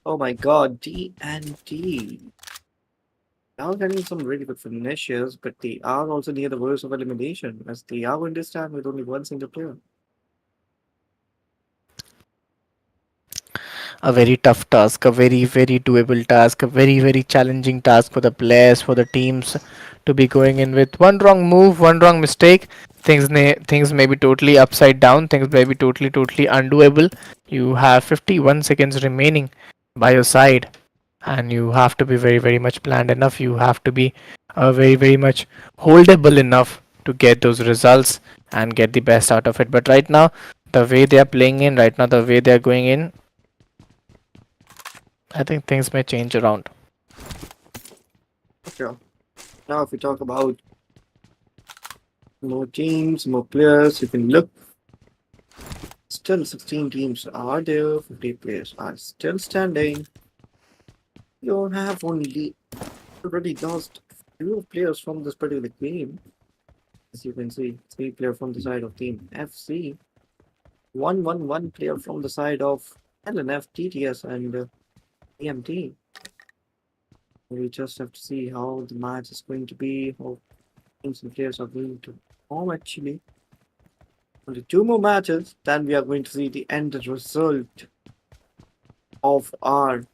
Oh my god, D and D. They are getting some really good finishes, but they are also near the verge of elimination as they are going to stand with only one single player. A very tough task, a very doable task, a very challenging task for the players, for the teams to be going in with one wrong move, one wrong mistake. Things may be totally upside down. Things may be totally undoable. You have 51 seconds remaining by your side, and you have to be very much planned enough. You have to be very much holdable enough to get those results and get the best out of it. But right now, the way they are playing in, right now the way they are going in, I think things may change around. Sure. Now, if we talk about more teams, more players, you can look. Still, 16 teams are there, 50 players are still standing. You have only already lost few players from this particular game. As you can see, 3 players from the side of Team FC, one player from the side of LNF, TTS, and EMT. We just have to see how the match is going to be, how teams and players are going to perform actually. Only 2 more matches, then we are going to see the end result of our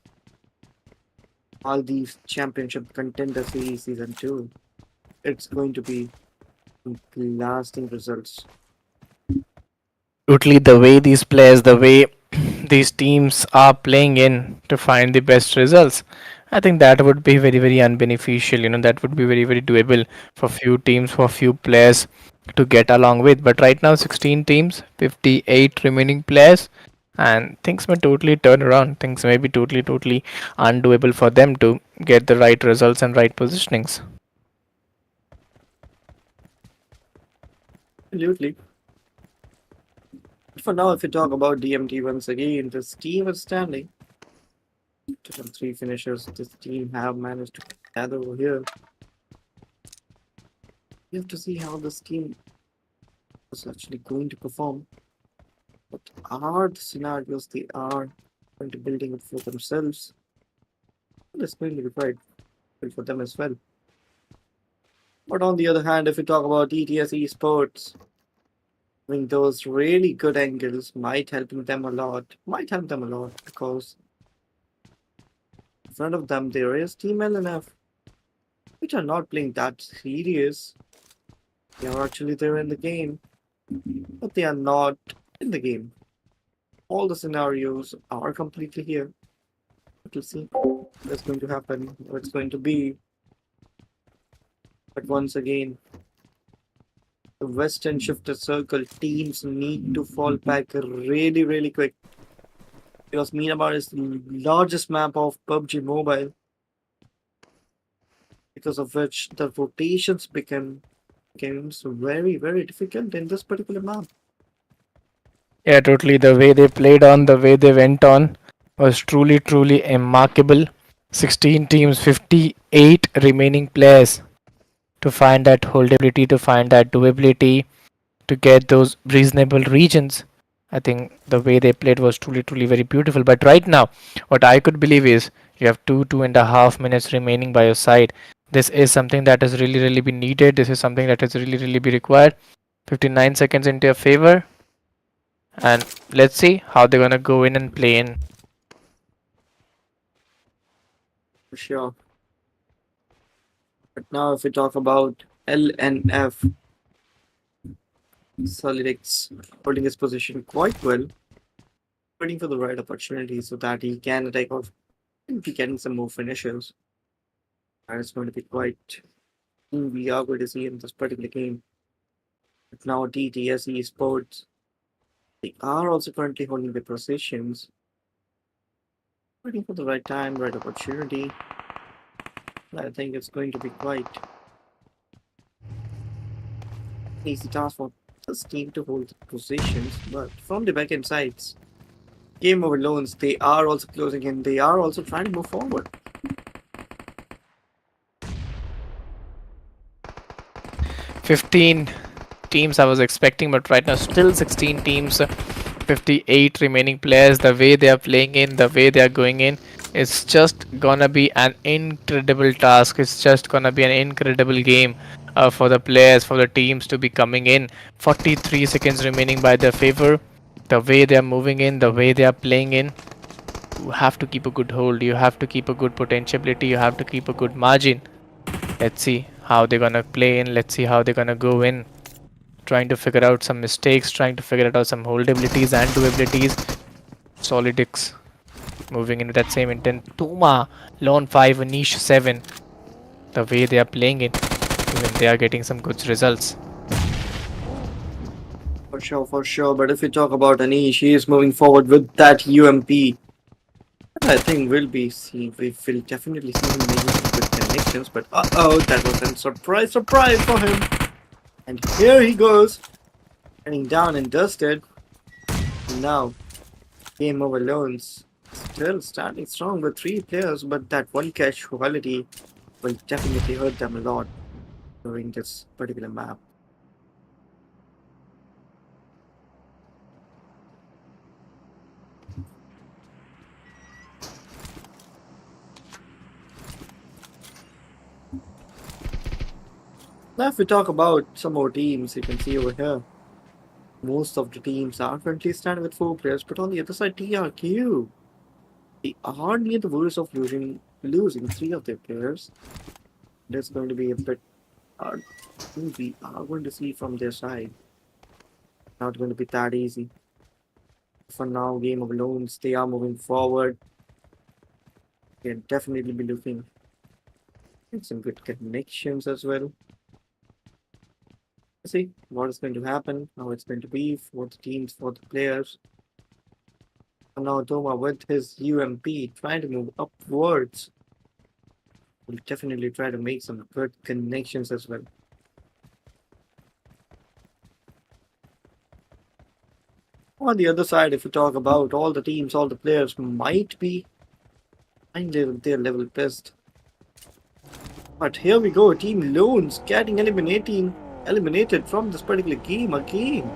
Maldives Championship Contender Series Season 2. It's going to be lasting results. Totally, the way these players, the way these teams are playing in to find the best results, I think that would be very unbeneficial. That would be very doable for few teams, for few players. to get along with. But right now, 16 teams, 58 remaining players, and things may totally turn around. Things may be totally undoable for them to get the right results and right positionings. Absolutely. For now, if we talk about DMT once again, this team is standing to some three finishers this team have managed to gather over here. We have to see how this team is actually going to perform. What are the scenarios they are going to building it for themselves? It's going to be quite good for them as well. But on the other hand, if we talk about ETS esports, having those really good angles might helping them a lot. Might help them a lot because in front of them there is Team LNF, which are not playing that serious. They are actually there in the game, but they are not in the game. All the scenarios are completely here. But we'll see what's going to happen, what's going to be. But once again, the Western shifted circle teams need to fall back really, really quick because Miramar is the largest map of PUBG Mobile, because of which the rotations becomes very, very difficult in this particular map. Yeah, totally. The way they played on, the way they went on was truly remarkable. 16 teams, 58 remaining players to find that holdability, to find that doability, to get those reasonable regions. I think the way they played was truly very beautiful. But right now, what I could believe is you have 2.5 minutes remaining by your side. This is something that has really been needed. This is something that has really be required. 59 seconds into your favor, and let's see how they're gonna go in and play in. For sure. But now, if we talk about LNF, Solidix holding his position quite well, waiting for the right opportunity so that he can attack off and be getting some more finishes. And it's going to be quite we are going to see in this particular game. But now TTS Esports, they are also currently holding their positions, waiting for the right time, right opportunity. I think it's going to be quite easy task for this team to hold the positions, but from the back end sides, game over loans, they are also closing in. They are also trying to move forward. 15 teams I was expecting, but right now still 16 teams, 58 remaining players. The way they are playing in, the way they are going in, it's just gonna be an incredible task. It's just gonna be an incredible game for the players, for the teams to be coming in. 43 seconds remaining by their favor. The way they are moving in, the way they are playing in, you have to keep a good hold. You have to keep a good potentiality. You have to keep a good margin. Let's see how they're gonna play in. Let's see how they're gonna go in. Trying to figure out some mistakes, trying to figure out some holdabilities and doabilities. Solidix moving into that same intent. Tuma, Lone 5, Niche 7. The way they are playing it, even they are getting some good results. For sure, for sure. But if we talk about Anish, he is moving forward with that UMP. I think we'll definitely see him making some good connections. But oh, that was a surprise for him. And here he goes, getting down and dusted. Now, game over loans. Still starting strong with three players, but that one casualty will definitely hurt them a lot during this particular map. Now, if we talk about some more teams, you can see over here, most of the teams are currently standing with four players, but on the other side, TRQ, they are near the worst of losing three of their players. That's going to be a bit hard. We are going to see from their side. Not going to be that easy. For now, game of loans, they are moving forward. They'll definitely be looking at some good connections as well. See what is going to happen, how it's going to be for the teams, for the players. And now Doma with his UMP trying to move upwards will definitely try to make some good connections as well. On the other side, if we talk about all the teams, all the players might be trying their level best. But here we go, Team Loans getting eliminated from this particular game again.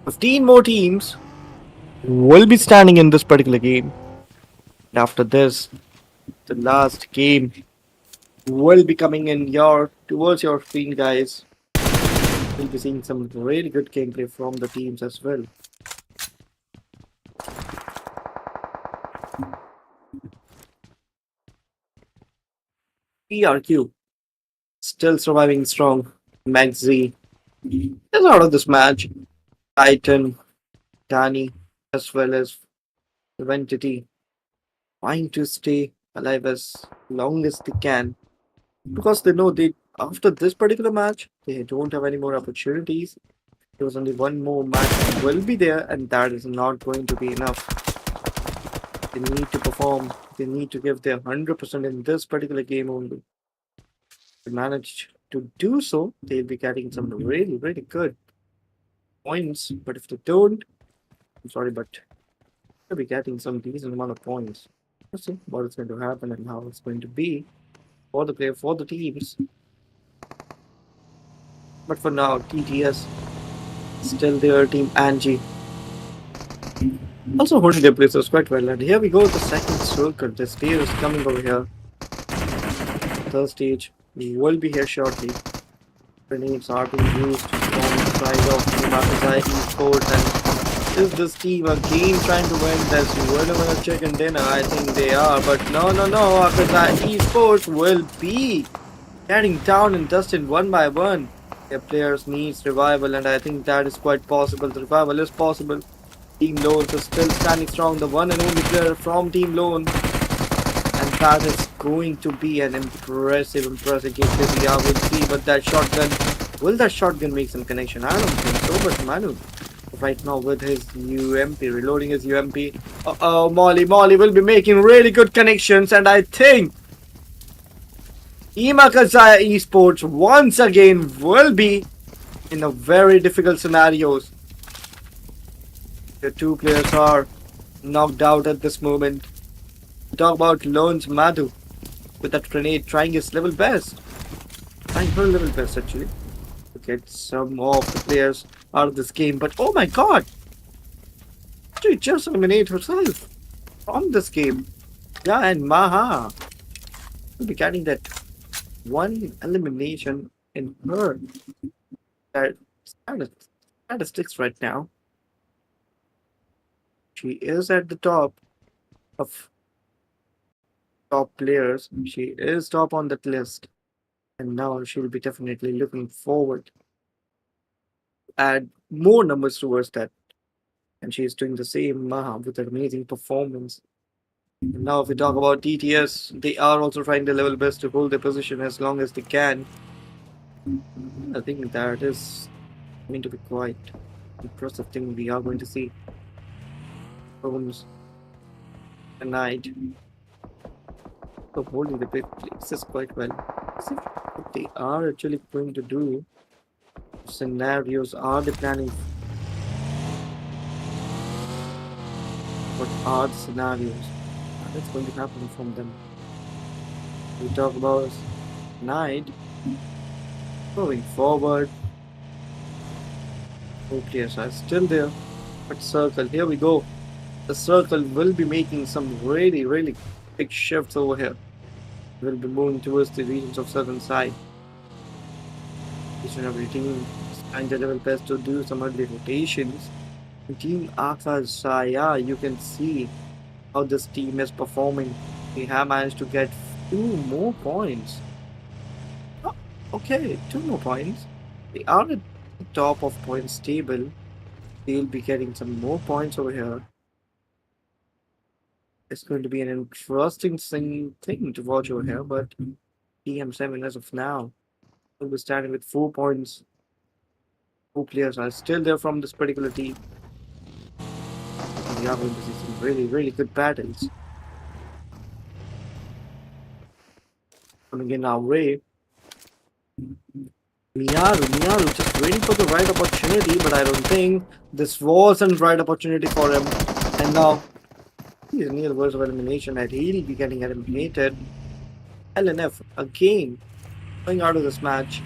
15 more teams will be standing in this particular game. And after this, the last game will be coming in towards your screen, guys. We'll be seeing some really good gameplay from the teams as well. PRQ still surviving strong. Max Z is out of this match. Titan, Danny, as well as Entity trying to stay alive as long as they can because they know they after this particular match they don't have any more opportunities. There was only one more match will be there, and that is not going to be enough. They need to perform. They need to give their 100% in this particular game only. If they manage to do so, they'll be getting some really, really good points. But if they don't, I'm sorry, but they'll be getting some decent amount of points. Let's see what is going to happen and how it's going to be for the player, for the teams. But for now, TTS still there, Team Angie. Also holding their places quite well. And here we go, the second circle. The spear is coming over here. Third stage will be here shortly. Grenades are being used from the side of Makazai Esports. And is this team again trying to win this winner chicken dinner? I think they are. But no. Makazai Esports will be getting down and dusted one by one. Their players needs revival, and I think that is quite possible. The revival is possible. Team Loans is still standing strong, the one and only player from Team Loan. And that is going to be an impressive gameplay we are will see. But that shotgun, will that shotgun make some connection? I don't think so, but Manu right now with his UMP, reloading his UMP. Molly will be making really good connections, and I think Imakazaya Esports once again will be in a very difficult scenarios. The two players are knocked out at this moment. Talk about Loans Madhu with that grenade trying his level best. Trying her level best actually. To get some of the players out of this game. But oh my god! She just eliminated herself from this game. Yeah, and Maha will be getting that one elimination in her statistics right now. She is at the top of top players. She is top on that list. And now she'll be definitely looking forward to add more numbers towards that. And she's doing the same with an amazing performance. And now if we talk about TTS, they are also trying their level best to hold their position as long as they can. I think that is going to be quite impressive thing we are going to see. Homes tonight. So holding the big places quite well. See what they are actually going to do. Scenarios are they planning? What are the scenarios that's going to happen from them? We talk about night moving forward. Two players are still there, but circle. Here we go. The circle will be making some really big shifts over here. We'll be moving towards the regions of southern side. Each and every team is trying their level best to do some early rotations. Team Akazaya, you can see how this team is performing. They have managed to get 2 more points. Oh, okay, 2 more points. They are at the top of points table. They'll be getting some more points over here. It's going to be an interesting thing to watch over here, but TM7 as of now will be starting with 4 points. Two players are still there from this particular team. We are going to see some really, really good battles coming in our way. Miyaru just waiting for the right opportunity, but I don't think this wasn't right opportunity for him. And now he's near the verge of elimination and he'll be getting eliminated. LNF again going out of this match.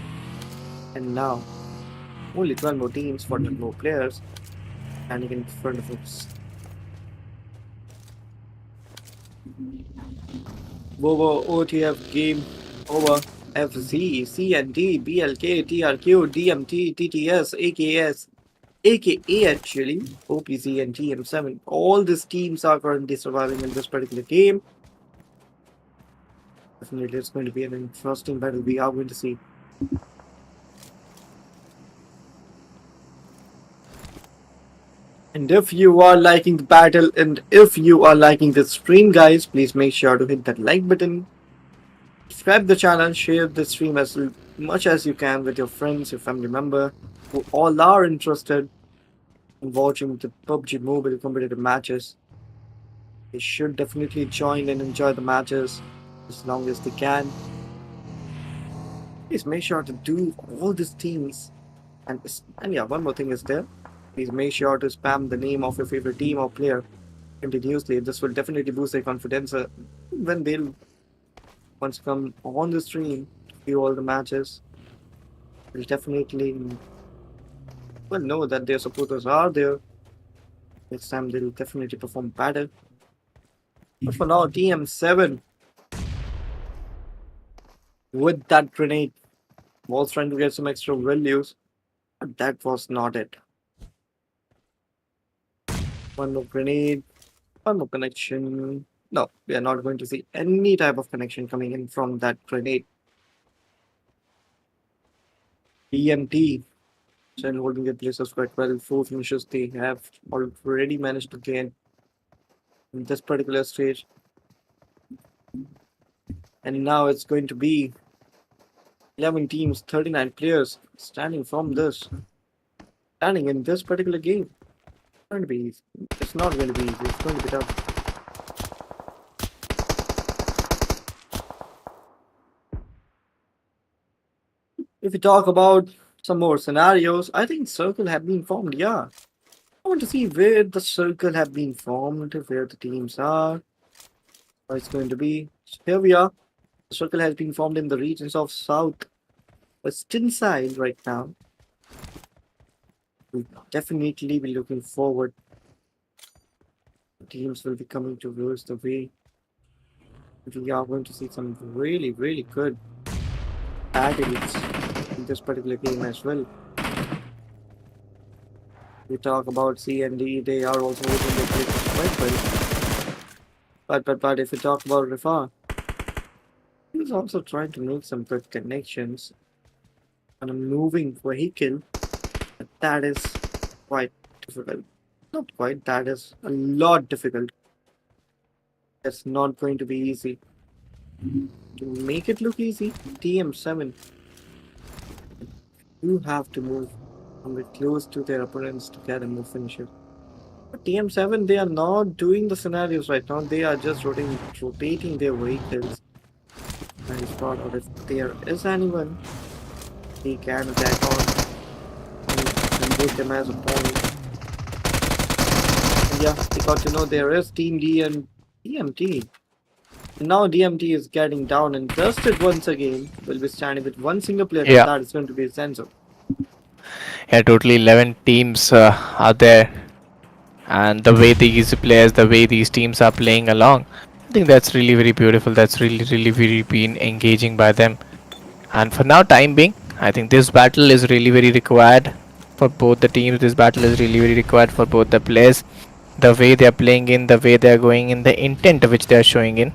And now only 12 more teams, 40 more players standing in front of us. Bobo OTF game over. FZ, CND, BLK, TRQ, DMT, TTS, AKS, AKA actually, OPZ and TM7. All these teams are currently surviving in this particular game. Definitely it's going to be an interesting battle we are going to see. And if you are liking the battle and if you are liking this stream guys, please make sure to hit that like button. Subscribe the channel, share the stream as much as you can with your friends, your family member who all are interested in watching the PUBG Mobile competitive matches. They should definitely join and enjoy the matches as long as they can. Please make sure to do all these things. And yeah, one more thing is there. Please make sure to spam the name of your favorite team or player continuously. This will definitely boost their confidence when they'll once come on the stream to view all the matches. They'll definitely well know that their supporters are there. Next time they'll definitely perform better. But for now, TM7 with that grenade was trying to get some extra values, but that was not it. One more grenade, one more connection. No, we are not going to see any type of connection coming in from that grenade. TMT still holding their places quite well. 4 finishes they have already managed to gain in this particular stage. And now it's going to be 11 teams, 39 players standing in this particular game. It's going to be easy. It's not going to be easy. It's going to be tough. If we talk about some more scenarios, I think circle have been formed. Yeah, I want to see where the circle have been formed, where the teams are. What it's going to be. So here we are. The circle has been formed in the regions of South Western side right now. We'll definitely be looking forward. The teams will be coming towards the way. We are going to see some really, really good battles in this particular game as well. We talk about C and D, they are also holding their places quite well. But if we talk about Rifa, he's also trying to make some good connections on a moving vehicle. But that is quite difficult. Not quite, that is a lot difficult. That's not going to be easy. To make it look easy, TM7, you have to move somewhere close to their opponents to get a move finisher. But TM7, they are not doing the scenarios right now. They are just rotating their vehicles. And it's part of if there is anyone, he can attack on and take them as a point. And yeah, we got to know there is Team D and DMT. Now DMT is getting down and dusted once again. Will be standing with one single player, and Yeah, that is going to be Senzo. yeah, totally 11 teams are there, and the way these players, the way these teams are playing along, I think that's really very beautiful. That's really, really very been engaging by them. And for now, time being, I think this battle is really very required for both the teams. This battle is really very required for both the players. The way they are playing in, the way they are going in, the intent which they are showing in.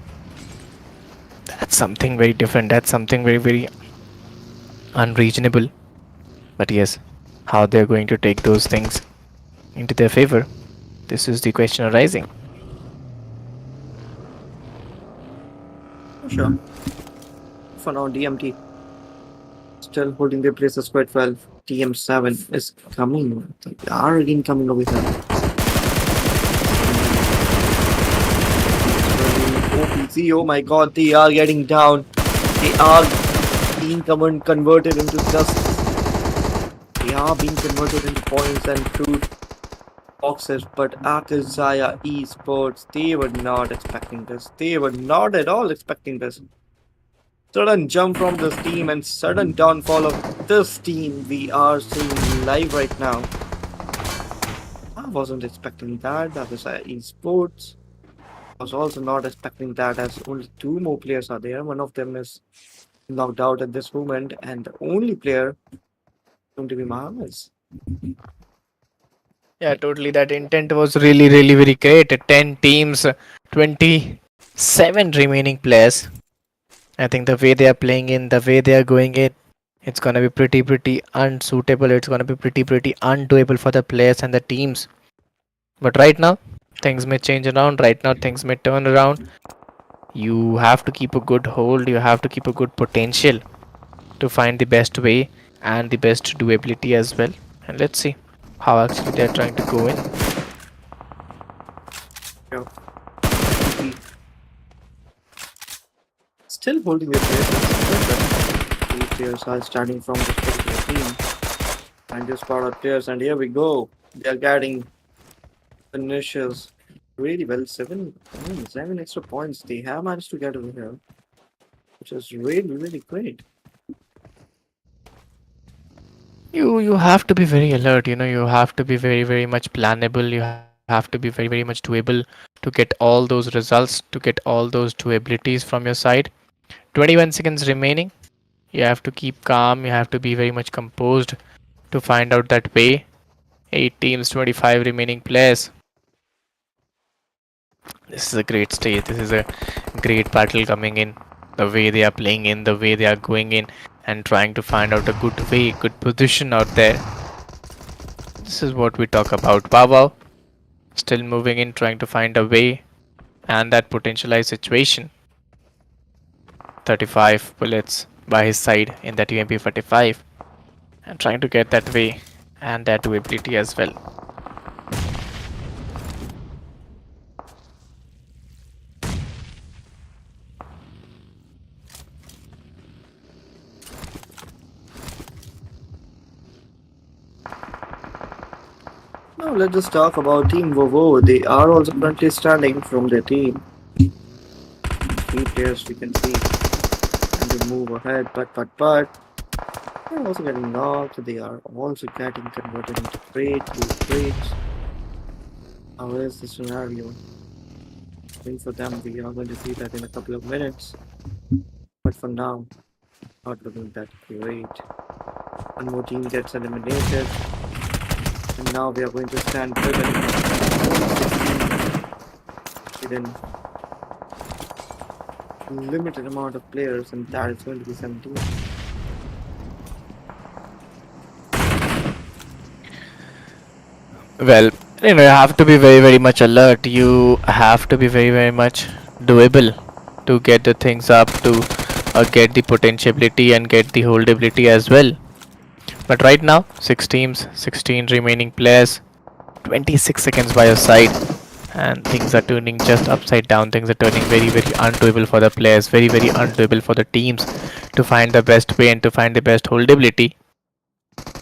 That's something very different. That's something very, very unreasonable. But yes, how they're going to take those things into their favor, this is the question arising. For sure. for now, DMT still holding their places quite well. TM7 is coming. They are again coming over here. OPC, oh my god, they are getting down. They are being converted into just. They are being converted into points and fruit boxes, but Akazaya Esports, they were not expecting this. They were not at all expecting this. Sudden jump from this team and sudden downfall of this team we are seeing live right now. I wasn't expecting that. Akazaya Esports was also not expecting that, as only two more players are there. One of them is knocked out at this moment, and the only player going to be Mahamas. Yeah, totally. That intent was really, really very great. 10 teams, 27 remaining players. I think the way they are playing in, the way they are going in, it's gonna be pretty unsuitable. It's gonna be pretty undoable for the players and the teams. But right now, things may change around. Right now, things may turn around. You have to keep a good hold. You have to keep a good potential to find the best way and the best doability as well. And let's see how actually they're trying to go in. Yeah. Still holding their places. These players are starting from this particular team. And just part of players, and here we go. They are getting finishes really well. Seven extra points they have managed to get over here, which is really great. You have to be very alert. You have to be very much plannable. You have to be very much doable to get all those results, to get all those doabilities from your side. 21 seconds remaining. You have to keep calm. You have to be very much composed to find out that way. 8 teams, 25 remaining players. This is a great stage. This is a great battle coming in. The way they are playing in, the way they are going in, and trying to find out a good way, good position out there. This is what we talk about. Wow, still moving in, trying to find a way and that potentialized situation. 35 bullets by his side in that UMP 45 and trying to get that way and that doability as well. Now let's just talk about Team Vovo. They are also currently standing from their team. 3 players we can see. And they move ahead, but they're also getting knocked. They are also getting converted into crates. How is the scenario? I think for them we are going to see that in a couple of minutes. But for now, not looking that great. One more team gets eliminated. And now we are going to stand driven within limited amount of players, and that is going to be 17. Well, you have to be very much alert. You have to be very much doable to get the things up, to get the potentiality and get the holdability as well. But right now, 6 teams, 16 remaining players, 26 seconds by your side, and things are turning just upside down. Things are turning very undoable for the players, very undoable for the teams to find the best way and to find the best holdability.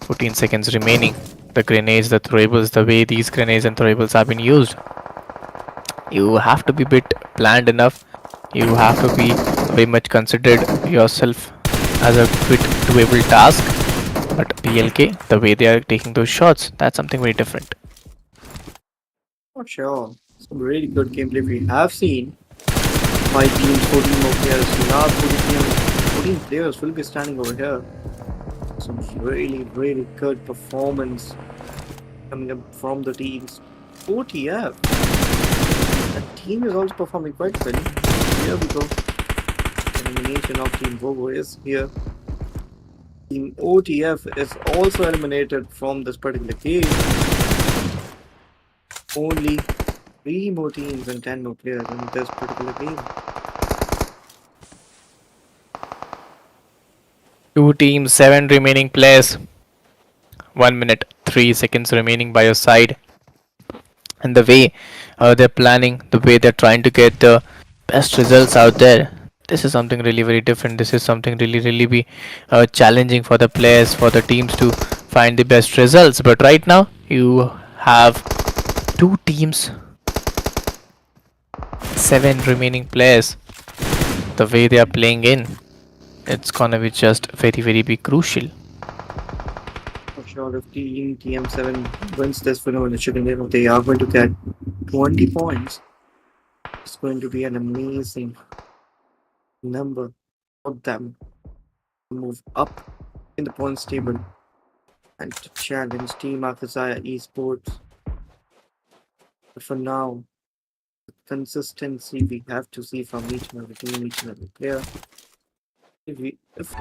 14 seconds remaining. The grenades, the throwables, the way these grenades and throwables have been used. You have to be a bit planned enough. You have to be very much considered yourself as a bit doable task. But PLK, the way they are taking those shots, that's something very different. Not sure. Some really good gameplay we have seen. 5 teams, 14 more players. Last 14 players will be standing over here. Some really good performance coming up from the teams. OTF. That team is also performing quite well. Here we go. Elimination of Team Vogo is here. Team OTF is also eliminated from this particular game. Only 3 more teams and 10 more players in this particular game. Two teams, seven remaining players. 1 minute, 3 seconds remaining by your side. And the way they're planning, the way they're trying to get the best results out there. This is something really very different. This is something really really be challenging for the players, for the teams to find the best results. But right now you have two teams, seven remaining players. The way they are playing in, it's gonna be just very very be crucial. For sure, if Team TM7 wins this winner in the chicken dinner, they are going to get 20 points. It's going to be an amazing number for them to move up in the points table and to challenge Team Akazaya Esports. But for now, the consistency we have to see from each and every team, each and every player. If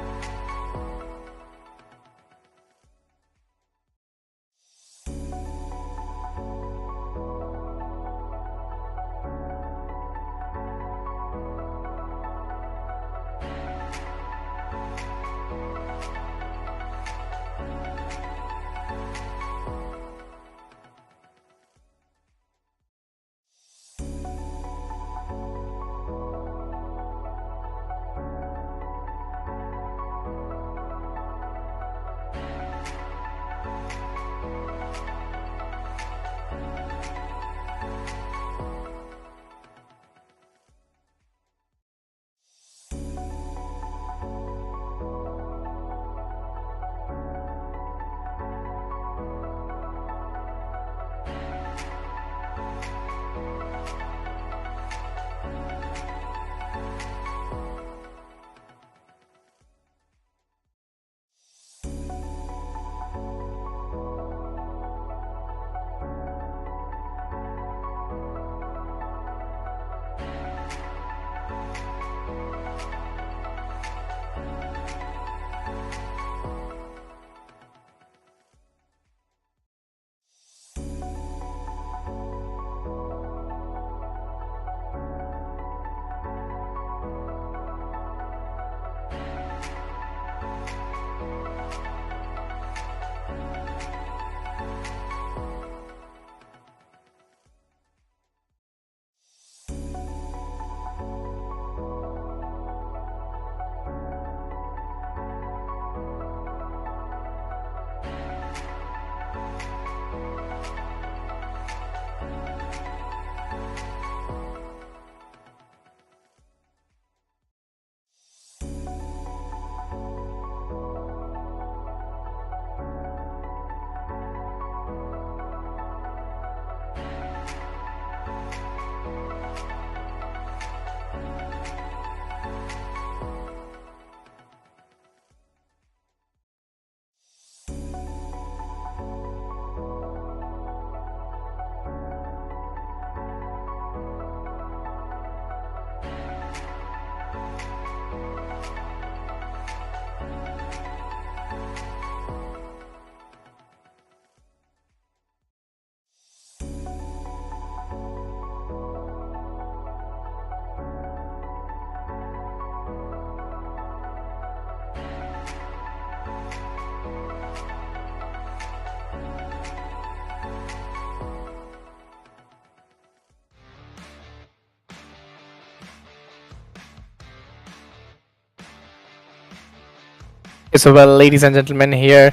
So well, ladies and gentlemen, here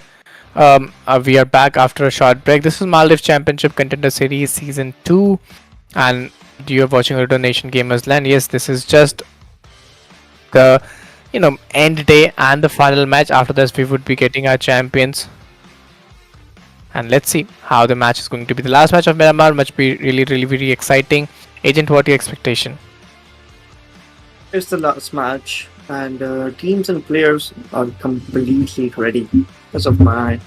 we are back after a short break. This is Maldives Championship Contender Series Season 2, and you're watching Ooredoo Nation Gamers Land. Yes, this is just the end day and the final match. After this, we would be getting our champions, and let's see how the match is going to be. The last match of Miramar must be really, really, very exciting. Agent, what your expectation? it's the last match, and teams and players are completely ready. As of my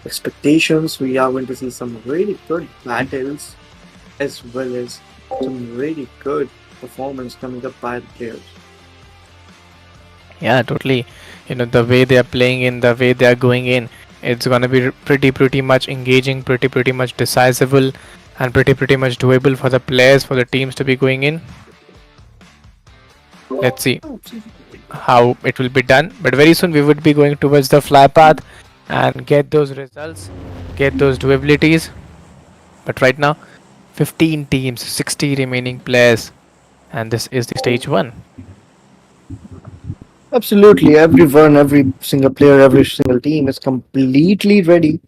expectations, we are going to see some really good battles as well as some really good performance coming up by the players. Yeah, totally. The way they are playing in, the way they are going in, it's gonna be pretty much engaging, pretty much decisive, and pretty much doable for the players, for the teams to be going in. Let's see how it will be done. But very soon we would be going towards the fly path and get those results, get those doabilities. But right now, 15 teams, 60 remaining players, and this is the stage one. Absolutely, everyone, every single player, every single team is completely ready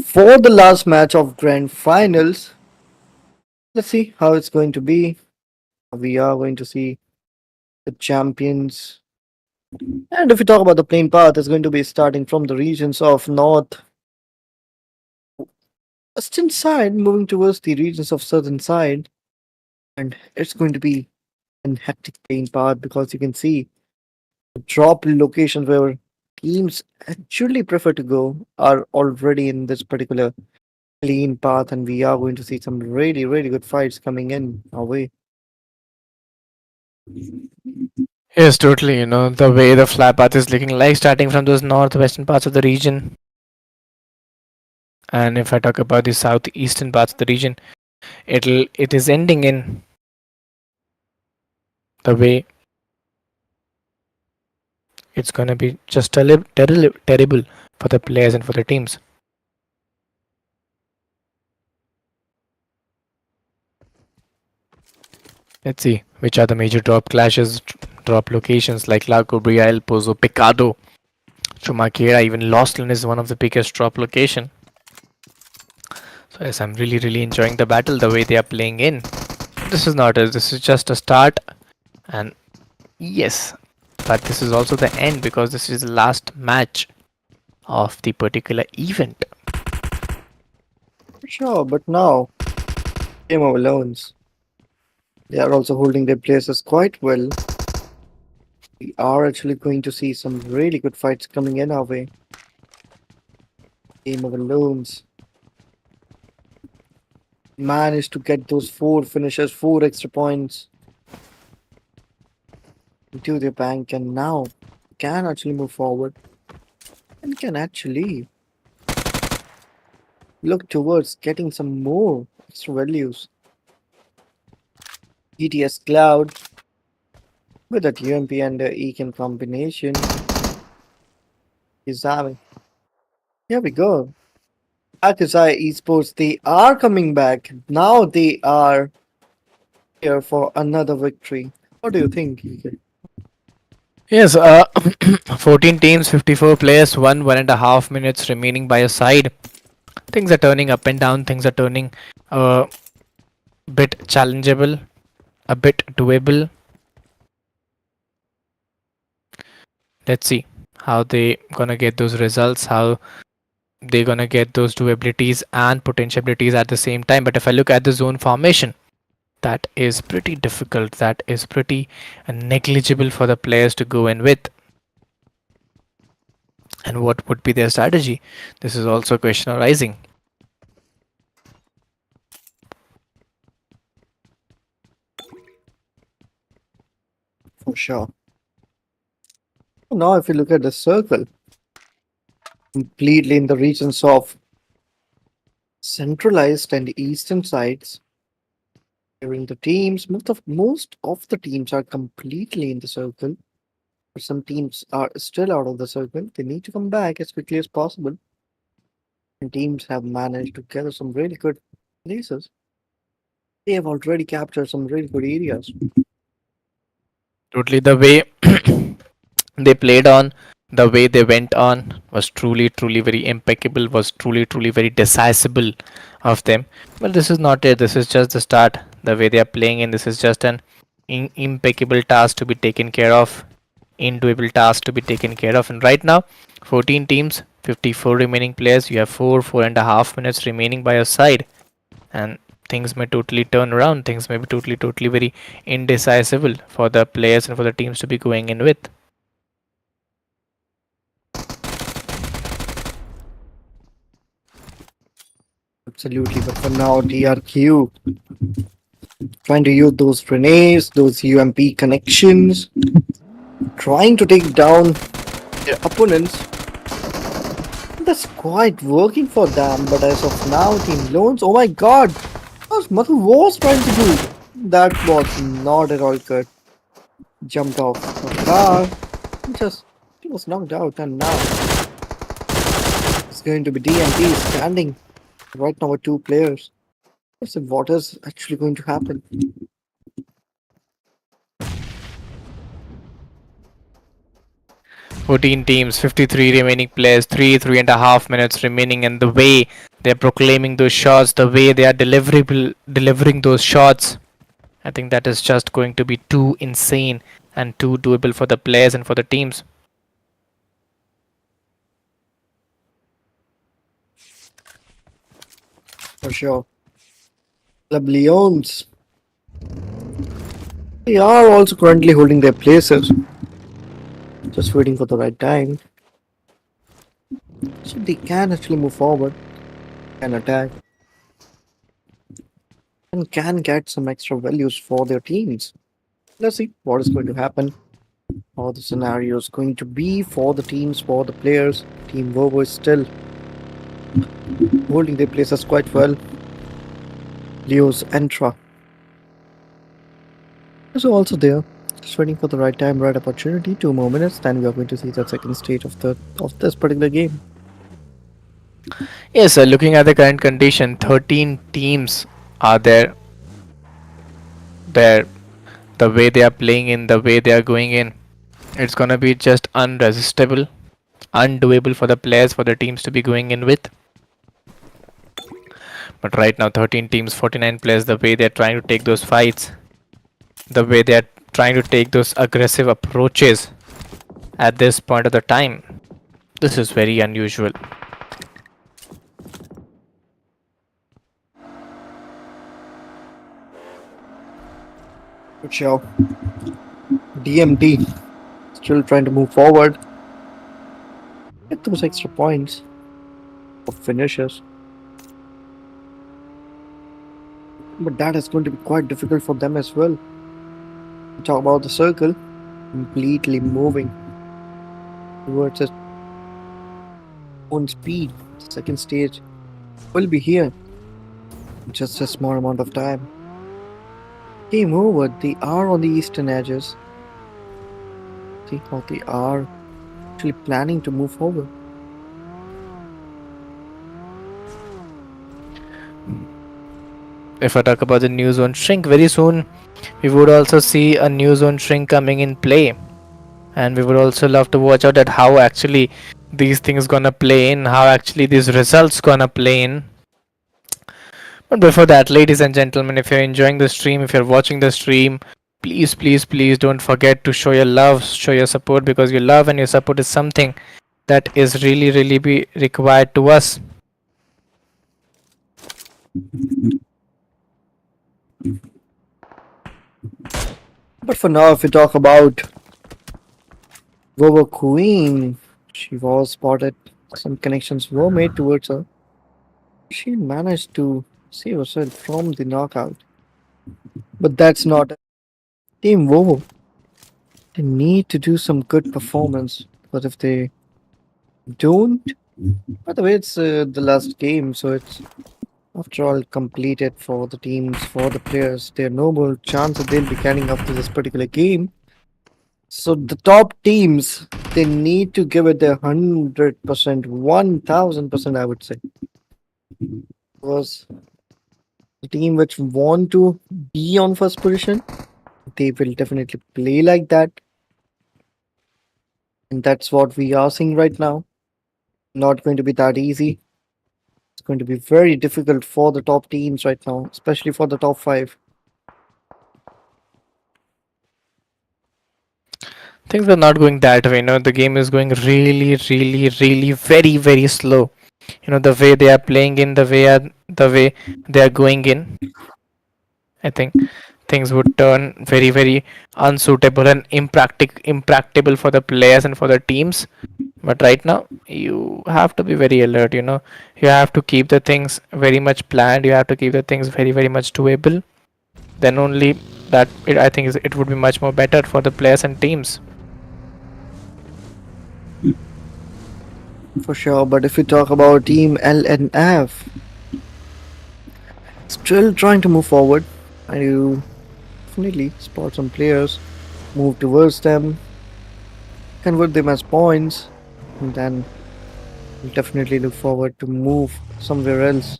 for the last match of grand finals. Let's see how it's going to be. We are going to see the champions. And if we talk about the playing path, it's going to be starting from the regions of north western side, moving towards the regions of southern side. And it's going to be an hectic playing path because you can see the drop locations where teams actually prefer to go are already in this particular clean path, and we are going to see some really, really good fights coming in our way. Yes, totally. The way the fly path is looking like, starting from those northwestern parts of the region. And if I talk about the southeastern parts of the region, it is ending in the way it's gonna be just terrible for the players and for the teams. Let's see which are the major drop clashes, drop locations like Lago Brial, Pozo, Picado, Chumaquera, even Lostland is one of the biggest drop location. So yes, I'm really enjoying the battle, the way they are playing in. This is not a, this is just a start, and yes, but this is also the end because this is the last match of the particular event. Sure, but now Game of Loans. They are also holding their places quite well. We are actually going to see some really good fights coming in our way. Game of Loans managed to get those 4 finishes, 4 extra points into their bank, and now can actually move forward and can actually look towards getting some more extra values. ETS Cloud with that UMP and ECAM combination is having. Here we go. Akazai Esports, they are coming back. Now they are here for another victory. What do you think, EK? Yes, 14 teams, 54 players, 1.5 minutes remaining by a side. Things are turning up and down. Things are turning a bit challengeable, a bit doable. Let's see how they gonna get those results, how they gonna get those two abilities and potential abilities at the same time. But if I look at the zone formation, that is pretty difficult. That is pretty negligible for the players to go in with. And what would be their strategy? This is also a question arising. For sure. Now, if you look at the circle, completely in the regions of centralized and eastern sides, during the teams, most of the teams are completely in the circle. But some teams are still out of the circle. They need to come back as quickly as possible. And teams have managed to gather some really good places. They have already captured some really good areas. Totally, the way they played on, the way they went on was truly very impeccable, was truly very decisible of them. But this is not it. This is just the start. The way they are playing in, this is just an impeccable task to be taken care of, indoable task to be taken care of. And right now, 14 teams, 54 remaining players. You have 4.5 minutes remaining by your side, and things may totally turn around. Things may be totally very indecisible for the players and for the teams to be going in with. Absolutely, but for now, DRQ trying to use those grenades, those UMP connections, trying to take down their opponents. That's quite working for them, but as of now, Team Loans, oh my god, what Mother was trying to do, that was not at all good. jumped off the car. Just he was knocked out, and now it's going to be DMT standing right now with two players. So what is actually going to happen? 14 teams, 53 remaining players, 3.5 minutes remaining, and the way they're proclaiming those shots, the way they are delivering those shots, I think that is just going to be too insane and too doable for the players and for the teams. For sure. Club Leons. They are also currently holding their places, just waiting for the right time. So they can actually move forward and attack and can get some extra values for their teams. Let's see what is going to happen, how the scenario is going to be for the teams, for the players. Team Volvo is still holding their places quite well. Leo's Entra is also there, just waiting for the right time, right opportunity. 2 more minutes, then we are going to see the second stage of this particular game. Yes, looking at the current condition, 13 teams are there. There, the way they are playing in, the way they are going in, it's gonna be just unresistible, undoable for the players, for the teams to be going in with. But right now, 13 teams, 49 players, the way they're trying to take those fights, the way they're trying to take those aggressive approaches at this point of the time, this is very unusual. Good show. DMT still trying to move forward, get those extra points of finishes. But that is going to be quite difficult for them as well. Talk about the circle completely moving towards its own speed. The second stage will be here in just a small amount of time. Game over. They are on the eastern edges. See how they are actually planning to move forward. If I talk about the new zone shrink, very soon we would also see a new zone shrink coming in play, and we would also love to watch out at how actually these things gonna play in, how actually these results gonna play in. But before that, ladies and gentlemen, if you're enjoying the stream, if you're watching the stream, please, please, please don't forget to show your love, show your support, because your love and your support is something that is really, really be required to us. But for now, if we talk about Vovo Queen, she was spotted. Some connections were made towards her. She managed to save herself from the knockout. But that's not Team Vovo. They need to do some good performance. But if they don't, by the way, it's the last game, so it's after all completed for the teams, for the players. There's no more chance that they'll be getting up to this particular game. So the top teams, they need to give it their 100%, 1000%, I would say. Because the team which want to be on first position, they will definitely play like that. And that's what we are seeing right now. Not going to be that easy. It's going to be very difficult for the top teams right now, especially for the top 5. Things are not going that way. The game is going really, really, really very, very slow. The way they are playing in, the way they are going in, I think things would turn very, very unsuitable and impracticable for the players and for the teams. But right now, you have to be very alert. You have to keep the things very much planned. You have to keep the things very, very much doable. Then only that I think it would be much more better for the players and teams. For sure, but if we talk about Team LNF, still trying to move forward. And you definitely spot some players move towards them, convert them as points, and then we'll definitely look forward to move somewhere else.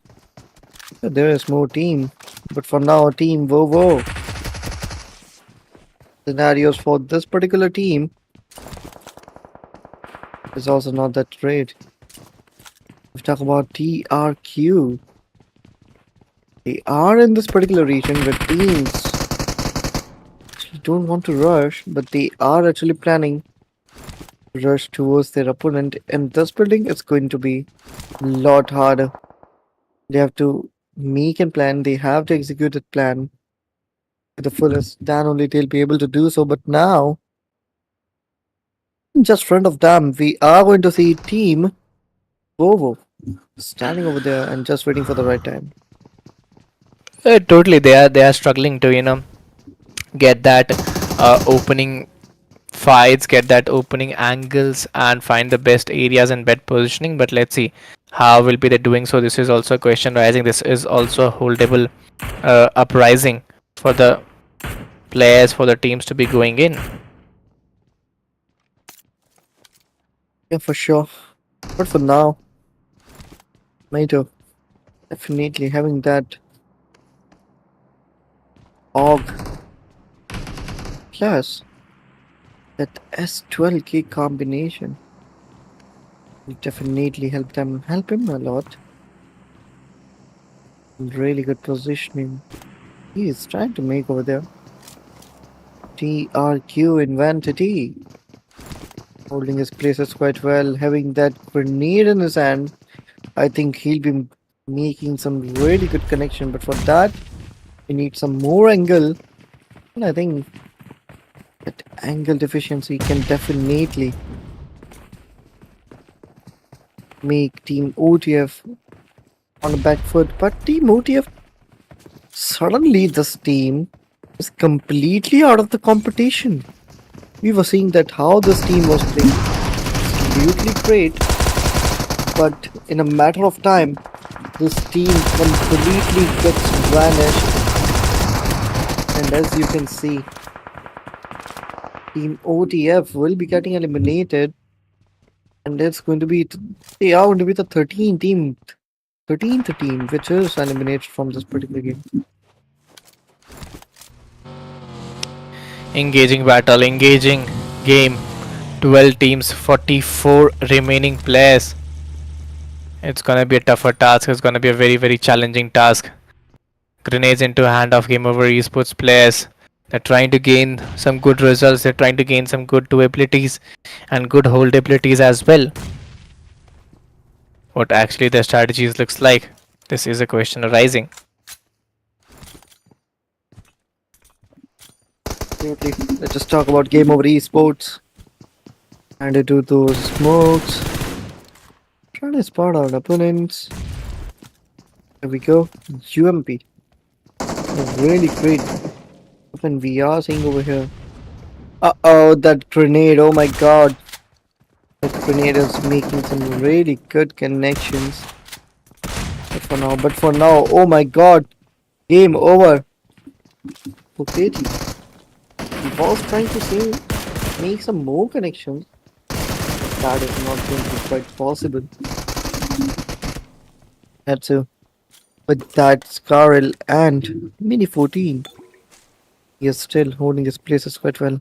There is more team, but for now, team Vovo. Scenarios for this particular team is also not that great. We talk about TRQ. They are in this particular region where teams actually don't want to rush, but they are actually planning to rush towards their opponent. In this building, it's going to be a lot harder. They have to make a plan, they have to execute that plan to the fullest. Then only they'll be able to do so. But now, just front of them, we are going to see Team Vovo standing over there and just waiting for the right time. Totally, they are struggling to get that opening fights, get that opening angles, and find the best areas and bed positioning. But let's see how will be they doing so. This is also a question rising. This is also a holdable uprising for the players, for the teams to be going in. Yeah, for sure. But for now, Maito, definitely having that AUG plus that S12K combination will definitely help him a lot. Really good positioning. He is trying to make over there. TRQ Inventory. Holding his places quite well, having that grenade in his hand. I think he'll be making some really good connection, but for that, we need some more angle. And I think that angle deficiency can definitely make Team OTF on the back foot. But Team OTF, suddenly this team is completely out of the competition. We were seeing that how this team was playing absolutely great, but in a matter of time, this team completely gets vanished. And as you can see, Team OTF will be getting eliminated, and it's going to be they are going to be the 13th team which is eliminated from this particular game. Engaging battle, engaging game. 12 teams, 44 remaining players. It's gonna be a tougher task. It's gonna be a very, very challenging task. Grenades into hand of game over esports players. They're trying to gain some good results. They're trying to gain some good do abilities and good hold abilities as well. What actually their strategies looks like? This is a question arising. Okay, let's just talk about game over esports. And to do those smokes. Trying to spot our opponents. There we go. UMP. A really great weapon we are seeing over here. Uh-oh, that grenade. Oh my god. That grenade is making some really good connections. But for now, oh my god. Game over. Okay, he was trying to make some more connections. That is not going to be quite possible. That's a with that Scarl and Mini 14. He is still holding his places quite well.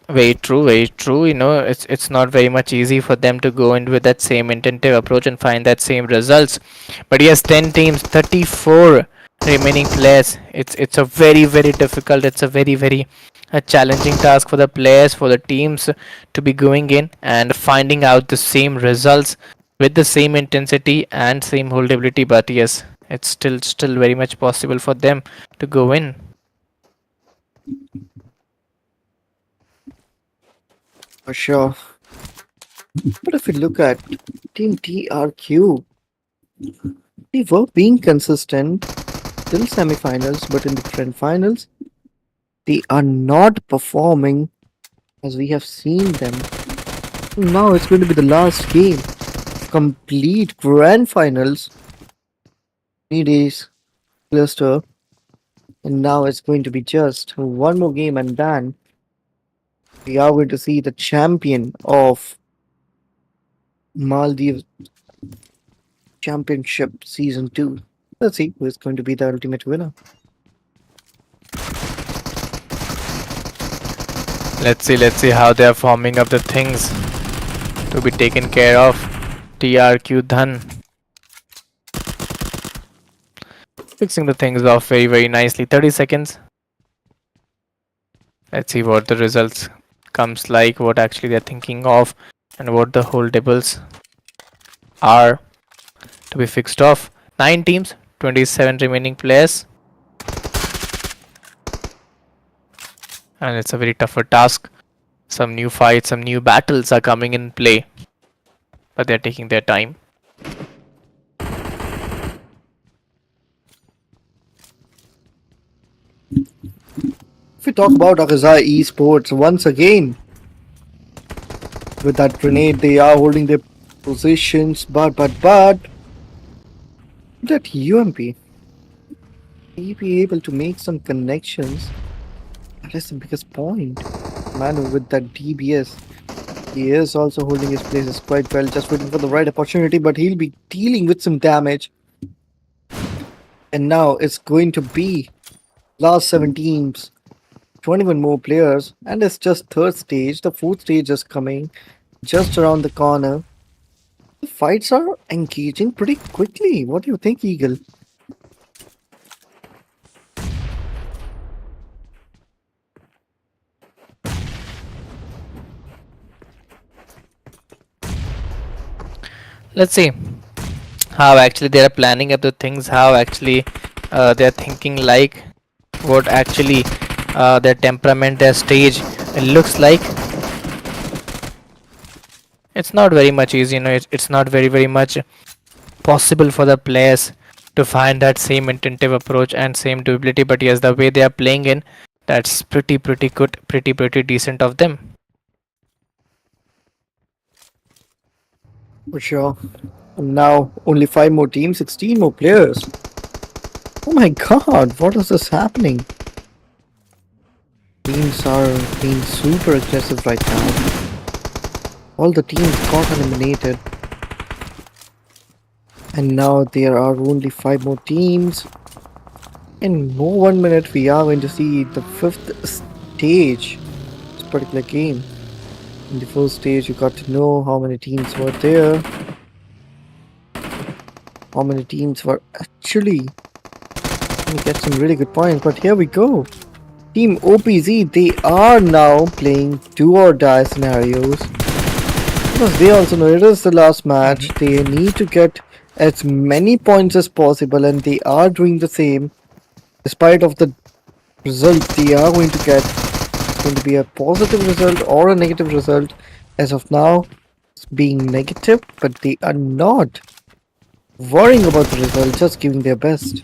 Very true, very true. It's not very much easy for them to go in with that same intentive approach and find that same results. But yes, 10 teams, 34 remaining players. It's a very, very difficult. It's a very, very challenging task for the players, for the teams to be going in and finding out the same results with the same intensity and same holdability. But yes, it's still very much possible for them to go in. For sure. But if we look at Team TRQ, they were being consistent till semifinals, but in the grand finals, they are not performing as we have seen them. Now it's going to be the last game. Complete grand finals. 3 days cluster. And now it's going to be just one more game, and then we are going to see the champion of Maldives Championship Season 2. Let's see who is going to be the ultimate winner. Let's see how they are forming up the things to be taken care of. TRQ Dhan fixing the things off very nicely. 30 seconds. Let's see what the results comes like, what actually they're thinking of, and what the holdables are to be fixed off. 9 teams, 27 remaining players, and it's a very tougher task. Some new fights, some new battles are coming in play, but they're taking their time. If we talk about Akazai Esports once again, with that grenade, they are holding their positions, but that UMP, he be able to make some connections. That is the biggest point. Man, with that DBS, he is also holding his places quite well, just waiting for the right opportunity, but he'll be dealing with some damage. And now it's going to be last 7 teams, 21 more players, and it's just third stage. The fourth stage is coming just around the corner. The fights are engaging pretty quickly. What do you think, Eagle? Let's see how actually they are planning up the things, how actually they're thinking, like what actually their temperament, their stage it looks like. It's not very much easy, it's not very much possible for the players to find that same intensive approach and same durability, but yes, the way they are playing in, that's pretty good, pretty decent of them. For sure. And now only 5 more teams, 16 more players. Oh my god, what is this happening? Teams are being super aggressive right now. All the teams got eliminated. And now there are only 5 more teams. In more 1 minute, we are going to see the 5th stage of this particular game. In the first stage, you got to know how many teams were there, how many teams were actually. We get some really good points, but here we go. Team OPZ, they are now playing do or die scenarios. Because they also know it is the last match. They need to get as many points as possible, and they are doing the same. Despite of the result they are going to get, it's going to be a positive result or a negative result. As of now, it's being negative, but they are not worrying about the result, just giving their best.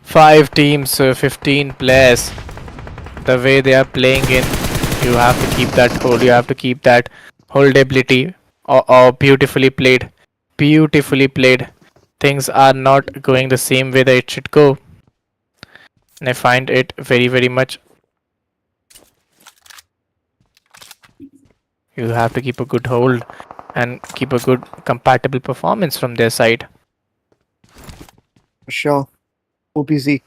5 teams, 15 players. The way they are playing in, you have to keep that hold, you have to keep that holdability, or beautifully played. Beautifully played. Things are not going the same way that it should go. And I find it very much. You have to keep a good hold and keep a good compatible performance from their side. For sure. OPZ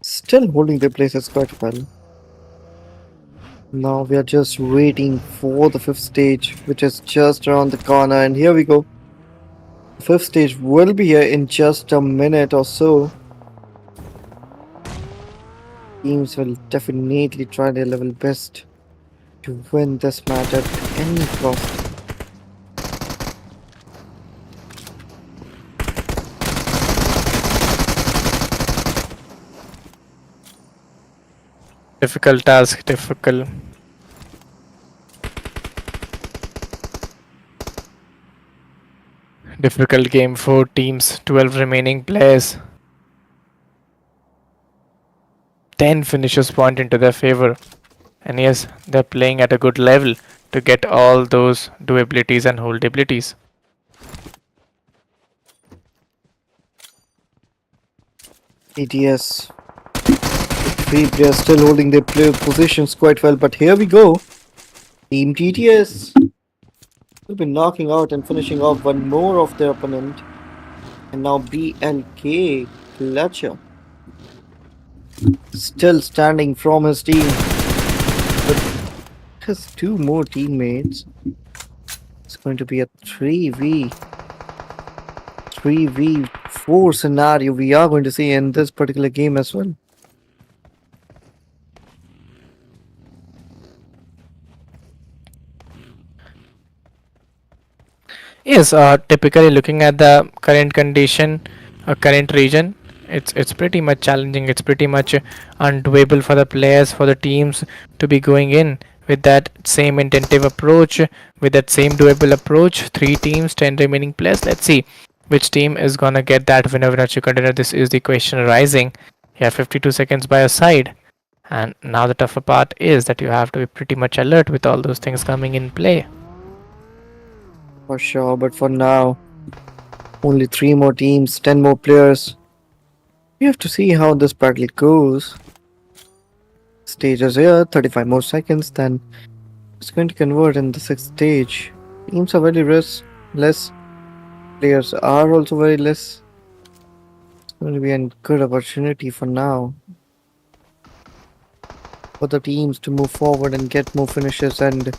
still holding their places quite well. Now we are just waiting for the 5th stage, which is just around the corner, and here we go. The 5th stage will be here in just a minute or so. Teams will definitely try their level best to win this match at any cost. Difficult task, difficult. Difficult game, 4 teams, 12 remaining players. 10 finishers point into their favor. And yes, they're playing at a good level to get all those doabilities and holdabilities. TTS. Three players still holding their positions quite well, but here we go. Team TTS will be knocking out and finishing off one more of their opponent. And now BLK Clutcher still standing from his team, but has two more teammates. It's going to be a 3v4 scenario we are going to see in this particular game as well. Yes, typically looking at the current condition, current region, it's pretty much challenging. It's pretty much undoable for the players, for the teams to be going in with that same intensive approach, with that same doable approach. Three teams, 10 remaining players. Let's see which team is gonna get that winner chicken dinner. This is the question arising. You have 52 seconds by your side, and now the tougher part is that you have to be pretty much alert with all those things coming in play. For sure, but for now, only three more teams, 10 more players. We have to see how this battle goes. Stage is here, 35 more seconds, then it's going to convert in the sixth stage. Teams are very less. Players are also very less. It's going to be a good opportunity for now for the teams to move forward and get more finishes and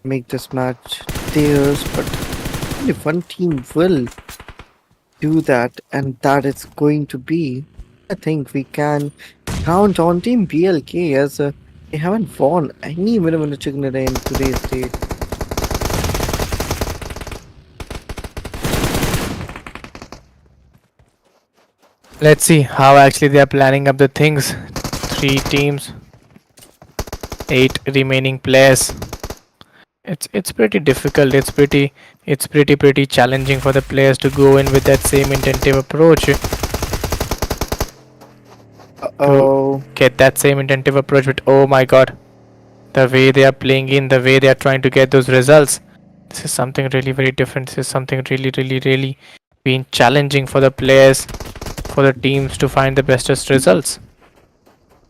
make this match theirs, but only one team will do that, and that is going to be, I think we can count on Team BLK as they haven't won any winner chicken dinner in today's date. Let's see how actually they are planning up the things. Three teams, 8 remaining players. It's pretty difficult. It's pretty challenging for the players to go in with that same intensive approach, Oh, get that same intensive approach. But oh my god, the way they are playing in, the way they are trying to get those results. This is something really very different. This is something really been challenging for the players, for the teams to find the bestest results.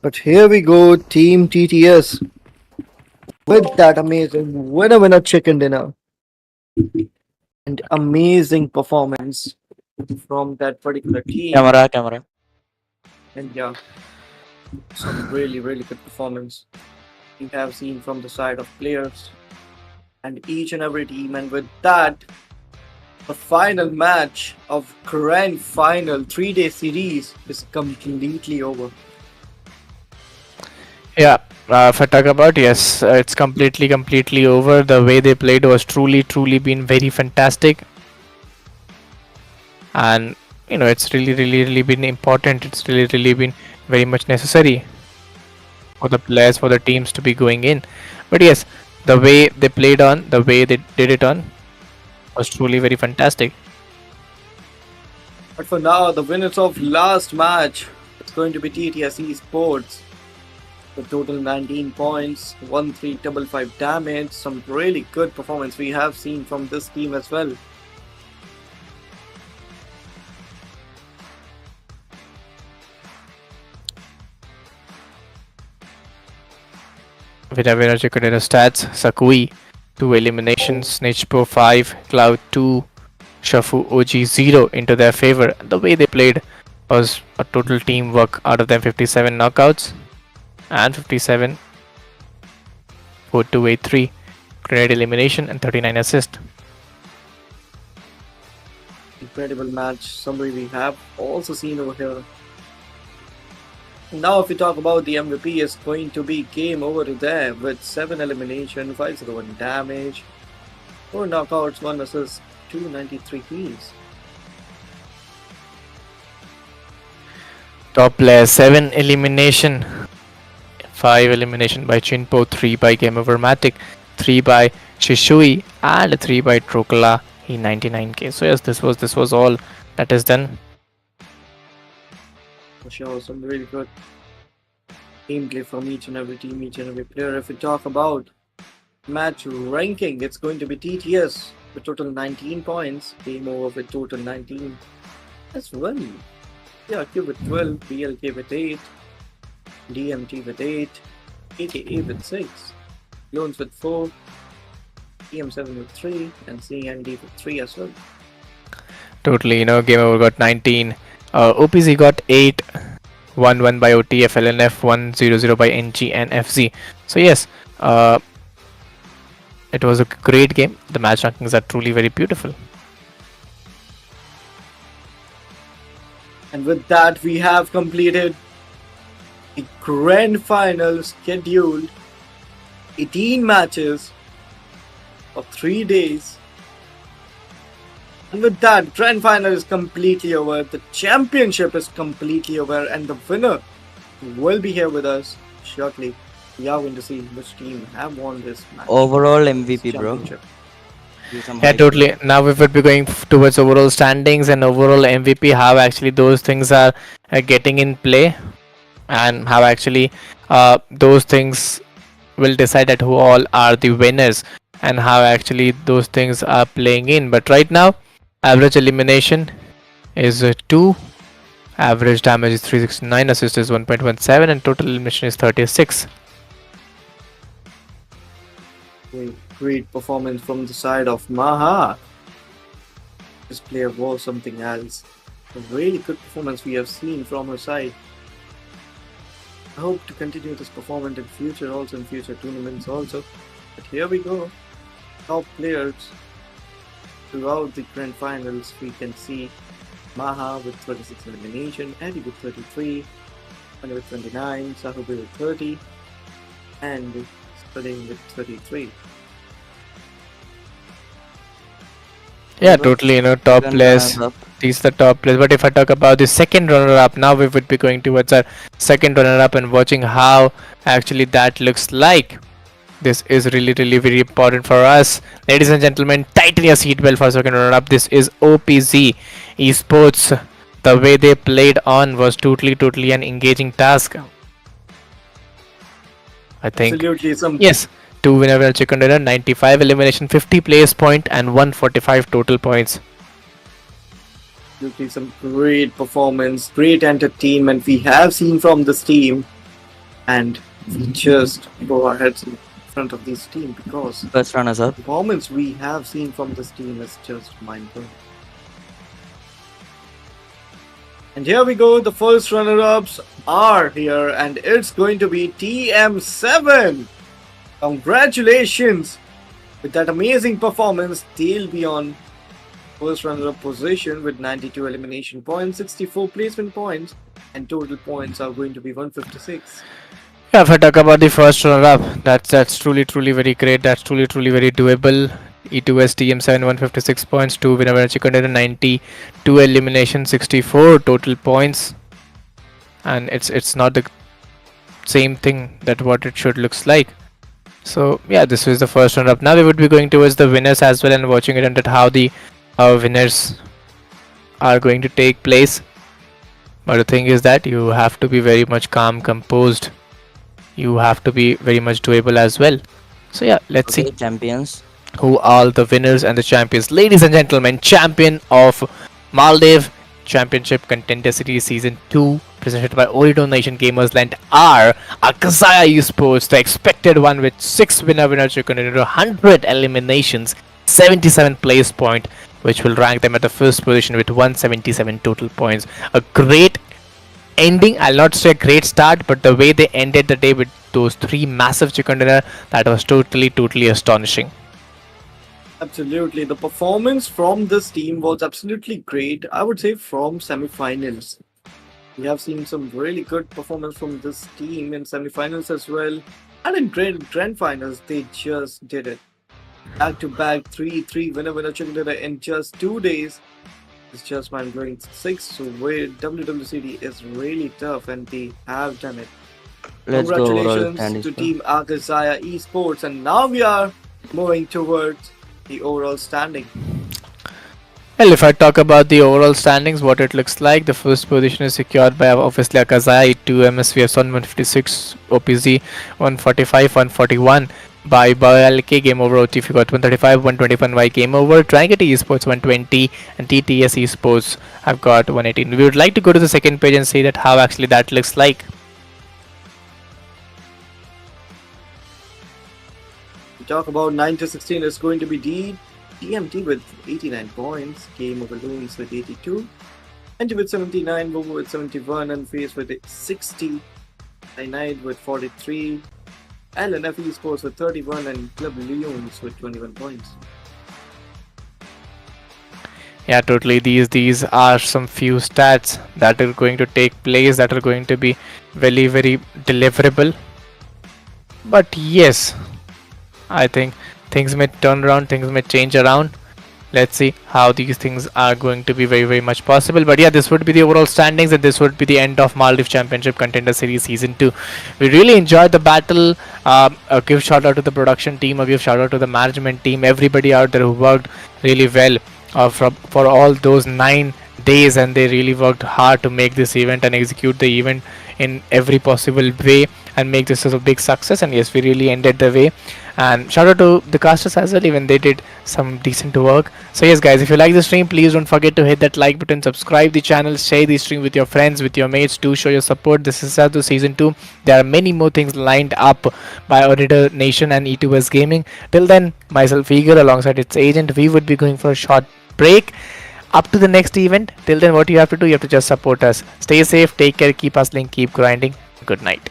but here we go, Team TTS with that amazing winner chicken dinner and amazing performance from that particular team. Camera. And yeah, some really good performance we have seen from the side of players and each and every team. And with that, the final match of grand final 3-day series is completely over. Yeah, if I talk about, yes, it's completely over. The way they played was truly been very fantastic, and it's really been important. It's really been very much necessary for the players, for the teams to be going in. But yes, the way they played on, the way they did it on, was truly very fantastic. But for now, the winners of last match is going to be TTS Esports. The total 19 points, 1355 damage, some really good performance we have seen from this team as well. Winner chicken dinner stats: Sakui 2 eliminations, Snitch Pro 5, Cloud 2, Shafu OG 0 into their favor. The way they played was a total teamwork. Out of them, 57 knockouts and 57 4-2-8-3 grenade elimination and 39 assist. Incredible match summary we have also seen over here. Now if we talk about the MVP, is going to be Game Over there with 7 elimination, 501 damage, 4 knockouts, 1 assist, 293 kills. Top player 7 elimination, 5 elimination by Chinpo, 3 by Game Over Matic, 3 by Shishui, and 3 by Trokala. He 99k. So yes, this was all that is done. For sure, some really good gameplay from each and every team, each and every player. If we talk about match ranking, it's going to be TTS with total 19 points, Game Over with total 19 as well. Yeah, Q with 12, BLK with 8, DMT with 8, AKA with 6, Clones with 4, TM7 with 3, and CND with 3 as well. Totally, Game Over got 19. OPZ got 8. 1-1 by OTF, LNF 1-0-0 by NG and FZ. So yes, uh, it was a great game. The match rankings are truly very beautiful. And with that, we have completed the grand final scheduled 18 matches of 3 days. And with that, grand final is completely over. The championship is completely over, and the winner will be here with us shortly. We are going to see which team have won this match. Overall this MVP, bro. championship. Give some Yeah, hype. totally. Now we would be going towards overall standings and overall MVP. How actually those things are getting in play, and how actually those things will decide at who all are the winners, and how actually those things are playing in. But right now, average elimination is 2. Average damage is 369, assist is 1.17, and total elimination is 36. Great performance from the side of Maha. This player was something else. A really good performance we have seen from her side. I hope to continue this performance in future also, in future tournaments also. But here we go. Top players throughout the grand finals. We can see Maha with 36 elimination, Eddie with 33, Mani with 29, Sahubi with 30, and Spading with 33. Yeah, totally. Top Second players. runner-up. These are the top players. But if I talk about the second runner-up, now we would be going towards our second runner-up and watching how actually that looks like. This is really, really very important for us. Ladies and gentlemen, tighten your seatbelt for second runner-up. This is OPZ Esports. The way they played on was totally an engaging task. I think. Absolutely, some Yes. 2 winner chicken dinner, 95 elimination, 50 place point, and 145 total points. absolutely some great performance, great entertainment we have seen from this team, and we just go our heads in front of this team because the First runners up. performance we have seen from this team is just mind blowing. And here we go, the first runner-ups are here, and it's going to be TM7. Congratulations! With that amazing performance, they'll be on first runner-up position with 92 elimination points, 64 placement points, and total points are going to be 156. Yeah, if I talk about the first runner-up, that's truly very great. That's truly very doable. E2S TM7 156 points, 2 winner chicken dinner, 92 elimination, 64 total points, and it's not the same thing that what it should looks like. So yeah, this was the first runner-up. Now we would be going towards the winners as well and watching it and at how the winners are going to take place. But the thing is that you have to be very much calm, composed. You have to be very much doable as well. So yeah, let's Okay, see champions. who are the winners and the champions. Ladies and gentlemen, champion of Maldives Championship Contender Series Season 2, presented by Ooredoo Nation Gamers Land, are Akazaya Esports, the expected one with 6 winner chicken dinner, 100 eliminations, 77 place point, which will rank them at the first position with 177 total points. A great ending. I'll not say a great start, but the way they ended the day with those 3 massive chicken dinner, that was totally astonishing. Absolutely, the performance from this team was absolutely great. I would say from semifinals. We have seen some really good performance from this team in semifinals as well. And in grand finals, they just did it. Back to back, 3-3 winner chicken dinner in just 2 days. It's just mind blowing. 6, so where WWCD is really tough and they have done it. Let's go overall Congratulations standings. to bro. Team Akazaya Esports, and now we are moving towards the overall standing. Well, if I talk about the overall standings, what it looks like, the first position is secured by obviously Akazai, 2 MSVS on 156, OPZ 145, 141. by LK Game Over OTF got 135, 121 by Game Over, Triangle Esports 120, and TTS Esports have got 118. We would like to go to the second page and see that how actually that looks like. We talk about 9 to 16 is going to be DMT with 89 points, Game Over Loons with 82, NT with 79, Bobo with 71, and Face with 60, Cyanide with 43, LNF Esports with 31, and Club Leons with 21 points. Yeah, totally. These are some few stats that are going to take place that are going to be very deliverable. But yes, I think things may turn around, things may change around. Let's see how these things are going to be very much possible. But yeah, this would be the overall standings, and this would be the end of Maldives Championship Contender Series Season 2. We really enjoyed the battle. A give shout out to the production team, a give shout out to the management team, everybody out there who worked really well for all those 9 days, and they really worked hard to make this event and execute the event in every possible way and make this a big success. And yes, we really ended the way. And shout out to the casters as well, even they did some decent work. So yes guys, if you like the stream, please don't forget to hit that like button, subscribe the channel, share the stream with your friends, with your mates, to show your support. This is Sadu Season 2. There are many more things lined up by Ooredoo Nation and E2S Gaming. Till then, myself Eager alongside its agent, we would be going for a short break up to the next event. Till then, what you have to do, you have to just support us. Stay safe, take care, keep hustling, keep grinding. Good night.